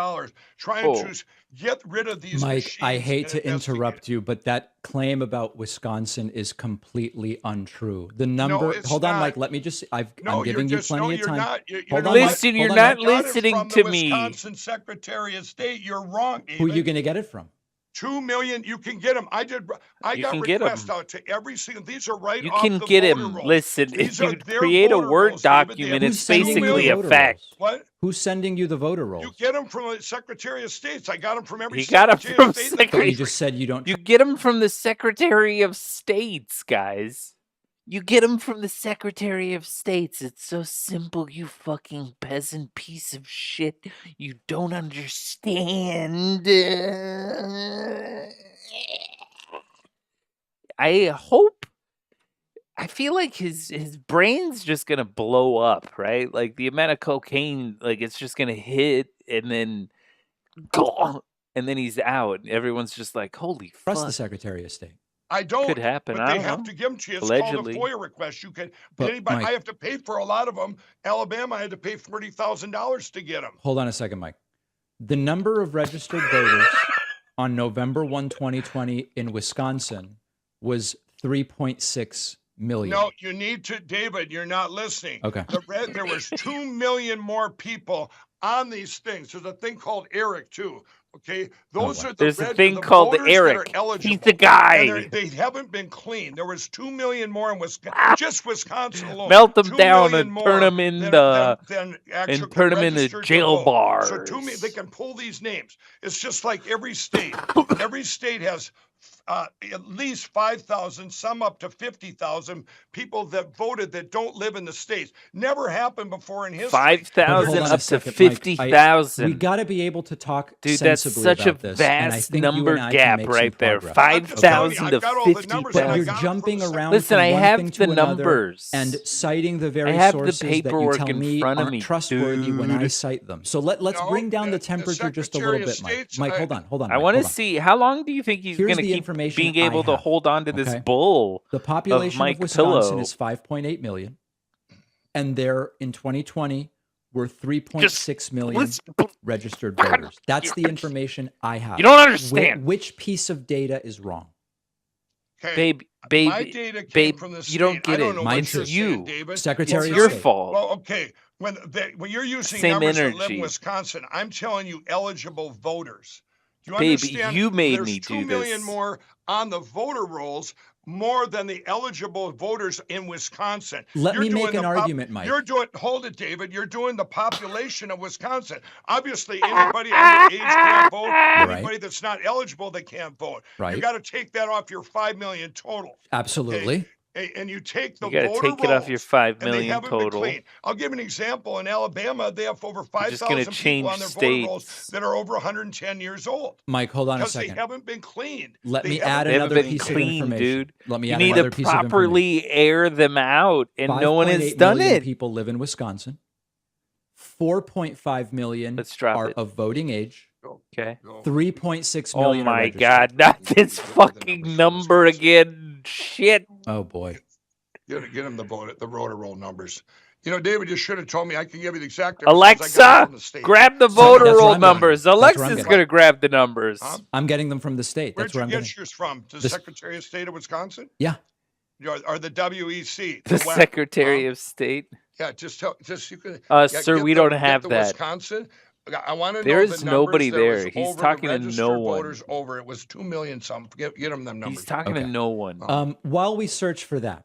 trying to get rid of these Mike, machines. I hate and to interrupt you, but that claim about Wisconsin is completely untrue. The number, it's hold on, not. Mike, let me just, I'm No, giving you plenty of you're time. not. Hold on, Listen, Mike, you're hold on, not Mike. Got it listening from to the me. Wisconsin Secretary of State. You're wrong, Who are you going to get it from? 2 million. You can get them. I You got can get 'em. requests out to every single. These are right You off can the get voter him. rolls. Listen, These if you are their create a voter Word rolls, David. They document, have it's 2 million basically a voter fact. rolls? What? Who's sending you the voter rolls? You get them from the Secretary of States. I got them from every He got him Secretary from of State in the But Secretary. you country. just said you don't. You get him from the Secretary of States, guys. You get him from the Secretary of States. It's so simple, you fucking peasant piece of shit. You don't understand. I feel like his brain's just gonna blow up, right? Like the amount of cocaine, like it's just gonna hit and then he's out. Everyone's just like, holy Trust fuck. the Secretary of State. I don't. Could happen. But I they don't have know. to give them to you. It's Allegedly. called a FOIA request. You can. But, Anybody. Mike- I have to pay for a lot of them. Alabama, I had to pay $40,000 to get them. Hold on a second, Mike. The number of registered voters on November 1, 2020 in Wisconsin was 3.6 million. No, you need to, David. You're not listening. Okay. There was 2 million more people on these things. There's a thing called Eric too. Okay, those are the There's a red- thing the called voters Eric. that are eligible. He's the guy. And they haven't been clean. There was 2 million more in Wisconsin, just Wisconsin alone. Melt them 2 down million and more turn them in than and turn them into registered to jail vote. bars. So they can pull these names. It's just like every state. Every state has at least 5,000, some up to 50,000 people that voted that don't live in the states. Never happened before in history. 5,000 Hold on a up to second, Mike. 50,000. We got to be able to talk Dude, that's sensibly such a about this, and I vast think you number and I can gap make some right there. progress. 5,000 to I've got all the numbers, and I 50,000. But you're got 'em jumping from the around Listen, from I one have thing to the another numbers. and citing the very I have the sources that you paperwork tell in me front of aren't me, trustworthy when I dude. cite them. So let's No, bring down the the temperature just a Secretary little of bit, Mike. State's, Mike, hold on. I Mike, want to hold on. see how long do you think he's Here's going to the keep information being I able to have, hold on to this okay? bull The of population Mike of Wisconsin Pillow? is 5.8 million, and there in 2020 were 3.6 million registered voters. That's the information I have. You don't understand. Which piece of data is wrong? Okay. Babe, My data came from the state. you don't get I don't it. know Mine what you're too. saying, David. Secretary It's of your State. fault. Well, okay. When you're using Same numbers that live energy. in Wisconsin, I'm telling you eligible voters. Do you Babe, understand? you made There's me 2 do million this. more on the voter rolls, more than the eligible voters in Wisconsin. Let me doing make an the argument, Mike. Hold it, David. You're doing the population of Wisconsin. Obviously, anybody underage can't vote. Anybody that's not eligible, they can't vote. Right. You got to take that off your 5 million total. Absolutely. And you take the You gotta voter take it off your rolls, 5 and they million haven't been total. clean. I'll give an example. In Alabama, they have over just gonna 5,000 people on change their voter rolls states. that are over 110 years old. Mike, hold on a Because they second. haven't been cleaned. Let They me haven't add They haven't another been piece of clean, information. dude. Let me You add need another to piece of information. properly air them out, and no one has 5.8 done million it. people live in Wisconsin. 4.5 million Let's drop are it. of voting age. Okay. 3.6 Oh million. are my registered. God! Not this fucking number again. Shit. Oh boy. Get them the voter roll numbers. You know, David, you should have told me. I can give you the exact numbers 'cause I got them Alexa, from the state. grab the So voter that's where roll I'm going. numbers. That's where I'm Alexa's going. gonna grab the numbers. I'm getting them from the state. Where'd That's where you I'm get getting. yours from? The This- Secretary of State of Wisconsin? Yeah. Or the WEC? The WEC, Secretary of State. Yeah, just you can. Sir, get we the- don't get have the that. Wisconsin. I want to know There's the numbers nobody that was there. He's over talking the to no registered one. voters over. It was 2 million some. Get them them numbers. He's talking to Okay. no one. While we search for that,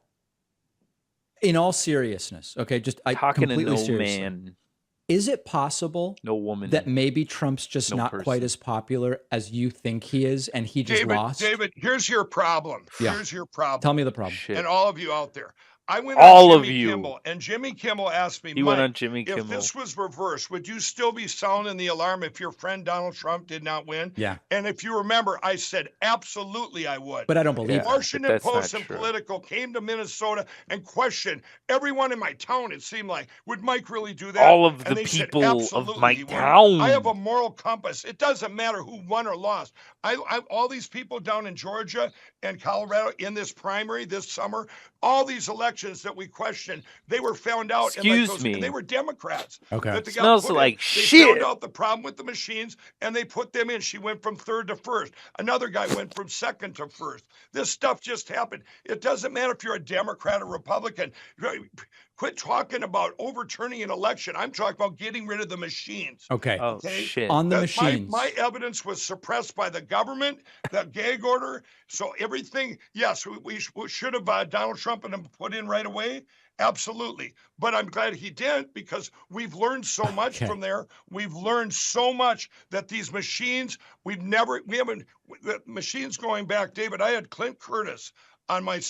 in all seriousness, okay, just Talking to completely no seriously. man. Is it possible No woman. that maybe Trump's just No not person. quite as popular as you think he is, and he just lost? David, here's your problem. Yeah. Here's your problem. Tell me the problem. And all of you out there. I went All on of Jimmy you. Kimmel, and Jimmy Kimmel asked me, He Mike, went on Jimmy if Kimmel. this was reversed, would you still be sounding the alarm if your friend Donald Trump did not win? Yeah. And if you remember, I said, absolutely I would. But I don't believe The that. Washington That's not Post and true. Political came to Minnesota and questioned everyone in my town, it seemed like, would Mike really do that? All of And the they said, people of "Absolutely my he would." town. I have a moral compass. It doesn't matter who won or lost. All these people down in Georgia and Colorado in this primary this summer, all these elections that we questioned, they were found out. Excuse me. And they were Democrats. Okay. That they got Smells put in. like They shit. found out the problem with the machines and they put them in. She went from third to first. Another guy went from second to first. This stuff just happened. It doesn't matter if you're a Democrat or Republican. Quit talking about overturning an election. I'm talking about getting rid of the machines. Okay. Oh, shit. On the That machines. My evidence was suppressed by the government, that gag order. So everything, yes, we should have Donald Trump and him put in right away. Absolutely. But I'm glad he didn't because we've learned so much from there. We've learned so much that these machines, we haven't, the machines going back, David, I had Clint Curtis on my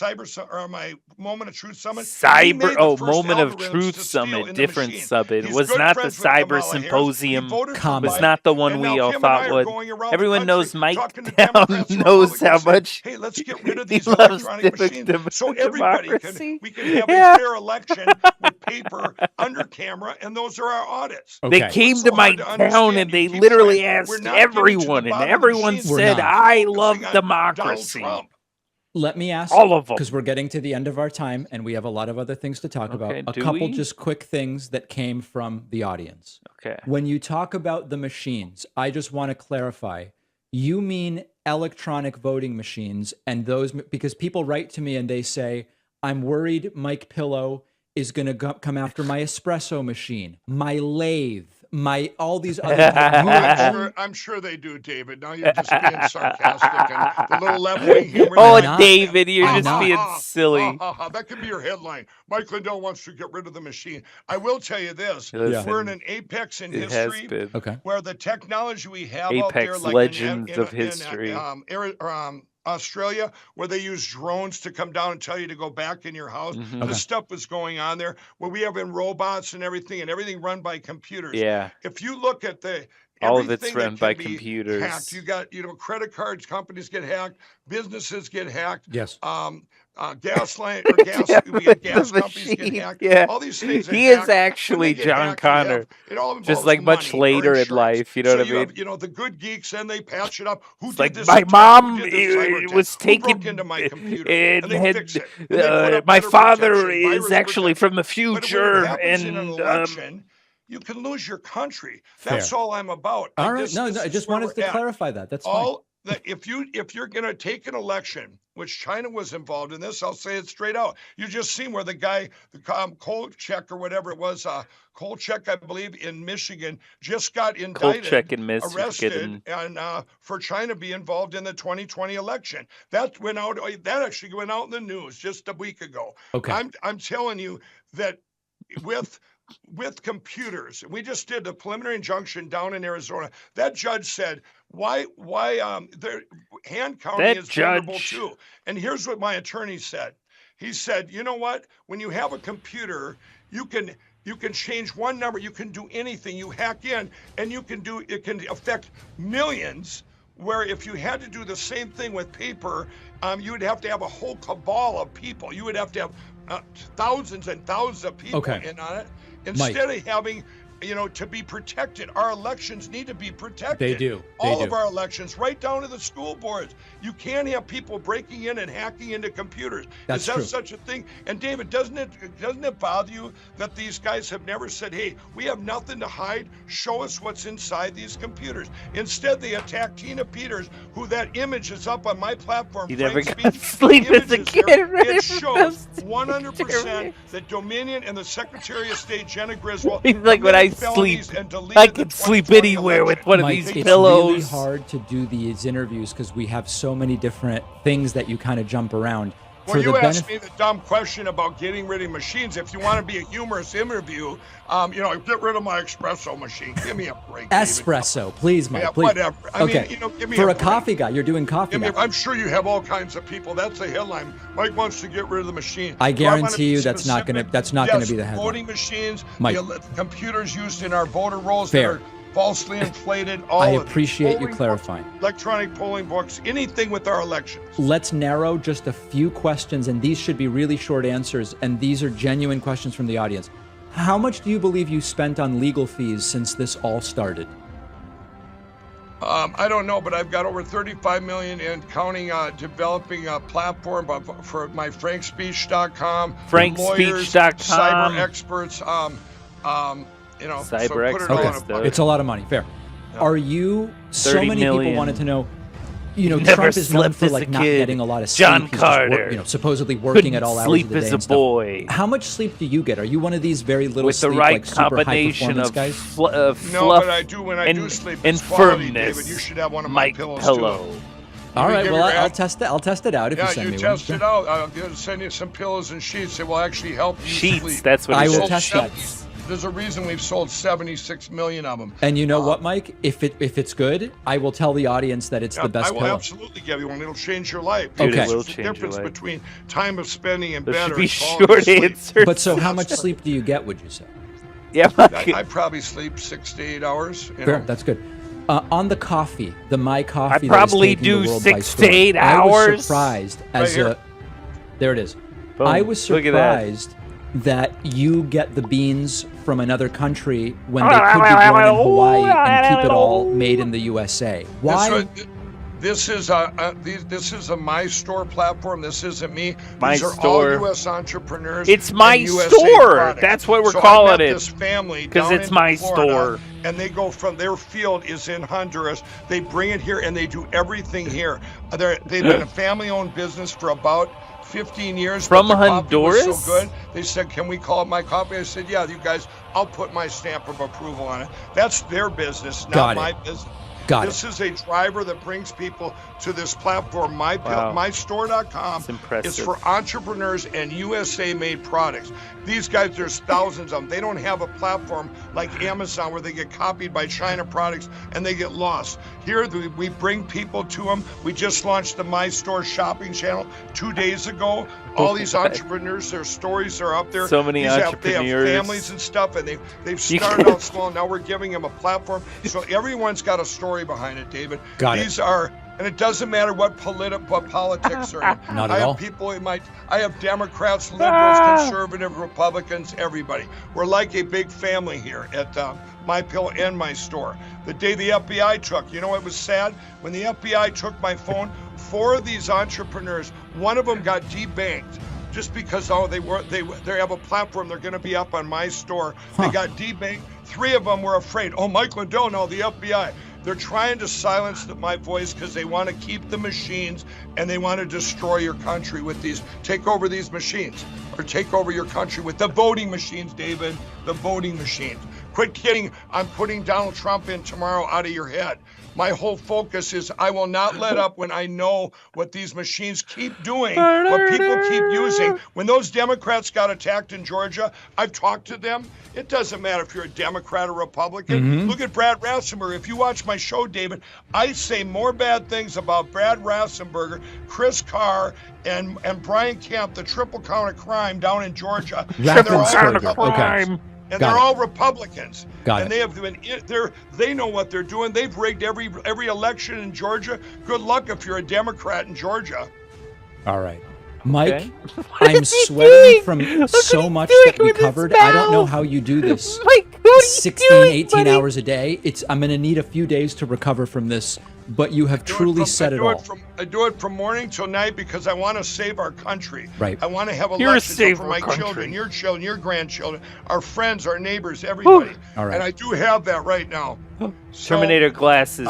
my Moment of Truth Summit. He made the first Moment of algorithms Truth to steal Summit, in the different machine. summit. He's Was good not the friends with Kamala Cyber Harris. He Symposium. voted for Was Biden. not the one And we now all him and thought I are would. going around the Everyone knows country Mike talking to Down Democrats and knows Republicans how saying, much hey, let's get rid of he these loves electronic machines so everybody democracy. we can have Yeah. a fair election with paper under camera, and those are our audits. They came What's to so my hard to town understand? and You they keep literally saying, "We're asked not getting to the everyone, and bottom of the everyone machines. said, We're not I love focusing on democracy. Donald Trump." Let me ask All of 'em. because we're getting to the end of our time and we have a lot of other things to talk about. Okay, A do couple we? just quick things that came from the audience. Okay. When you talk about the machines, I just want to clarify. You mean electronic voting machines and those because people write to me and they say, I'm worried Mike Pillow is going to come after my espresso machine, my lathe, my all these other I'm sure they do, David. Now you're just being sarcastic and the little leveling humor. Oh, there. David, you're Ha, just ha, being ha, silly. ha, ha, ha. That could be your headline. Mike Lindell wants to get rid of the machine. I will tell you this: Listen, we're in an apex in it has history, been. Okay. where the technology we have out Apex there, like legends of history. Australia, where they use drones to come down and tell you to go back in your house. Mhm. This Okay. stuff was going on there, where we have in robots and everything run by computers. Yeah. If you look at All of it's everything that run by can be computers. hacked, you got, credit cards, companies get hacked, businesses get hacked. Yes. Gas line or gas, we got gas companies get hacked. Yeah. All these things. He are is hacked. When actually they get John hacked, you have- Connor. it all Just involves like much money or later in insurance. life, you know So what I you mean? have, the good geeks, and they patch it up. Who It's did like this my attack? mom Who did this cyber attack? was Who taken broke into my computer? and they had fix it. And they put up my better father protection, is virus actually protection. from the But when it future happens in an and election, you can lose your country. That's Fair. all I'm about. All And right. this No, is I just where wanted we're to at. clarify that. That's fine. All that if you're going to take an election, which China was involved in this, I'll say it straight out. You just seen where the guy, the Kolchak or whatever it was, Kolchak, I believe, in Michigan, just got indicted, Kolchak in Michigan. arrested, and for trying to be involved in the 2020 election. That actually went out in the news just a week ago. Okay. I'm telling you that with computers, we just did the preliminary injunction down in Arizona. That judge said, why hand counting That is vulnerable judge- too. And here's what my attorney said. He said, you know what? When you have a computer, you can change one number, you can do anything. You hack in and it can affect millions. Where if you had to do the same thing with paper, you would have to have a whole cabal of people. You would have to have thousands and thousands of people Okay. in on it. Mike. Instead of having, to be protected, our elections need to be protected. They do. All of our elections, right down to the school boards. You can't have people breaking in and hacking into computers. That's Is that true. such a thing? And David, doesn't it bother you that these guys have never said, hey, we have nothing to hide. Show us what's inside these computers. Instead, they attack Tina Peters, who that image is up on my platform. He never Frank got Speech. sleep The as a image is there. kid, right? It shows That's 100% that Dominion and the Secretary of State, Jenna Griswold, He's like, when I committed felonies sleep, and deleted I the can sleep 2020 anywhere with election. one of Mike, these it's pillows. really hard to do these interviews because we have so many different things that you kind of jump around. Well, you asked me the dumb question about getting rid of machines. If you want to be a humorous interview, get rid of my espresso machine. Give me a break. Espresso, please, Mike. Yeah, please. whatever. I okay. mean, give me For a a coffee guy, you're doing coffee now. I'm sure you have all kinds of people. That's the headline. Mike wants to get rid of the machine. I Do wanna guarantee be you that's not specific? gonna be the headline. Voting machines, Mike. the computers used in our voter rolls Fair. that are falsely inflated. All I of it. appreciate you Polling clarifying. books, electronic polling books, anything with our elections. Let's narrow just a few questions, and these should be really short answers, and these are genuine questions from the audience. How much do you believe you spent on legal fees since this all started? I don't know, but I've got over 35 million and counting, developing a platform for my FrankSpeech.com, lawyers, cyber experts, Cyber put it all in a experts, bucket. It's a lot of money. Fair. Are you? So 30 many million. people wanted to know. Never Trump is known slept for as like a not kid. getting a lot of sleep. John He's just Carter. supposedly working at Couldn't all hours sleep of the as day a and stuff. boy. How much sleep do you get? Are you one of these very little With the sleep, right like super high combination performance of guys? fluff No, but I do when I do sleep. and It's quality, firmness. David. You should have one of my Mike pillows Pillow. too. All right, give well, your I'll ad- test it. I'll test it out if you Yeah, send you me test one. it out. I'll send you some pillows and sheets. They will actually help you Sheets, sleep. that's what I he will said. test that. There's a reason we've sold 76 million of them. And you know what, Mike? If it's good, I will tell the audience that it's the best I will pillow. absolutely give you one. It'll change your life. Dude, it There's will a change your difference life. between time of spending and There better. should be and quality of short sleep. answers. But so how much sleep do you get, would you say? Yeah, I probably sleep 6 to 8 hours. You Fair, know? that's good. On the coffee, the My Coffee. I that is probably taking the do world by 6 to storm. 8 I was hours. surprised Right as here. a. There it is. Boom. I was Look at that. surprised that you get the beans from another country when they could be grown in Hawaii and keep it all made in the USA. Why? This is a My Store platform. This isn't me. My These are Store. all U.S. entrepreneurs. It's My and USA Store. products. That's what we're So calling I met it. This family 'Cause down it's in My Florida, Store. and they go from their field is in Honduras. They bring it here and they do everything here. They've been a family-owned business for about 15 years. From but the coffee was Honduras? so good. They said, "Can we call it My Coffee?" I said, "Yeah, you guys. I'll put my stamp of approval on it." That's their business, not Got it. my business. Got This is a driver that brings people to this platform. MyStore.com That's impressive. is for entrepreneurs and USA-made products. These guys, there's thousands of them. They don't have a platform like Amazon where they get copied by China products and they get lost. Here, we bring people to them. We just launched the My Store shopping channel 2 days ago. All these entrepreneurs, their stories are up there. So many They have entrepreneurs. families and stuff, and they've started out small. Now we're giving them a platform. So everyone's got a story behind it, David. Got it. These are, and it doesn't matter what politics are in. Not I at have all. people in I have Democrats, liberals, conservative, Republicans, everybody. We're like a big family here at My Pill and My Store. The day the FBI took, you know what was sad? When the FBI took my phone, 4 of these entrepreneurs, one of them got debanked. Just because they have a platform, they're going to be up on My Store. They got debanked. 3 of them were afraid. Oh, Mike Lindell, no, the FBI. They're trying to silence my voice because they want to keep the machines and they want to destroy your country with these, take over these machines, or take over your country with the voting machines, David, the voting machines. Quit kidding. I'm putting Donald Trump in tomorrow out of your head. My whole focus is I will not let up when I know what these machines keep doing, what people keep using. When those Democrats got attacked in Georgia, I've talked to them. It doesn't matter if you're a Democrat or Republican. Look at Brad Raffensperger. If you watch my show, David, I say more bad things about Brad Raffensperger, Chris Carr, and Brian Kemp, the triple count of crime down in Georgia. Raffensperger. Okay. And Got they're it. all Republicans. Got and it. they have been they know what they're doing. They've rigged every election in Georgia. Good luck if you're a Democrat in Georgia. All right. Mike, Okay. I'm sweating from so much that we covered. I don't know how you do this. 16, 18 hours a day. I'm going to need a few days to recover from this, but you have truly said it all. I do it from morning till night because I want to save our country. Right. I want to have You're a elections save for our my country. children, your grandchildren, our friends, our neighbors, everybody. All right. And I do have that right now. So, Terminator glasses.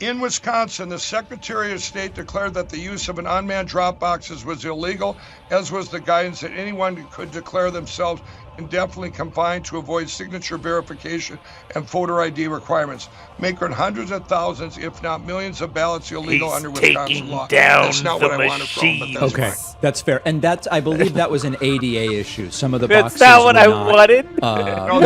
In Wisconsin, the Secretary of State declared that the use of an unmanned drop boxes was illegal, as was the guidance that anyone could declare themselves indefinitely confined to avoid signature verification and voter ID requirements, making hundreds of thousands, if not millions, of ballots illegal under Wisconsin law. That's not what I wanted from, but that's Okay, fine. that's fair, and that's I believe that was an ADA issue. Some of the That's boxes not what were I not, wanted. No, they did a full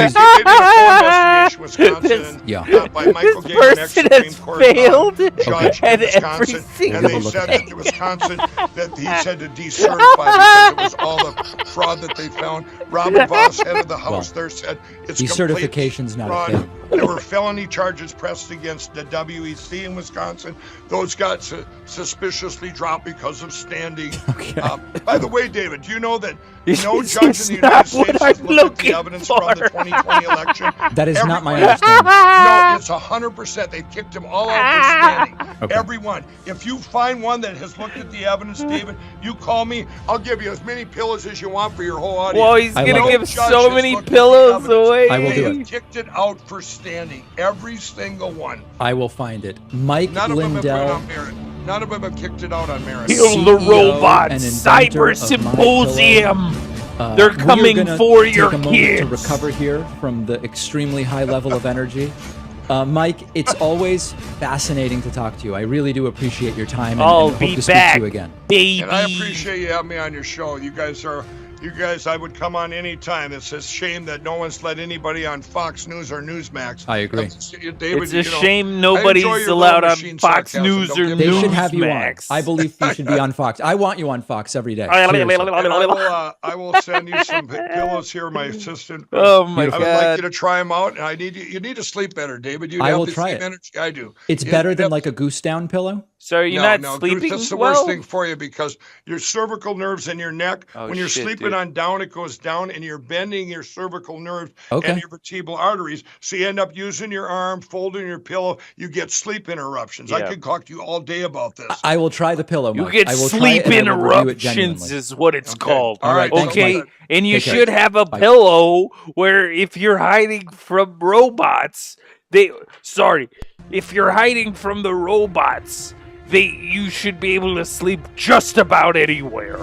investigation, Wisconsin, Yeah. by Michael This Gay, an ex-Supreme person Court has failed judge at in every Wisconsin, single and they look said at that Wisconsin, that he said to decertify because it was all the fraud that they found. Robin Voss, head of the House, there said it's complete decertification's not a fraud. thing. There were felony charges pressed against the WEC in Wisconsin. Those got suspiciously dropped because of standing. By the way, David, do you know that no judge in the United States has looked at the evidence from the 2020 election? That is not my Everyone- understanding. No, it's 100%. They've kicked them all out for standing. Okay. Everyone. If you find one that has looked at the evidence, David, you call me. I'll give you as many pillows as you want for your whole audience. Whoa, he's No gonna give judge so has many looked at the pillows evidence. away. I will do They it. have kicked it out for standing. Every single one. I will find it. Mike None of them have put it Lindell. on merit. None of them have kicked it out on merit. Kill the CEO robots. and inventor Cyber of Symposium. MyPillow. They're We are coming gonna for take your a moment kids. to recover here from the extremely high level of energy. Mike, it's always fascinating to talk to you. I really do appreciate your time and, I'll and hope be to speak back, to you again. baby. And I appreciate you having me on your show. You guys, I would come on any time. It's a shame that no one's let anybody on Fox News or Newsmax. I agree. David, It's a you know, shame I nobody's enjoy your allowed little on machine Fox sarcasm. News Don't or get me They wrong. should have you on. Newsmax. I believe you should be on Fox. I want you on Fox every day. And Seriously. I will send you some pillows here, my assistant. Oh my I would like God. you to try them out, and you need to sleep better, David. You I have will the try same it. energy I do. It's You- better you than have- like a goose down pillow? So are you no, not no, sleeping that's the well? worst thing for you because your cervical nerves in your neck, Oh, when you're shit, sleeping dude. on down, it goes down and you're bending your cervical nerves Okay. and your vertebral arteries. So you end up using your arm, folding your pillow. You get sleep interruptions. I Yeah. could talk to you all day about this. I will try the pillow, You Mike. get I will try sleep it and I will review it interruptions genuinely. is what it's Okay. called. All right, thanks, Okay, Mike. and you Take care. should have a Bye. pillow where if you're hiding from robots, if you're hiding from the robots, you should be able to sleep just about anywhere.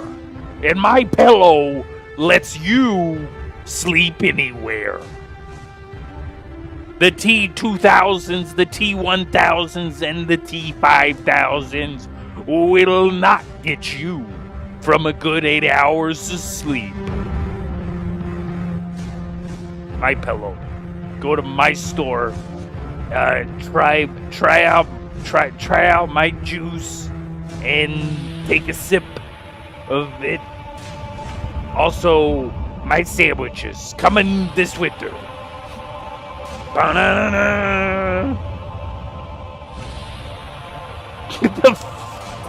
And my pillow lets you sleep anywhere. The T2000s, the T1000s, and the T5000s will not get you from a good 8 hours of sleep. My pillow. Go to my store. Try out my juice and take a sip of it. Also, my sandwiches coming this winter. Ba-na-na-na.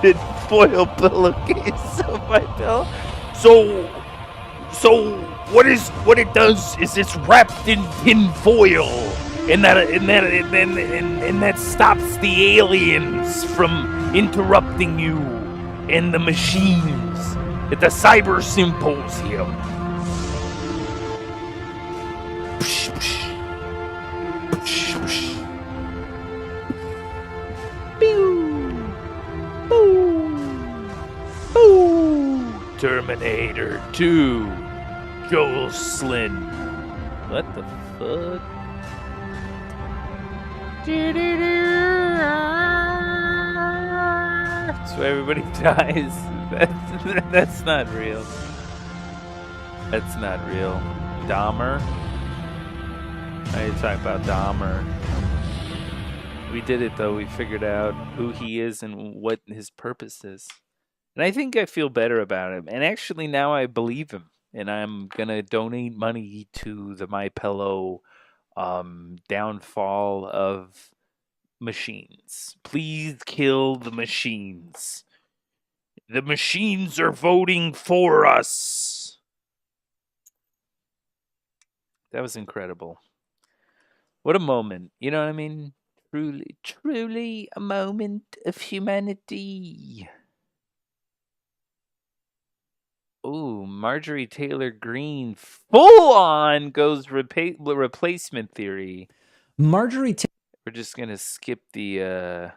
the foil pillowcase of my pillow. So what it does is it's wrapped in tin foil, and that stops the aliens from interrupting you and the machines at the Cyber Symposium. Psh, psh. Psh, psh. Pew. Boo. Boo. Terminator 2. Joel Slin. What the fuck? So everybody dies. That's not real. That's not real. Dahmer? Why are you talking about Dahmer? We did it though. We figured out who he is and what his purpose is. And I think I feel better about him. And actually now I believe him. And I'm going to donate money to the MyPillow downfall of machines. Please kill the machines. The machines are voting for us. That was incredible. What a moment. You know what I mean? Truly, truly a moment of humanity. Ooh, Marjorie Taylor Greene full on goes replacement theory. Marjorie We're just going to skip the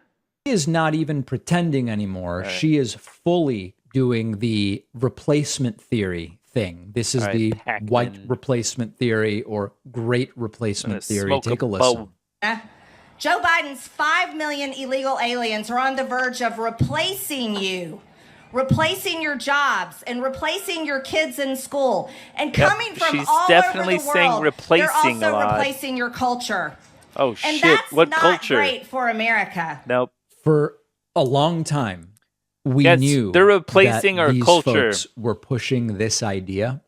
is not even pretending anymore. Right. She is fully doing the replacement theory thing. This is All right, the Pac-Man. white replacement theory or great replacement theory. smoke a Take a listen. Joe Biden's 5 million illegal aliens are on the verge of replacing you, replacing your jobs, and replacing your kids in school. And Yep, coming from she's all definitely over the saying world, replacing they're a also lot. replacing your culture. Oh, And shit. that's What not culture? great for America. Nope. For a long time, we Yes, knew they're replacing that our these culture. folks were pushing this idea,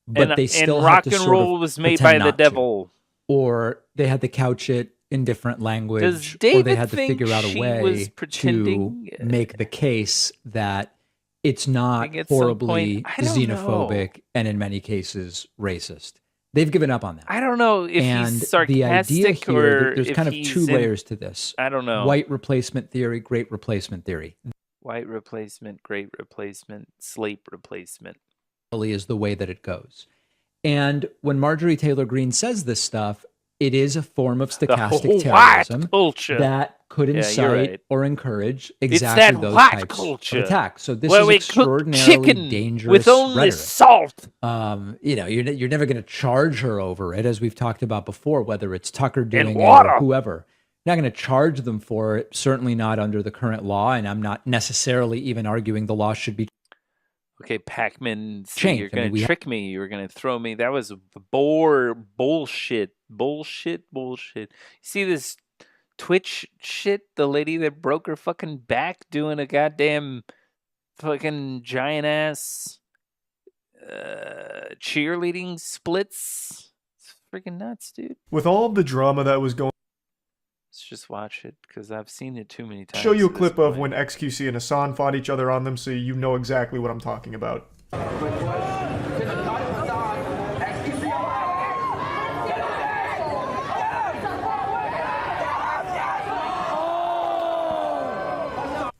but And- they and still rock had to and sort roll of was made pretend by the not to. devil. Or they had to couch it in different language, or they David had to think figure out a she way was to pretending? make the case that it's not think at some horribly point- I don't xenophobic and in many cases racist. They've given up on that. I don't know if and he's the idea sarcastic here, or there's if kind of he's two in- layers to this. I don't know. White replacement theory, great replacement theory. White replacement, great replacement, slate replacement. Really is the way that it goes. And when Marjorie Taylor Greene says this stuff, it is a form of stochastic whole terrorism white culture. that could Yeah, you're incite right. or encourage It's exactly that those white types culture of attacks. So this where is we cook extraordinarily chicken dangerous with only rhetoric. salt. You're never going to charge her over it, as we've talked about before, whether it's Tucker doing it water. or whoever. Not going to charge them for it, certainly not under the current law, and I'm not necessarily even arguing the law should be Okay, Pac-Man, see, changed. you're I mean, going we to ha- trick me. You were going to throw me. That was bullshit. Bullshit. See this Twitch shit? The lady that broke her fucking back doing a goddamn fucking giant-ass cheerleading splits. It's freaking nuts, dude. With all of the drama that was going Let's just watch it, because I've seen it too many times. show you a at this clip of point. when XQC and Hassan fought each other on them so you know exactly what I'm talking about.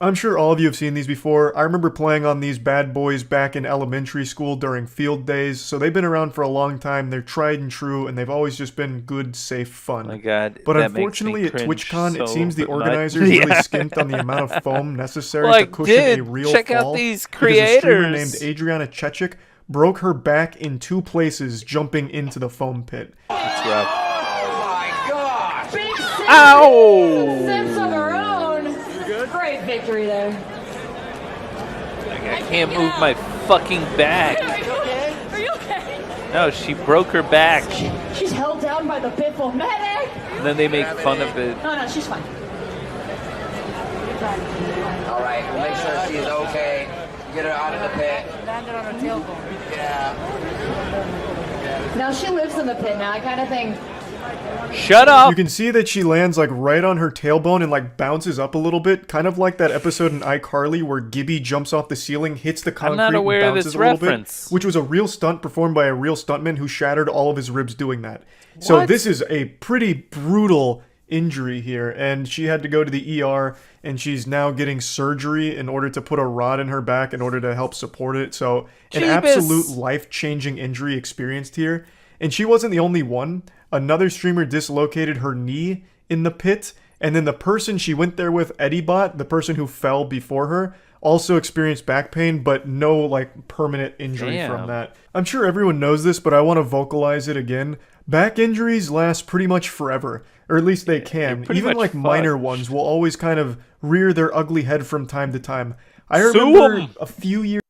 I'm sure all of you have seen these before. I remember playing on these bad boys back in elementary school during field days, so they've been around for a long time. They're tried and true, and they've always just been good, safe fun. Oh my God, but that makes me unfortunately, at cringe TwitchCon, it so seems the much. organizers really Yeah. skimped on the amount of foam necessary Well, to I cushion a did. real Check out fall. these Because a streamer creators. named Adriana Chechik broke her back in 2 places jumping into the foam pit. It's rough. Ow! Ow! of her own. Great victory there. I can't move my fucking back. Are you okay? Are you okay? No, she broke her back. She's held down by the pitbull medic. And then they make fun of it. No, she's fine. All right, we'll make sure she's okay. Get her out of the pit. Landed on her tailbone. Yeah. Now she lives in the pit now, kind of thing. Shut up! You can see that she lands like right on her tailbone and like bounces up a little bit, kind of like that episode in iCarly where Gibby jumps off the ceiling, hits the concrete, not aware and of bounces this a little reference. bit, which was a real stunt performed by a real stuntman who shattered all of his ribs doing that. So What? this is a pretty brutal injury here, and she had to go to the ER, and she's now getting surgery in order to put a rod in her back in order to help support it. So an Jeebus. absolute life-changing injury experienced here. And she wasn't the only one. Another streamer dislocated her knee in the pit, and then the person she went there with, Eddie-Bot, the person who fell before her, also experienced back pain, but no like permanent injury Damn. from that. I'm sure everyone knows this, but I want to vocalize it again. Back injuries last pretty much forever, or at least they can. pretty Even much like minor fucked. ones will always kind of rear their ugly head from time to time. I Sue remember 'em. a few years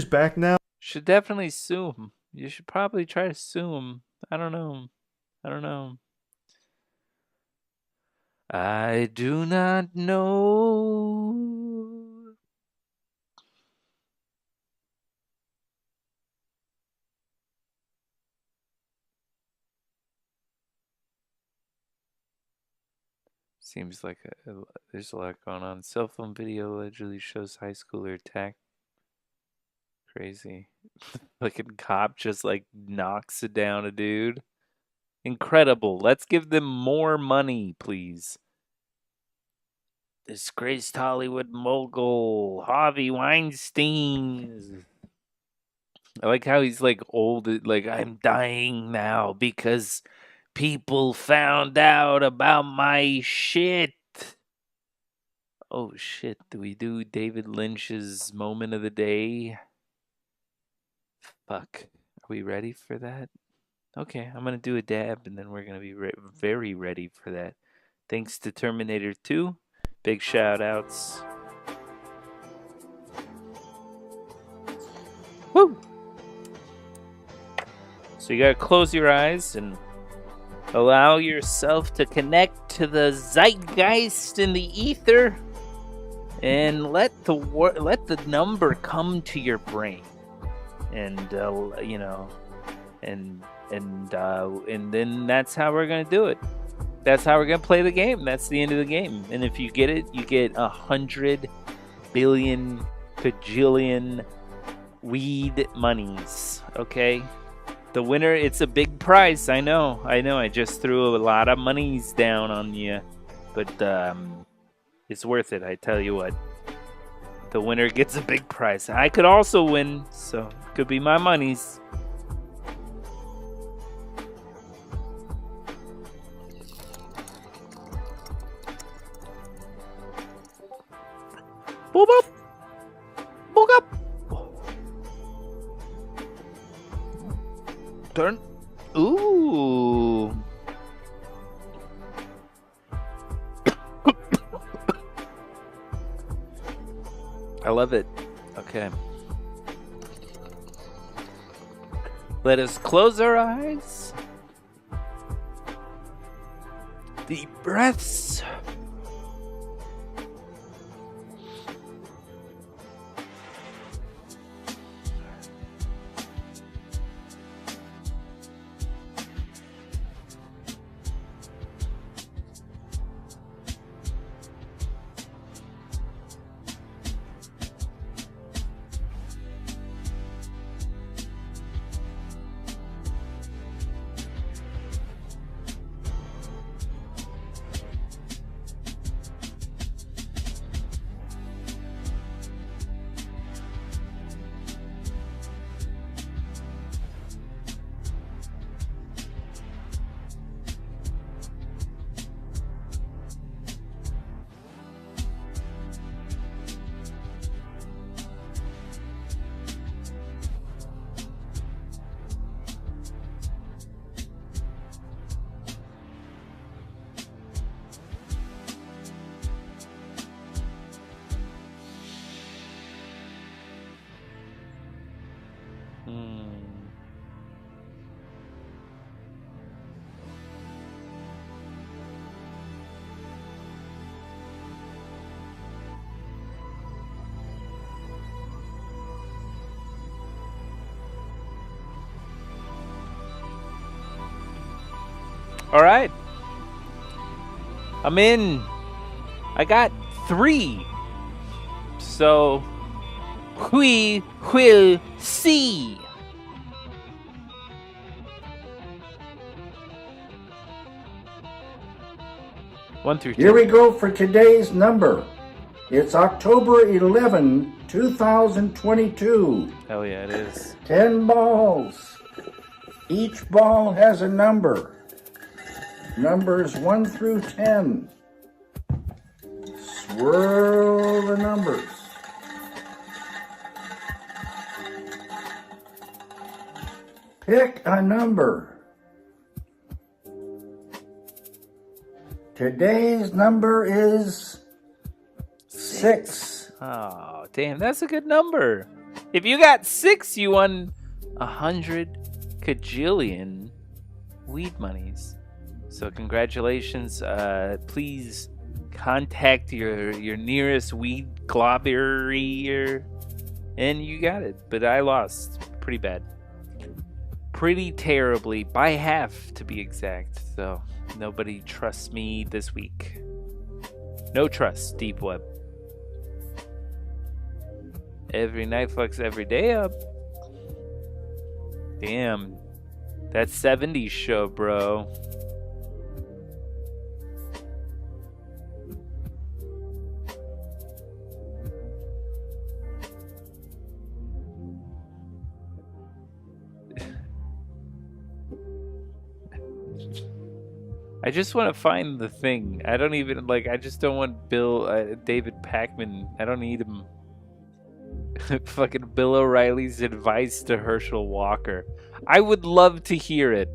back now. Should definitely sue him. You should probably try to sue him. I don't know. I do not know. Seems like there's a lot going on. Cell phone video allegedly shows high schooler attack. Crazy. Fucking cop just like knocks it down a dude. Incredible. Let's give them more money, please. Disgraced Hollywood mogul, Harvey Weinstein. I like how he's like old, like, I'm dying now because people found out about my shit. Oh shit, do we do David Lynch's moment of the day? Fuck. Are we ready for that? Okay, I'm going to do a dab and then we're going to be very ready for that. Thanks to Terminator 2. Big shout outs. Woo! So you got to close your eyes and allow yourself to connect to the zeitgeist in the ether and let the number come to your brain. And you know, and then that's how we're gonna do it. That's how we're gonna play the game. That's the end of the game. And if you get it, you get 100 billion kajillion weed monies. Okay, the winner. It's a big price. I know. I just threw a lot of monies down on you, but it's worth it. I tell you what. The winner gets a big prize. I could also win, so it could be my monies. Boop up. Boop up. Turn. Ooh. I love it. Okay. Let us close our eyes. Deep breaths. All right. I'm in. I got 3. So we will see. One through 10. Here we go for today's number. It's October 11, 2022. Hell yeah, it is. 10 balls. Each ball has a number. Numbers 1 through 10. Swirl the numbers. Pick a number. Today's number is 6. Oh, damn, that's a good number. If you got 6, you won 100 kajillion weed monies. So congratulations. Please contact your nearest weed clobberer, and you got it. But I lost pretty bad. Pretty terribly, by half to be exact. So nobody trusts me this week. No trust, deep web. Every night fucks every day up. Damn. That 70s show, bro. I just want to find the thing. I don't even like. I just don't want David Packman. I don't need him. Fucking Bill O'Reilly's advice to Herschel Walker. I would love to hear it.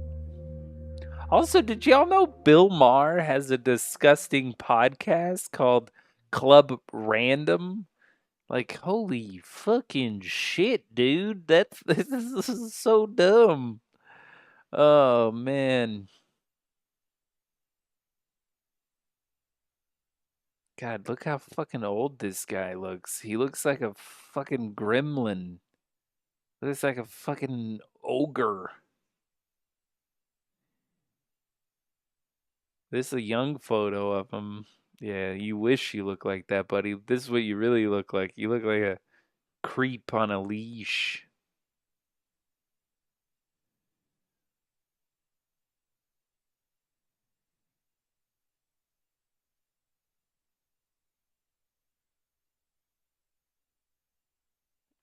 Also, did y'all know Bill Maher has a disgusting podcast called Club Random? Like, holy fucking shit, dude. This is so dumb. Oh, man. God, look how fucking old this guy looks. He looks like a fucking gremlin. Looks like a fucking ogre. This is a young photo of him. Yeah, you wish you looked like that, buddy. This is what you really look like. You look like a creep on a leash.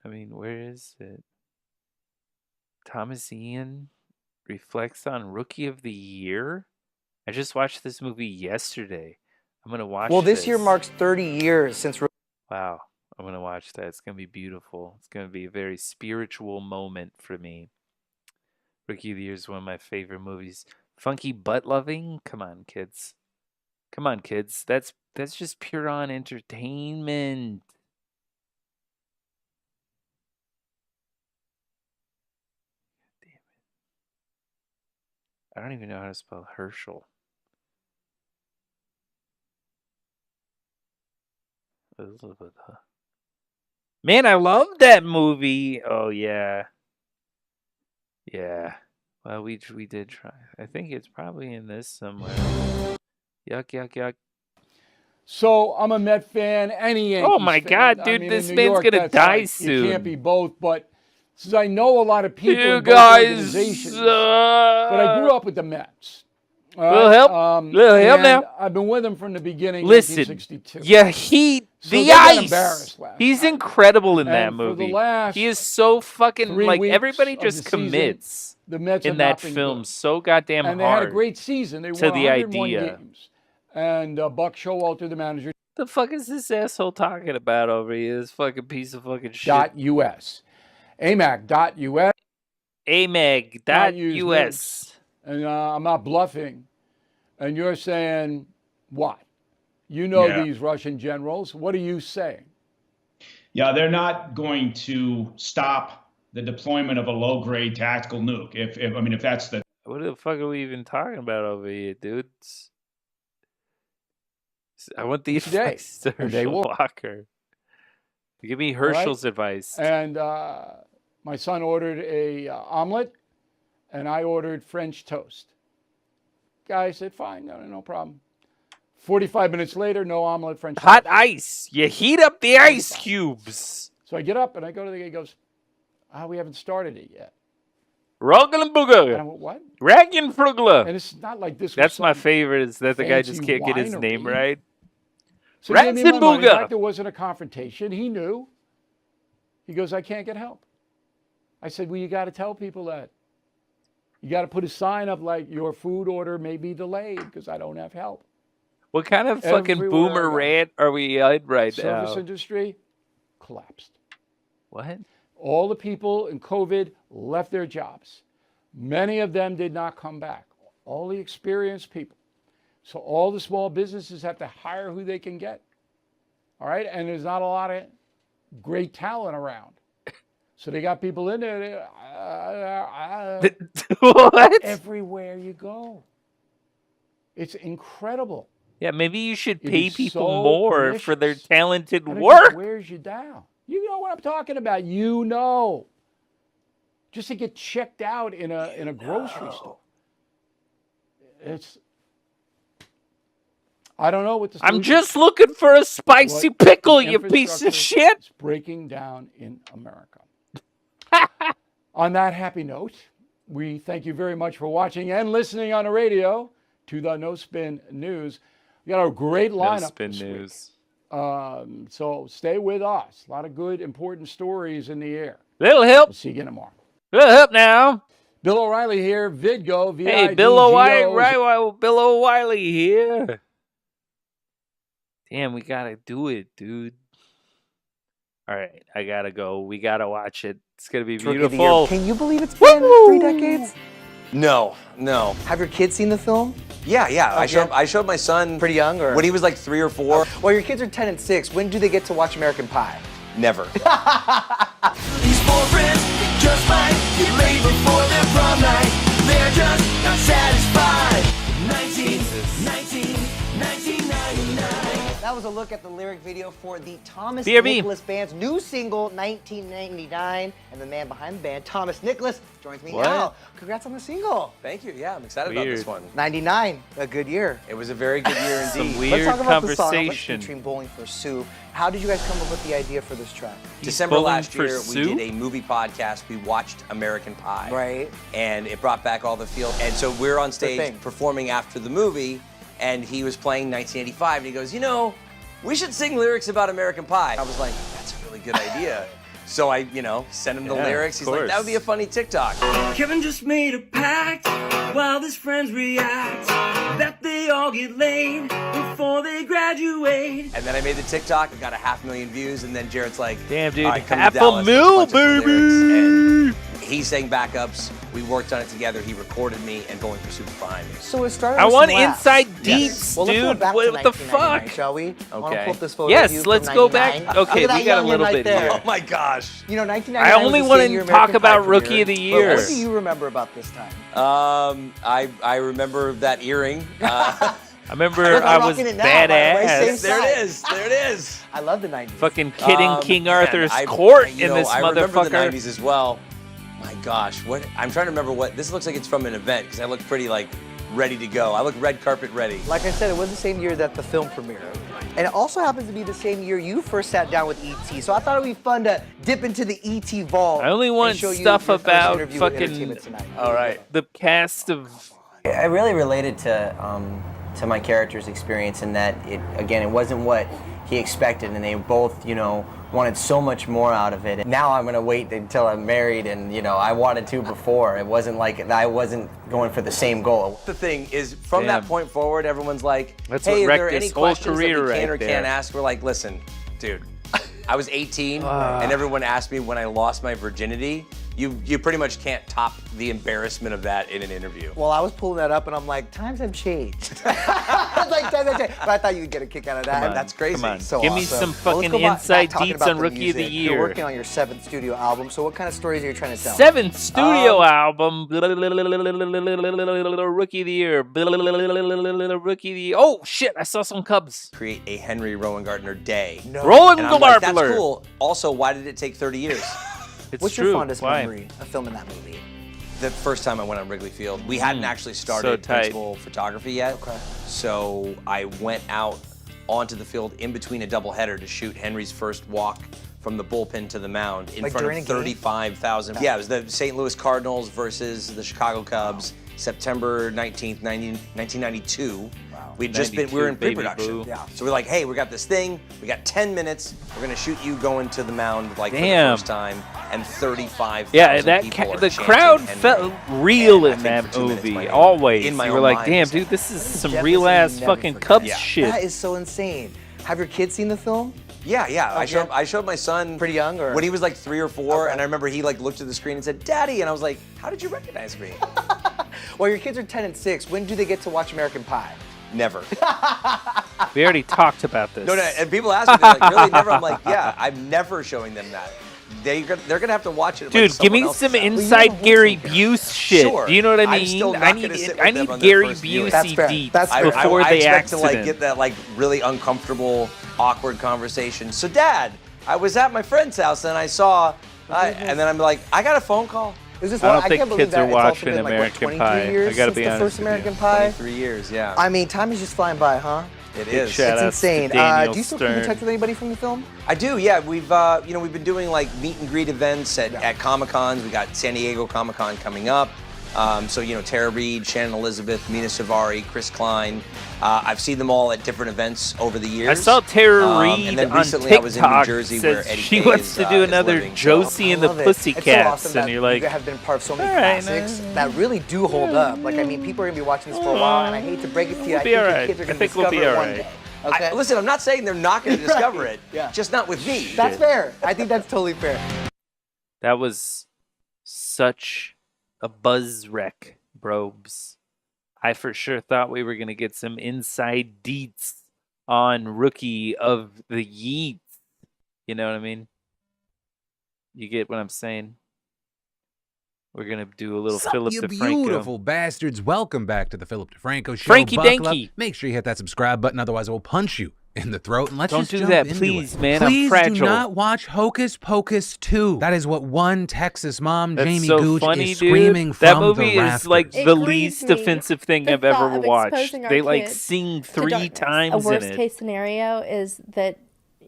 I mean, where is it? Thomas Ian reflects on Rookie of the Year? I just watched this movie yesterday. I'm going to watch Well, this year marks 30 years since... Wow. I'm going to watch that. It's going to be beautiful. It's going to be a very spiritual moment for me. Rookie of the Year is one of my favorite movies. Funky Butt Loving? Come on, kids. Come on, kids. That's just pure on entertainment. Damn it. I don't even know how to spell Herschel. Elizabeth. Man, I love that movie. Oh yeah. Yeah. Well, we did try. I think it's probably in this somewhere. Yuck, yuck, yuck. So I'm a Met fan and a Yankees Oh my fan. God, I dude, mean, this in New man's York, gonna that's die like, soon. You can't be both, but since I know a lot of people You in both organizations, but I grew up with the Mets. Little help. Little help and now. I've been with them from the beginning. Listen, 1962. yeah, the they got ice. embarrassed last He's incredible in that And for the movie. last He is so fucking 3 like weeks everybody of just the season, commits the Mets in have that not been film good. so goddamn And they hard. had a great season. They to won the 101 idea. games. And Buck Showalter, the manager. The fuck is this asshole talking about over here? This fucking piece of fucking shit. .us. AMAC.us. AMAG.us. And I'm not bluffing. And you're saying what? You know Yeah. these Russian generals. What are you saying? Yeah, they're not going to stop the deployment of a low-grade tactical nuke. If that's the... What the fuck are we even talking about over here, dudes? I want the Today. advice to And they Herschel will. Walker. Give me All right? Herschel's advice. And my son ordered a omelet, and I ordered French toast. Guy said, fine, no problem. 45 minutes later, no omelet, French Hot toast. ice. You heat up the ice cubes. So I get up and I go to the guy. He goes, we haven't started it yet. Roggenburger. And I went, what? Raggenfrugler. And it's not like this was That's my some favorite, is that the guy just fancy can't get his name winery. right. So he gave me my money Ratzenburger. back. There wasn't a confrontation. He knew. He goes, I can't get help. I said, well, you got to tell people that. You got to put a sign up like your food order may be delayed because I don't have help. What kind of fucking Everywhere boomer I go. rant are we in right Service now? industry collapsed. What? All the people in COVID left their jobs. Many of them did not come back. All the experienced people. So all the small businesses have to hire who they can get. All right? And there's not a lot of great talent around. So they got people in there. What? Everywhere you go. It's incredible. Yeah, maybe you should It pay is people so more for their pernicious. talented And it work. just wears you down. You know what I'm talking about. You know. Just to get checked out in a grocery store. It's. I don't know what the I'm solution just is. looking for a spicy But pickle, the you piece of infrastructure shit. is breaking down in America. On that happy note, we thank you very much for watching and listening on the radio to the No Spin News. We got a great lineup. No spin this news. week. So stay with us. A lot of good, important stories in the air. Little help. We'll see you again tomorrow. Little help now. Bill O'Reilly here, Vidgo. Hey, Bill O'Reilly here. Damn, we gotta do it, dude. All right, I gotta go. We gotta watch it. It's gonna be beautiful. Can you believe it's been 3 decades? No. Have your kids seen the film? Yeah. I showed my son pretty young, or when he was like 3 or 4. Well, your kids are 10 and 6. When do they get to watch American Pie? Never. These 4 friends, they just might get laid before their prom night. They're just not satisfied. 1999. That was a look at the lyric video for the Thomas BRB. Nicholas Band's new single, 1999. And the man behind the band, Thomas Nicholas, joins me What? now. Congrats on the single. Thank you. Yeah, I'm excited about this Weird. one. 99, a good year. It was a very good year indeed. Some Let's weird talk about the song. conversation. Featuring Bowling for Sue. How did you guys come up with the idea for this track? December Bowling last for year, Sue? we did a movie podcast. We watched American Pie. Right. And it brought back all the feel. And so we're on stage thing. performing after the movie, and he was playing 1985, and he goes, we should sing lyrics about American Pie. I was like, that's a really good idea. So I, sent him the Yeah, lyrics. of He's like, that would be a funny TikTok. Kevin just made a pact while his friends react that they all get laid before they graduate. And then I made the TikTok. It got 500,000 views, and then Jarrett's like, Damn, dude. all right, come to Apple Dallas, Mill, let's bunch up the lyrics. baby. And he sang backups. We worked on it together. He recorded me, and Bowling for Super fine. So it started I with want some laughs. inside Yes. deets, Well, let's go dude. back to What the 1999, fuck? shall we? I want to Okay. pull up this photo Yes, of you let's from go back. 99. Okay, Look at that we got a youngin' little right bit there. here. Oh my gosh. 1999 I only was the want same year to talk American Pie about Rookie of the premiered. Year. What do you remember about this time? I remember that earring. I remember Look, I'm I was rocking it now, by the way, badass. same There side. it is. There it is. I love the 90s. Fucking kidding King Man, Arthur's I- court you in know, this I remember the motherfucker. 90s as well. My gosh, what? I'm trying to remember what. This looks like it's from an event because I look pretty ready to go. I look red carpet ready. Like I said, it was the same year that the film premiered. And it also happens to be the same year you first sat down with E.T. So I thought it would be fun to dip into the E.T. vault. I only want and show you stuff your first about interview with fucking Entertainment Tonight. All right. the cast of. I really related to my character's experience in that it wasn't what he expected, and they both, wanted so much more out of it. Now I'm gonna wait until I'm married, and I wanted to before. It wasn't like I wasn't going for the same goal. The thing is, from that point forward, everyone's like, That's hey, what is wrecked there any his whole questions that we career can or right can't there. ask? We're like, listen, dude, I was 18, and everyone asked me when I lost my virginity. You pretty much can't top the embarrassment of that in an interview. Well, I was pulling that up, and I'm like, times have changed. I was like, times have changed. But I thought you'd get a kick out of that. Come on, That's crazy. come on. So Give me awesome. some Well, let's fucking go back inside talking deets about on the Rookie of the music. Year. You're working on your 7th studio album. So what kind of stories are you trying to tell? 7th studio album. Rookie of the Year. Rookie of the Year. Oh, shit. I saw some Cubs. Create a Henry Rowan Gardner Day. No. Rowan And I'm like, that's Gardner. cool. Also, why did it take 30 years? It's What's true. your fondest Why? memory of filming that movie? The first time I went on Wrigley Field, we hadn't actually started tight. principal photography yet. Okay. So I went out onto the field in between a doubleheader to shoot Henry's first walk from the bullpen to the mound in Like front during of a game? 35,000. Yeah, it was the St. Louis Cardinals versus the Chicago Cubs, September 19th, 1992. We were in 92, baby pre-production. boo. Yeah. So we're like, hey, we got this thing. We got 10 minutes. We're gonna shoot you going to the mound for the Damn. first time, and 35,000 Yeah, that people are the chanting crowd Henry. felt real And I in think that for 2 minutes, my movie. name Always. in my You own were like, mind damn, was- dude, this is some Definitely real ass never fucking forget. Cubs Yeah. shit. That is so insane. Have your kids seen the film? Yeah. Okay. I showed my son Pretty young, or when he was like 3 or 4, Okay. and I remember he looked at the screen and said, "Daddy," and I was like, "How did you recognize me?" Well, your kids are 10 and 6. When do they get to watch American Pie? Never. We already talked about this. No, and people ask me, they're like, "Really, never?" I'm like, "Yeah, I'm never showing them that. They're gonna have to watch it." Dude, like give me someone some else's house. inside Gary Busey shit. Sure. Do you know what I I'm mean? still not I gonna need sit I with them need on their Gary first viewing. That's Busey fair. deets That's fair. before I the expect accident. to get that really uncomfortable, awkward conversation. So, Dad, I was at my friend's house and I saw, and then I'm like, I got a phone call. Is this I don't I think can't believe kids that are it's also watching been, like, American 23 Pie. I years gotta since be the honest first with you. American Pie. 23 years, yeah. I mean, time is just flying by, huh? It Big is. shout It's outs insane. to Daniel Do you still keep in Stern. touch with anybody from the film? I do, yeah. We've been doing like meet and greet events at Comic Cons. We got San Diego Comic Con coming up. So, you know, Tara Reid, Shannon Elizabeth, Mina Savari, Chris Klein. I've seen them all at different events over the years. I saw Tara Reid and then on recently TikTok I was in New Jersey where says Eddie she K wants is, to do is another living, Josie and the It's so Pussycats, awesome and that you're like, you have been part of so many all right, classics that really do hold up. Like, I mean, people are gonna be watching this for a while, and I hate to break it to you, We'll I be think all your right. kids are I gonna think we'll discover be it all one right. day. Okay? Listen, I'm not saying they're not going to discover Right. it, Yeah. just not with me. That's fair. I think that's totally fair. that was such a buzz wreck, probes. I for sure thought we were going to get some inside deets on Rookie of the Yeats. You know what I mean? You get what I'm saying? We're going to do a little Sup, Philip you DeFranco. beautiful bastards. Welcome back to the Philip DeFranco Show. Frankie Buckle up. Danky. Make sure you hit that subscribe button, otherwise I will punch you in the throat. And let's Don't just do jump that, into please, it. man. I'm Please fragile. do not watch Hocus Pocus 2. That is what one Texas mom, That's Jamie so Gooch, funny, is dude. screaming That from movie the is rafters. like It the grieves least me, offensive thing the I've thought ever of watched. exposing our They like kids sing to 3 darkness. times A in worst it. case scenario is that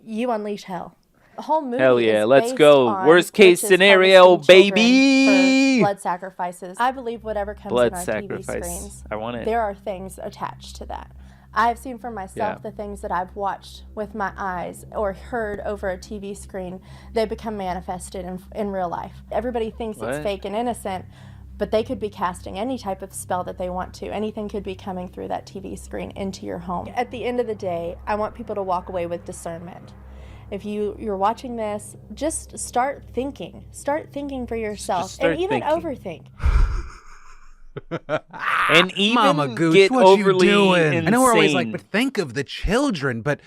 you unleash hell. The whole movie Hell yeah, is let's based go. on Worst case witches scenario, harvesting children baby. for blood sacrifices. I believe whatever comes Blood in our sacrifice. TV screens, I want it. there are things attached to that. I've seen for myself Yeah. the things that I've watched with my eyes or heard over a TV screen, they become manifested in real life. Everybody thinks What? it's fake and innocent, but they could be casting any type of spell that they want to. Anything could be coming through that TV screen into your home. At the end of the day, I want people to walk away with discernment. If you're watching this, just start thinking. Start thinking for yourself, start and even thinking. overthink. And even Mama Gooch, get what you overly doing? insane. I know we're always like, but think of the children. But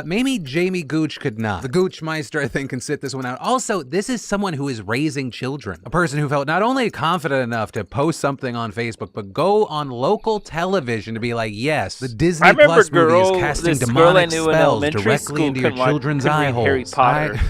maybe Jamie Gooch could not. The Gooch Meister, I think, can sit this one out. Also, this is someone who is raising children. A person who felt not only confident enough to post something on Facebook, but go on local television to be like, yes, the Disney I remember Plus movie is casting this girl I demonic knew in spells elementary directly school into your couldn't watch- children's couldn't eye read holes. Harry Potter.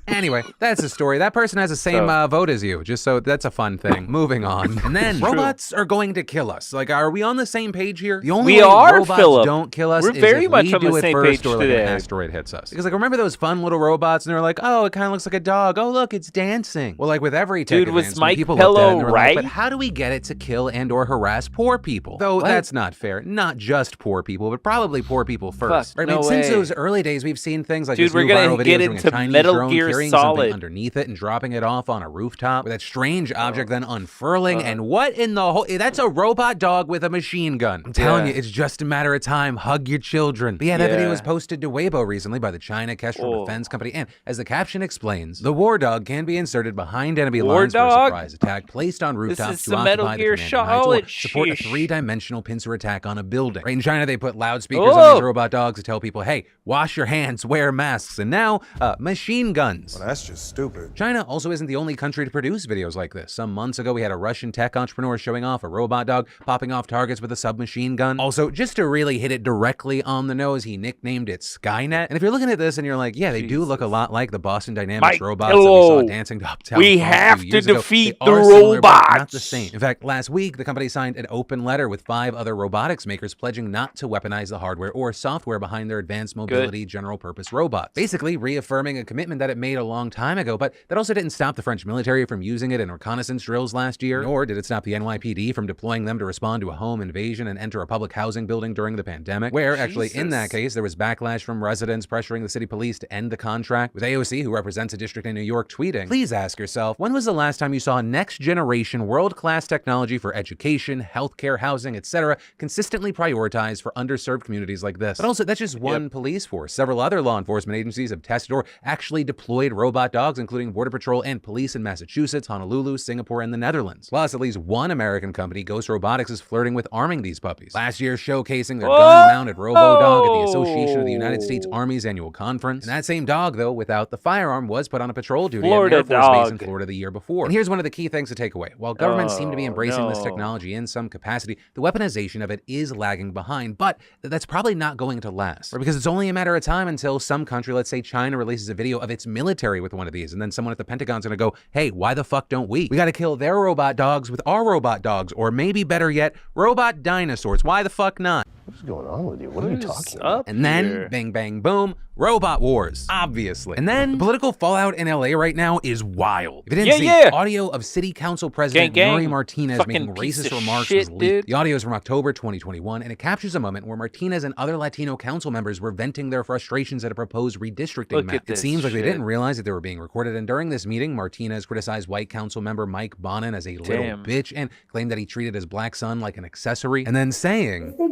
Anyway, that's the story. That person has the same vote as you, just so that's a fun thing. Moving on. And then True. robots are going to kill us. Like, are we on the same page here? The only We way are, robots Philip. don't kill us We're is very if much we on the do it same first page or like today. an asteroid hits us. Because like remember those fun little robots and they're like, oh, it kind of looks like a dog. Oh, look, it's dancing. Well, like with every tech Dude, was advancement, Mike people looked at it and Pello they're right? like, but how do we get it to kill and or harass poor people? Though What? that's not fair. Not just poor people, but probably poor people first. Fuck, I mean, no since way. those early days, we've seen things like Dude, this we're new gonna viral get video showing into a Chinese Metal drone Gear carrying Solid. something underneath it and dropping it off on a rooftop with that strange object then unfurling. And what in the whole... That's a robot dog with a machine gun. I'm telling you, it's just a matter of time. Hug your children. But yeah, that video was posted to Weibo recently by the China Kestrel Defense Company. And as the caption explains, the war dog can be inserted behind enemy War lines for a dog? surprise attack, placed on rooftops is to some Metal occupy the Gear commanding heights or Solid support a sheesh. three-dimensional pincer attack on a building. Right in China, they put loudspeakers on these robot dogs to tell people, hey, wash your hands, wear masks. And now, machine guns. Well, that's just stupid. China also isn't the only country to produce videos like this. Some months ago, we had a Russian tech entrepreneur showing off a robot dog popping off targets with a submachine gun. Also, just to really hit it directly on the nose, he nicknamed it Skynet. And if you're looking at this and you're like, yeah, they do look a lot like the Boston Dynamics Mike robots that we saw dancing uptown. We Falls a have few to years ago, defeat they the are similar, but not robots. the same. In fact, last week, the company signed an open letter with 5 other robotics makers pledging not to weaponize the hardware or software behind their advanced mobility general purpose robots. Basically reaffirming a commitment that it made a long time ago, but that also didn't stop the French military from using it in reconnaissance drills last year, nor did it stop the NYPD from deploying them to respond to a home invasion and enter a public housing building during the pandemic, where actually in that case, there was backlash from residents pressuring the city police to end the contract, with AOC, who represents a district in New York, tweeting, please ask yourself, when was the last time you saw next generation world-class technology for education, healthcare, housing, etc., consistently prioritized for underserved communities like this? But also, that's just one police force. Several other law enforcement agencies have tested or actually deployed robot dogs, including Border Patrol and police in Massachusetts, Honolulu, Singapore, and the Netherlands. Plus, at least one American company, Ghost Robotics, is flirting with arming these puppies. Last year, showcasing their gun-mounted robo-dog at the Association of the United States Army's annual conference. And that same dog, though, without the firearm, was put on a patrol duty at an Air Force base in Florida the year before. And here's one of the key things to take away. While governments seem to be embracing this technology in some capacity, the weaponization of it is lagging behind, but that's probably not going to last. Because it's only a matter of time until some country, let's say China, releases a video of its military with one of these, and then someone at the Pentagon's gonna go, hey, why the fuck don't we? We gotta kill their robot dogs with our robot dogs, or maybe better yet, robot dinosaurs. Why the fuck not? What's going on with you? What are you talking about? And then, bang, bang, boom, robot wars, obviously. And then, the political fallout in LA right now is wild. If you didn't see, audio of City Council President Nuri Martinez making racist remarks was leaked. The audio is from October 2021, and it captures a moment where Martinez and other Latino council members were venting their frustrations at a proposed redistricting map. It seems like they didn't realize that they were being recorded, and during this meeting, Martinez criticized white council member Mike Bonin as a little bitch and claimed that he treated his black son like an accessory, and then saying, they're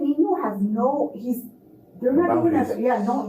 not even,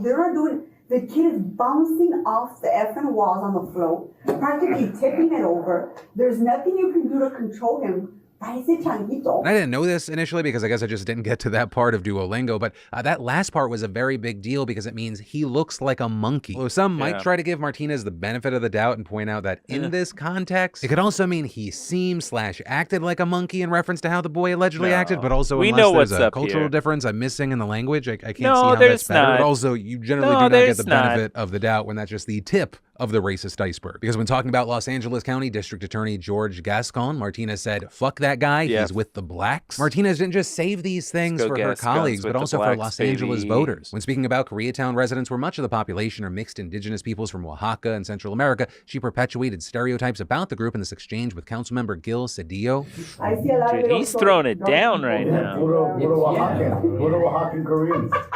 they're not doing, the kid is bouncing off the effing walls on the float, practically tipping it over. There's nothing you can do to control him. I didn't know this initially because I guess I just didn't get to that part of Duolingo, but that last part was a very big deal because it means he looks like a monkey. Although some might try to give Martinez the benefit of the doubt and point out that in this context, it could also mean he seemed/acted like a monkey in reference to how the boy allegedly acted, but also unless there's a cultural difference I'm missing in the language, I can't see how that's better. But also, you generally do not get the benefit of the doubt when that's just the tip of the racist iceberg. Because when talking about Los Angeles County District Attorney George Gascon, Martinez said, "Fuck that guy, he's with the blacks." Martinez didn't just save these things for her colleagues, but also for Los Angeles voters. When speaking about Koreatown residents, where much of the population are mixed indigenous peoples from Oaxaca and Central America, she perpetuated stereotypes about the group in this exchange with Councilmember Gil Cedillo. Dude, he's throwing it down right now.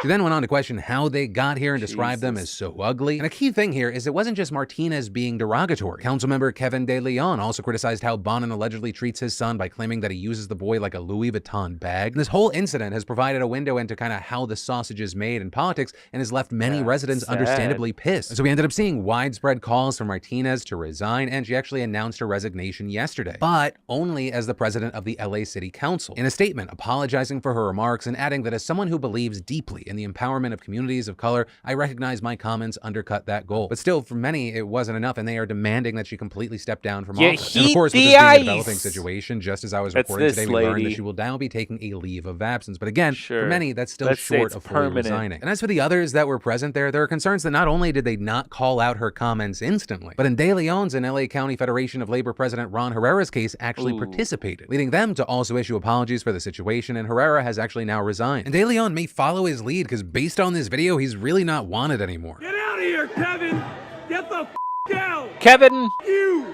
She then went on to question how they got here and describe them as so ugly. And a key thing here is it wasn't just Martinez being derogatory. Councilmember Kevin De Leon also criticized how Bonin allegedly treats his son by claiming that he uses the boy like a Louis Vuitton bag. And this whole incident has provided a window into kind of how the sausage is made in politics and has left many residents understandably pissed. So we ended up seeing widespread calls for Martinez to resign, and she actually announced her resignation yesterday, but only as the president of the LA City Council. In a statement, apologizing for her remarks and adding that as someone who believes deeply in the empowerment of communities of color, I recognize my comments undercut that goal. But still, for many, it wasn't enough, and they are demanding that she completely step down from office. And of course, with this being a developing situation, just as I was reporting today, we learned that she will now be taking a leave of absence. But again, for many, that's still short of fully resigning. And as for the others that were present there are concerns that not only did they not call out her comments instantly, but in De Leon's and LA County Federation of Labor President Ron Herrera's case actually participated, leading them to also issue apologies for the situation, and Herrera has actually now resigned. And De Leon may follow his lead because based on this video, he's really not wanted anymore. Get out of here, Kevin! Get the out! Kevin! You!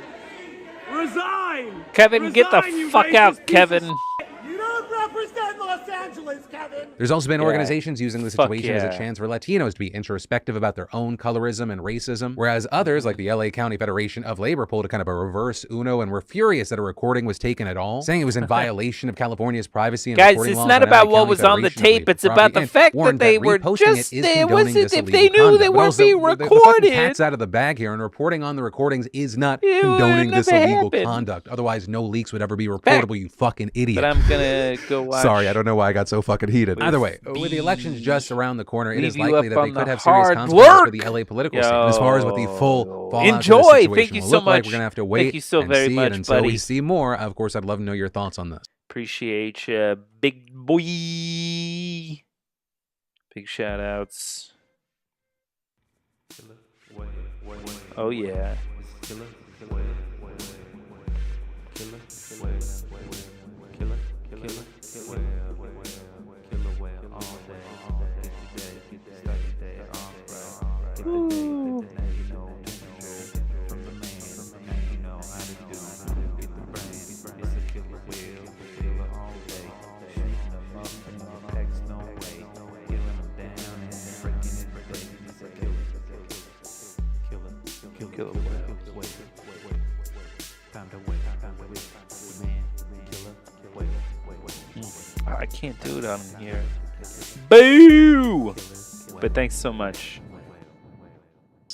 Resign! Kevin, get the fuck out, Kevin! You don't represent Los Angeles, Kevin! There's also been organizations using the situation as a chance for Latinos to be introspective about their own colorism and racism, whereas others, like the LA County Federation of Labor, pulled a kind of a reverse Uno and were furious that a recording was taken at all, saying it was in violation of California's privacy and recording laws. Guys, it's not about what was on the tape, it's about the fact that they were just, it wasn't, if they knew they weren't being recorded. The cat's out of the bag here, and reporting on the recordings is not condoning this illegal conduct. Otherwise, no leaks would ever be reportable, you fucking idiot. But I'm gonna go watch. Sorry, I don't know why I got so fucking heated. Either way, with the elections just around the corner, it is likely that they could have serious consequences for the LA political scene. As far as what the full fallout of the situation will look like, we're gonna have to wait and see it until we see more. Of course, I'd love to know your thoughts on this. Appreciate you, big boy. Big shout outs. Oh yeah. I can't do it on here. Boo! But thanks so much.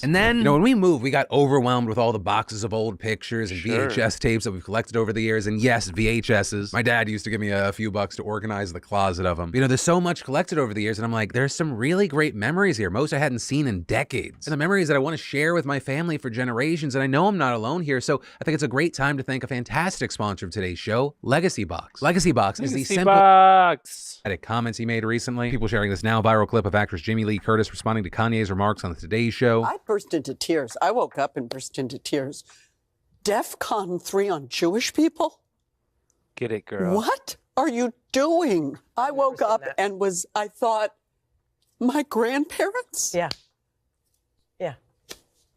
And then, when we moved, we got overwhelmed with all the boxes of old pictures and VHS tapes that we've collected over the years. And yes, VHSs. My dad used to give me a few bucks to organize the closet of them. There's so much collected over the years, and I'm like, there's some really great memories here. Most I hadn't seen in decades. And the memories that I want to share with my family for generations. And I know I'm not alone here, so I think it's a great time to thank a fantastic sponsor of today's show, Legacy Box. Legacy Box is the simple comments he made recently. People sharing this now viral clip of actress Jamie Lee Curtis responding to Kanye's remarks on the Today Show. I burst into tears. I woke up and burst into tears. DEFCON 3 on Jewish people? Get it, girl. What? are you doing? I woke up and I thought, my grandparents? Yeah. Yeah.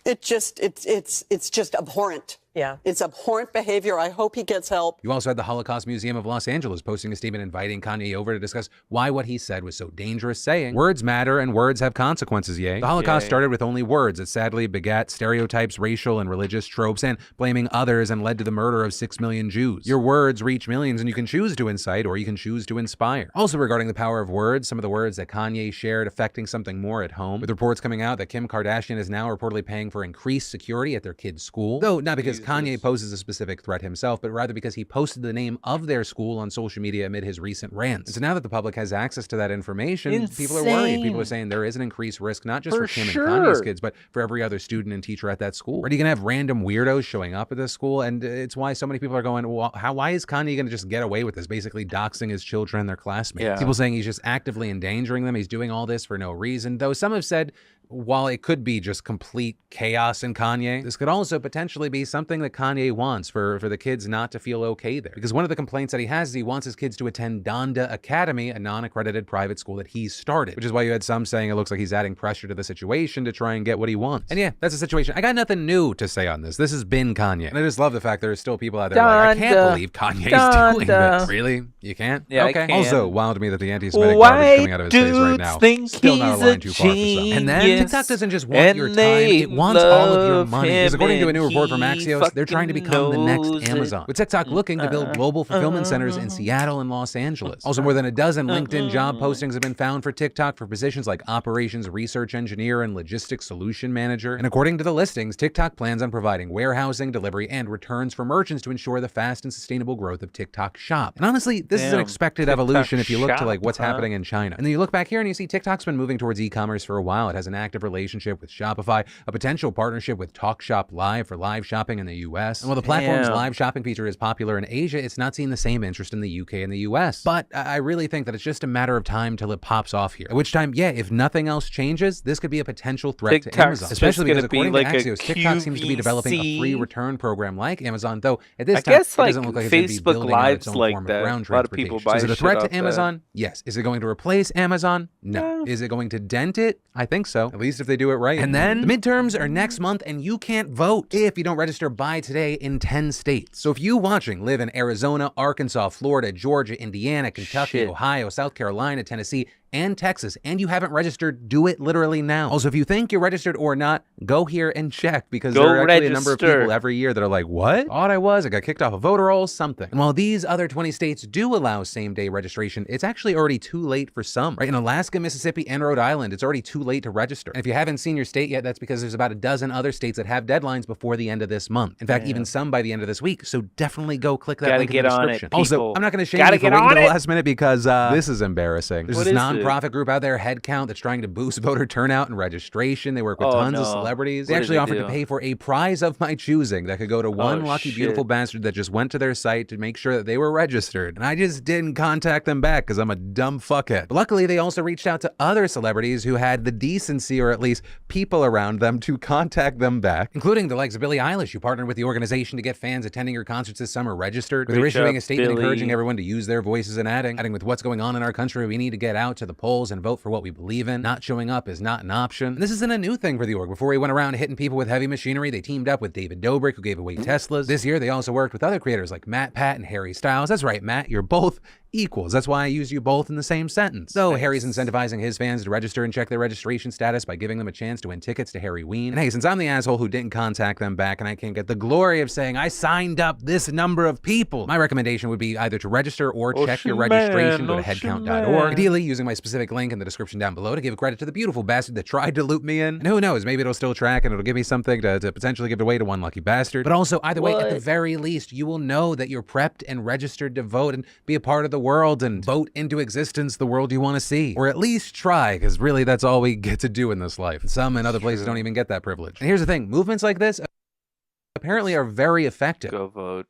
It's just abhorrent. Yeah. It's abhorrent behavior. I hope he gets help. You also had the Holocaust Museum of Los Angeles posting a statement inviting Kanye over to discuss why what he said was so dangerous, saying, "Words matter and words have consequences, yay." The Holocaust started with only words that sadly begat stereotypes, racial and religious tropes, and blaming others, and led to the murder of 6 million Jews. Your words reach millions, and you can choose to incite or you can choose to inspire. Also regarding the power of words, some of the words that Kanye shared affecting something more at home, with reports coming out that Kim Kardashian is now reportedly paying for increased security at their kids' school, though not because Kanye poses a specific threat himself, but rather because he posted the name of their school on social media amid his recent rants. And so now that the public has access to that information, people are worried. People are saying there is an increased risk, not just for Kim and Kanye's kids, but for every other student and teacher at that school. Are you gonna have random weirdos showing up at this school? And it's why so many people are going, well, why is Kanye gonna just get away with this, basically doxing his children and their classmates? Yeah. People saying he's just actively endangering them. He's doing all this for no reason, though some have said, while it could be just complete chaos in Kanye, this could also potentially be something that Kanye wants for the kids not to feel okay there. Because one of the complaints that he has is he wants his kids to attend Donda Academy, a non-accredited private school that he started, which is why you had some saying it looks like he's adding pressure to the situation to try and get what he wants. And yeah, that's the situation. I got nothing new to say on this. This has been Kanye. And I just love the fact there are still people out there like, I can't believe Kanye's doing this. Really? You can't? Yeah, okay. I can. Also, wild to me that the anti-Semitic garbage coming out of his face right now. Think Still not a he's line too far for some. And then TikTok doesn't just want your time, it wants all of your money. Because according to a new report from Axios, they're trying to become the next Amazon, with TikTok looking to build global fulfillment centers in Seattle and Los Angeles. Also, more than a dozen LinkedIn job postings have been found for TikTok for positions like operations research engineer and logistics solution manager. And according to the listings, TikTok plans on providing warehousing, delivery, and returns for merchants to ensure the fast and sustainable growth of TikTok Shop. And honestly, this is an expected TikTok evolution if you look to Shop, like what's happening in China. And then you look back here and you see TikTok's been moving towards e-commerce for a while. It has an active relationship with Shopify, a potential partnership with TalkShop Live for live shopping in the US. And while the platform's live shopping feature is popular in Asia, it's not seeing the same interest in the UK and the US. But I really think that it's just a matter of time till it pops off here. At which time, yeah, if nothing else changes, this could be a potential threat to Amazon. Especially because according to Axios, TikTok seems to be developing a free return program like Amazon, though at this time, it doesn't look like it's going to be building out its own form of ground transportation. So is it a threat to Amazon? Yes. Is it going to replace Amazon? No. Is it going to dent it? I think so. At least if they do it right. And then the midterms are next month and you can't vote if you don't register by today in 10 states. So if you watching live in Arizona, Arkansas, Florida, Georgia, Indiana, Kentucky, Ohio, South Carolina, Tennessee, and Texas, and you haven't registered, do it literally now. Also, if you think you're registered or not, go here and check, because there are actually a number of people every year that are like, what? Thought I got kicked off a voter roll, something. And while these other 20 states do allow same-day registration, it's actually already too late for some, right? In Alaska, Mississippi, and Rhode Island, it's already too late to register. And if you haven't seen your state yet, that's because there's about a dozen other states that have deadlines before the end of this month. In fact, even some by the end of this week. So definitely go click that link in the description. Also, I'm not going to shame you for waiting to the last minute because this is embarrassing. There's this nonprofit group out there, Headcount, that's trying to boost voter turnout and registration. They work with tons of celebrities. They actually offered to pay for a prize of my choosing that could go to one lucky, beautiful bastard that just went to their site to make sure that they were registered. And I just didn't contact them back because I'm a dumb fuckhead. But luckily, they also reached out to other celebrities who had the decency, or at least people around them, to contact them back, including the likes of Billie Eilish, who partnered with the organization to get fans attending her concerts this summer registered. They're issuing a statement encouraging everyone to use their voices and adding with what's going on in our country, we need to get out to the polls and vote for what we believe in. Not showing up is not an option. And this isn't a new thing for the org. Before we went around hitting people with heavy machinery, they teamed up with David Dobrik, who gave away Teslas. This year, they also worked with other creators like Matt Pat and Harry Styles. That's right, Matt, you're both equals. That's why I use you both in the same sentence. So Harry's incentivizing his fans to register and check their registration status by giving them a chance to win tickets to Harry Ween. And hey, since I'm the asshole who didn't contact them back and I can't get the glory of saying I signed up this number of people, my recommendation would be either to register or check your registration. Go to headcount.org. Ideally, using my specific link in the description down below to give credit to the beautiful bastard that tried to loop me in. And who knows, maybe it'll still track and it'll give me something to potentially give away to one lucky bastard. But also, either way, at the very least, you will know that you're prepped and registered to vote and be a part of the world and vote into existence the world you want to see. Or at least try, because really that's all we get to do in this life. Some in other places don't even get that privilege. And here's the thing, movements like this apparently are very effective. Go vote.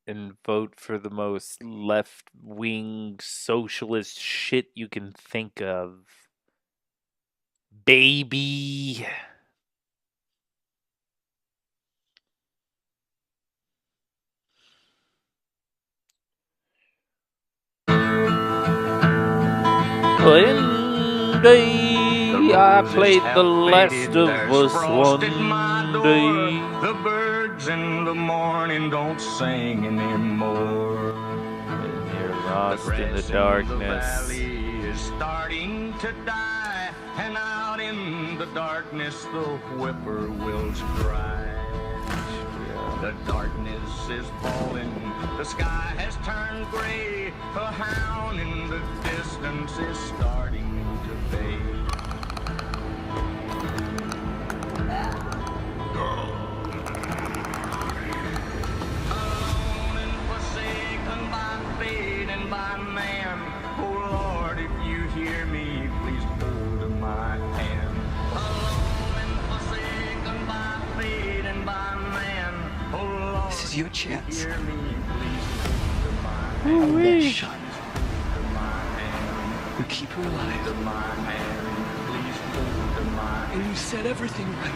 And vote for the most left-wing socialist shit you can think of. Baby. One day I played The Last of Us one day. The birds in the morning don't sing anymore. And you're lost in the darkness. Is starting to die, and out in the darkness the whippoorwills cry. The darkness is falling, the sky has turned gray, a hound in the distance is starting to fade. Alone and forsaken by fate and by man, oh Lord, if you hear me, please hold my hand. Alone and forsaken by fate and by man, oh Lord, This is your chance. hear me, please hold my hand. I'm that Please shot hold my hand. who keep her alive. Hold my hand. Please hold my hand. And you said everything right.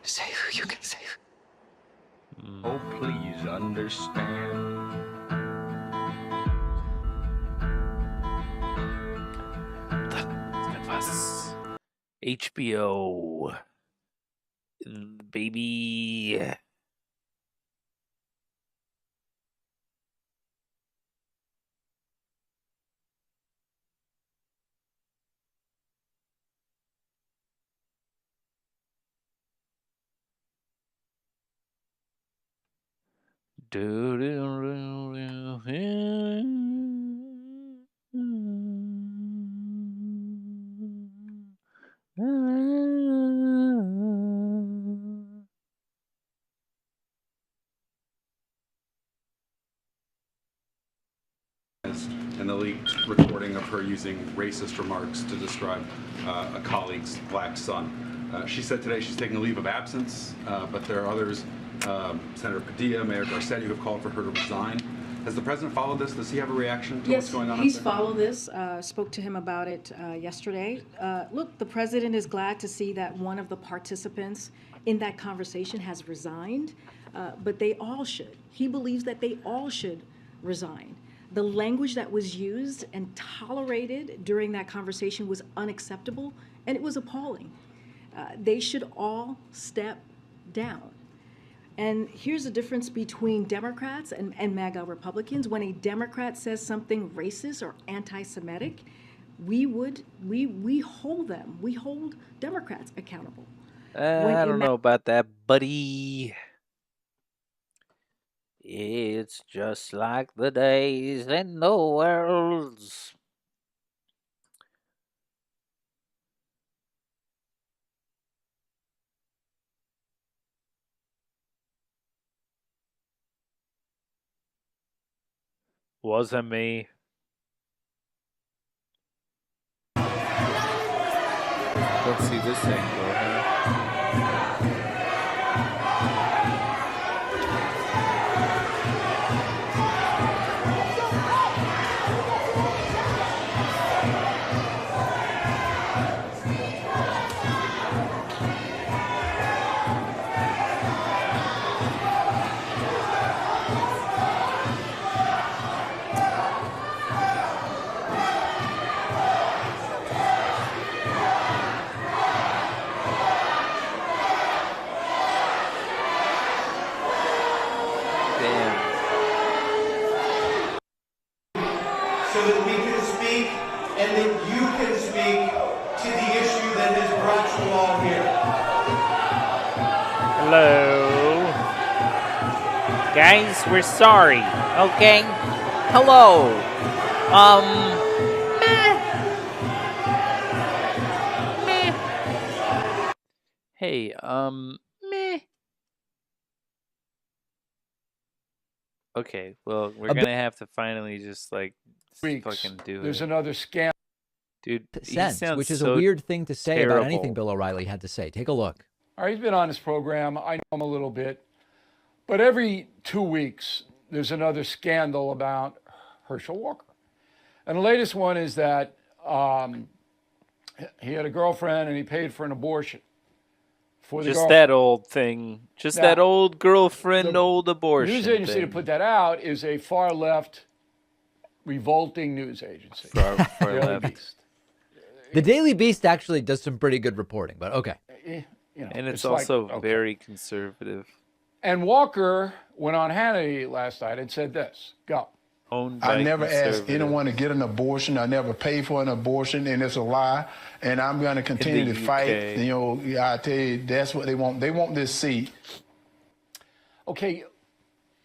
Save who you can save. Oh, please understand. HBO. Baby. An leaked recording of her using racist remarks to describe a colleague's black son. She said today she's taking a leave of absence, but there are others, Senator Padilla, Mayor Garcetti, who have called for her to resign. Has the president followed this? Does he have a reaction to what's going on? Yes, he's followed this, spoke to him about it yesterday. Look, the president is glad to see that one of the participants in that conversation has resigned, but they all should. He believes that they all should resign. The language that was used and tolerated during that conversation was unacceptable, and it was appalling. They should all step down. And here's the difference between Democrats and MAGA Republicans. When a Democrat says something racist or anti-Semitic, we hold them. We hold Democrats accountable. I don't know about that, buddy. It's just like the days in the worlds. Wasn't me. Don't see this thing, bro. So that we can speak and that you can speak to the issue that has brought you all here. Hello. Guys, we're sorry, okay? Hello. Meh. Hey, meh. Okay, well, we're gonna have to finally just, like, fucking do it. There's another scam. Dude, he Sense, sounds which is so a weird thing to say terrible. about anything Bill O'Reilly had to say. Take a look. All right, he's been on this program. I know him a little bit. But every 2 weeks, there's another scandal about Herschel Walker. And the latest one is that He had a girlfriend and he paid for an abortion. For the Just girlfriend. that old thing. Just Now, that old girlfriend, old abortion News agency thing. to put that out is a far left, revolting news agency. Far Daily left. Beast. The Daily Beast actually does some pretty good reporting, but okay. You know, And it's like, also okay. very conservative. And Walker went on Hannity last night and said this. Go. Owned by I never asked conservative. anyone to get an abortion. I never paid for an abortion, and it's a lie. And I'm going to continue to fight. You know, I tell you, that's what they want. They want this seat. Okay,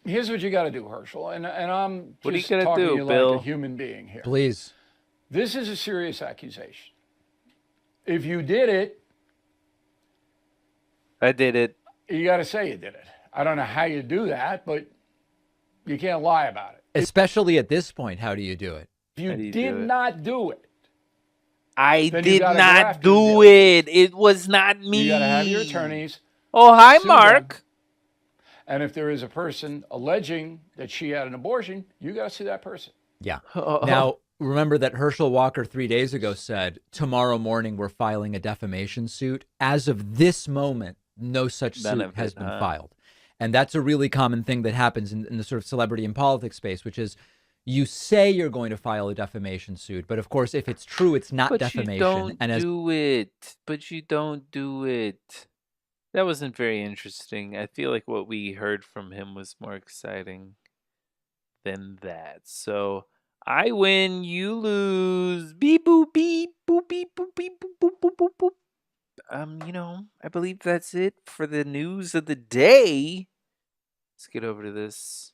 here's what you got to do, Herschel. And I'm What are you just gonna talking do, to you Bill? like a human being here. Please. This is a serious accusation. If you did it, I did it. you got to say you did it. I don't know how you do that, but you can't lie about it. Especially at this point, how do you do it? If you did not do it, I then you did gotta go not after do them. it. It was not me. You got to have your attorneys. Oh, hi, sue Mark. them. And if there is a person alleging that she had an abortion, you got to sue that person. Yeah. Now, remember that Herschel Walker 3 days ago said, tomorrow morning we're filing a defamation suit. As of this moment, no such None suit of has it, been huh? filed. And that's a really common thing that happens in the sort of celebrity and politics space, which is you say you're going to file a defamation suit, but of course, if it's true, it's not But defamation. you don't and as do it. But you don't do it. That wasn't very interesting. I feel like what we heard from him was more exciting than that. So I win, you lose. Beep boop beep boop beep boop beep boop boop boop boop boop. You know, I believe that's it for the news of the day. Let's get over to this.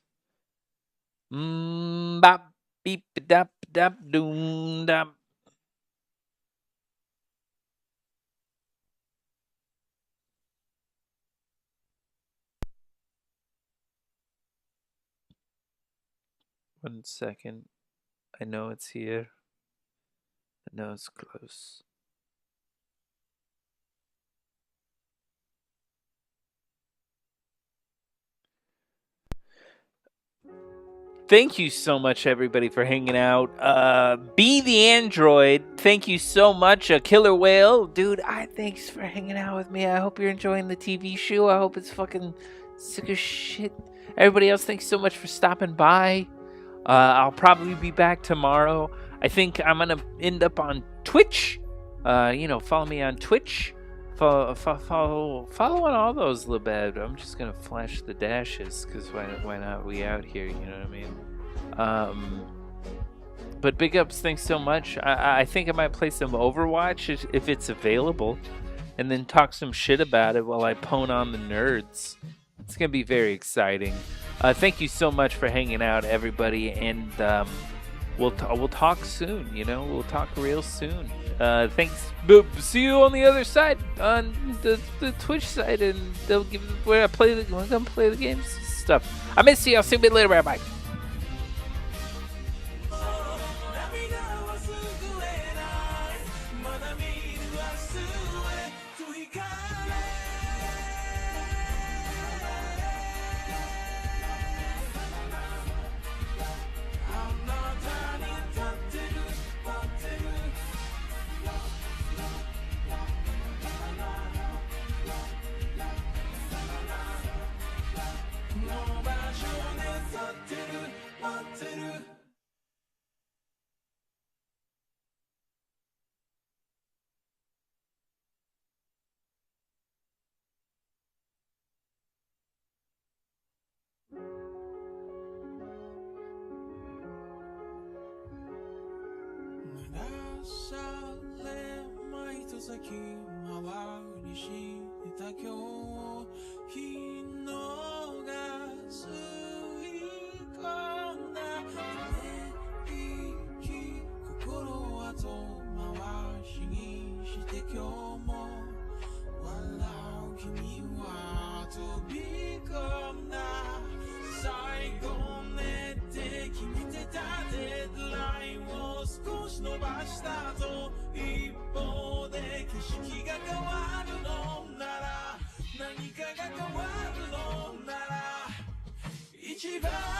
Bop beep dap dap doom dap. One second. I know it's here. I know it's close. Thank you so much, everybody, for hanging out. Be the Android. Thank you so much, Killer Whale. Dude, thanks for hanging out with me. I hope you're enjoying the TV show. I hope it's fucking sick as shit. Everybody else, thanks so much for stopping by. I'll probably be back tomorrow. I think I'm going to end up on Twitch. Follow me on Twitch. Follow on all those, Lebed. I'm just gonna flash the dashes because why not? We out here, you know what I mean? But big ups, thanks so much. I think I might play some Overwatch if it's available, and then talk some shit about it while I pwn on the nerds. It's gonna be very exciting. Thank you so much for hanging out, everybody, and we'll talk soon. We'll talk real soon. Thanks. See you on the other side, on the Twitch side, and they'll give where I play we're gonna play the games stuff. I miss you. I'll see you a bit later. Bye bye. Ichiban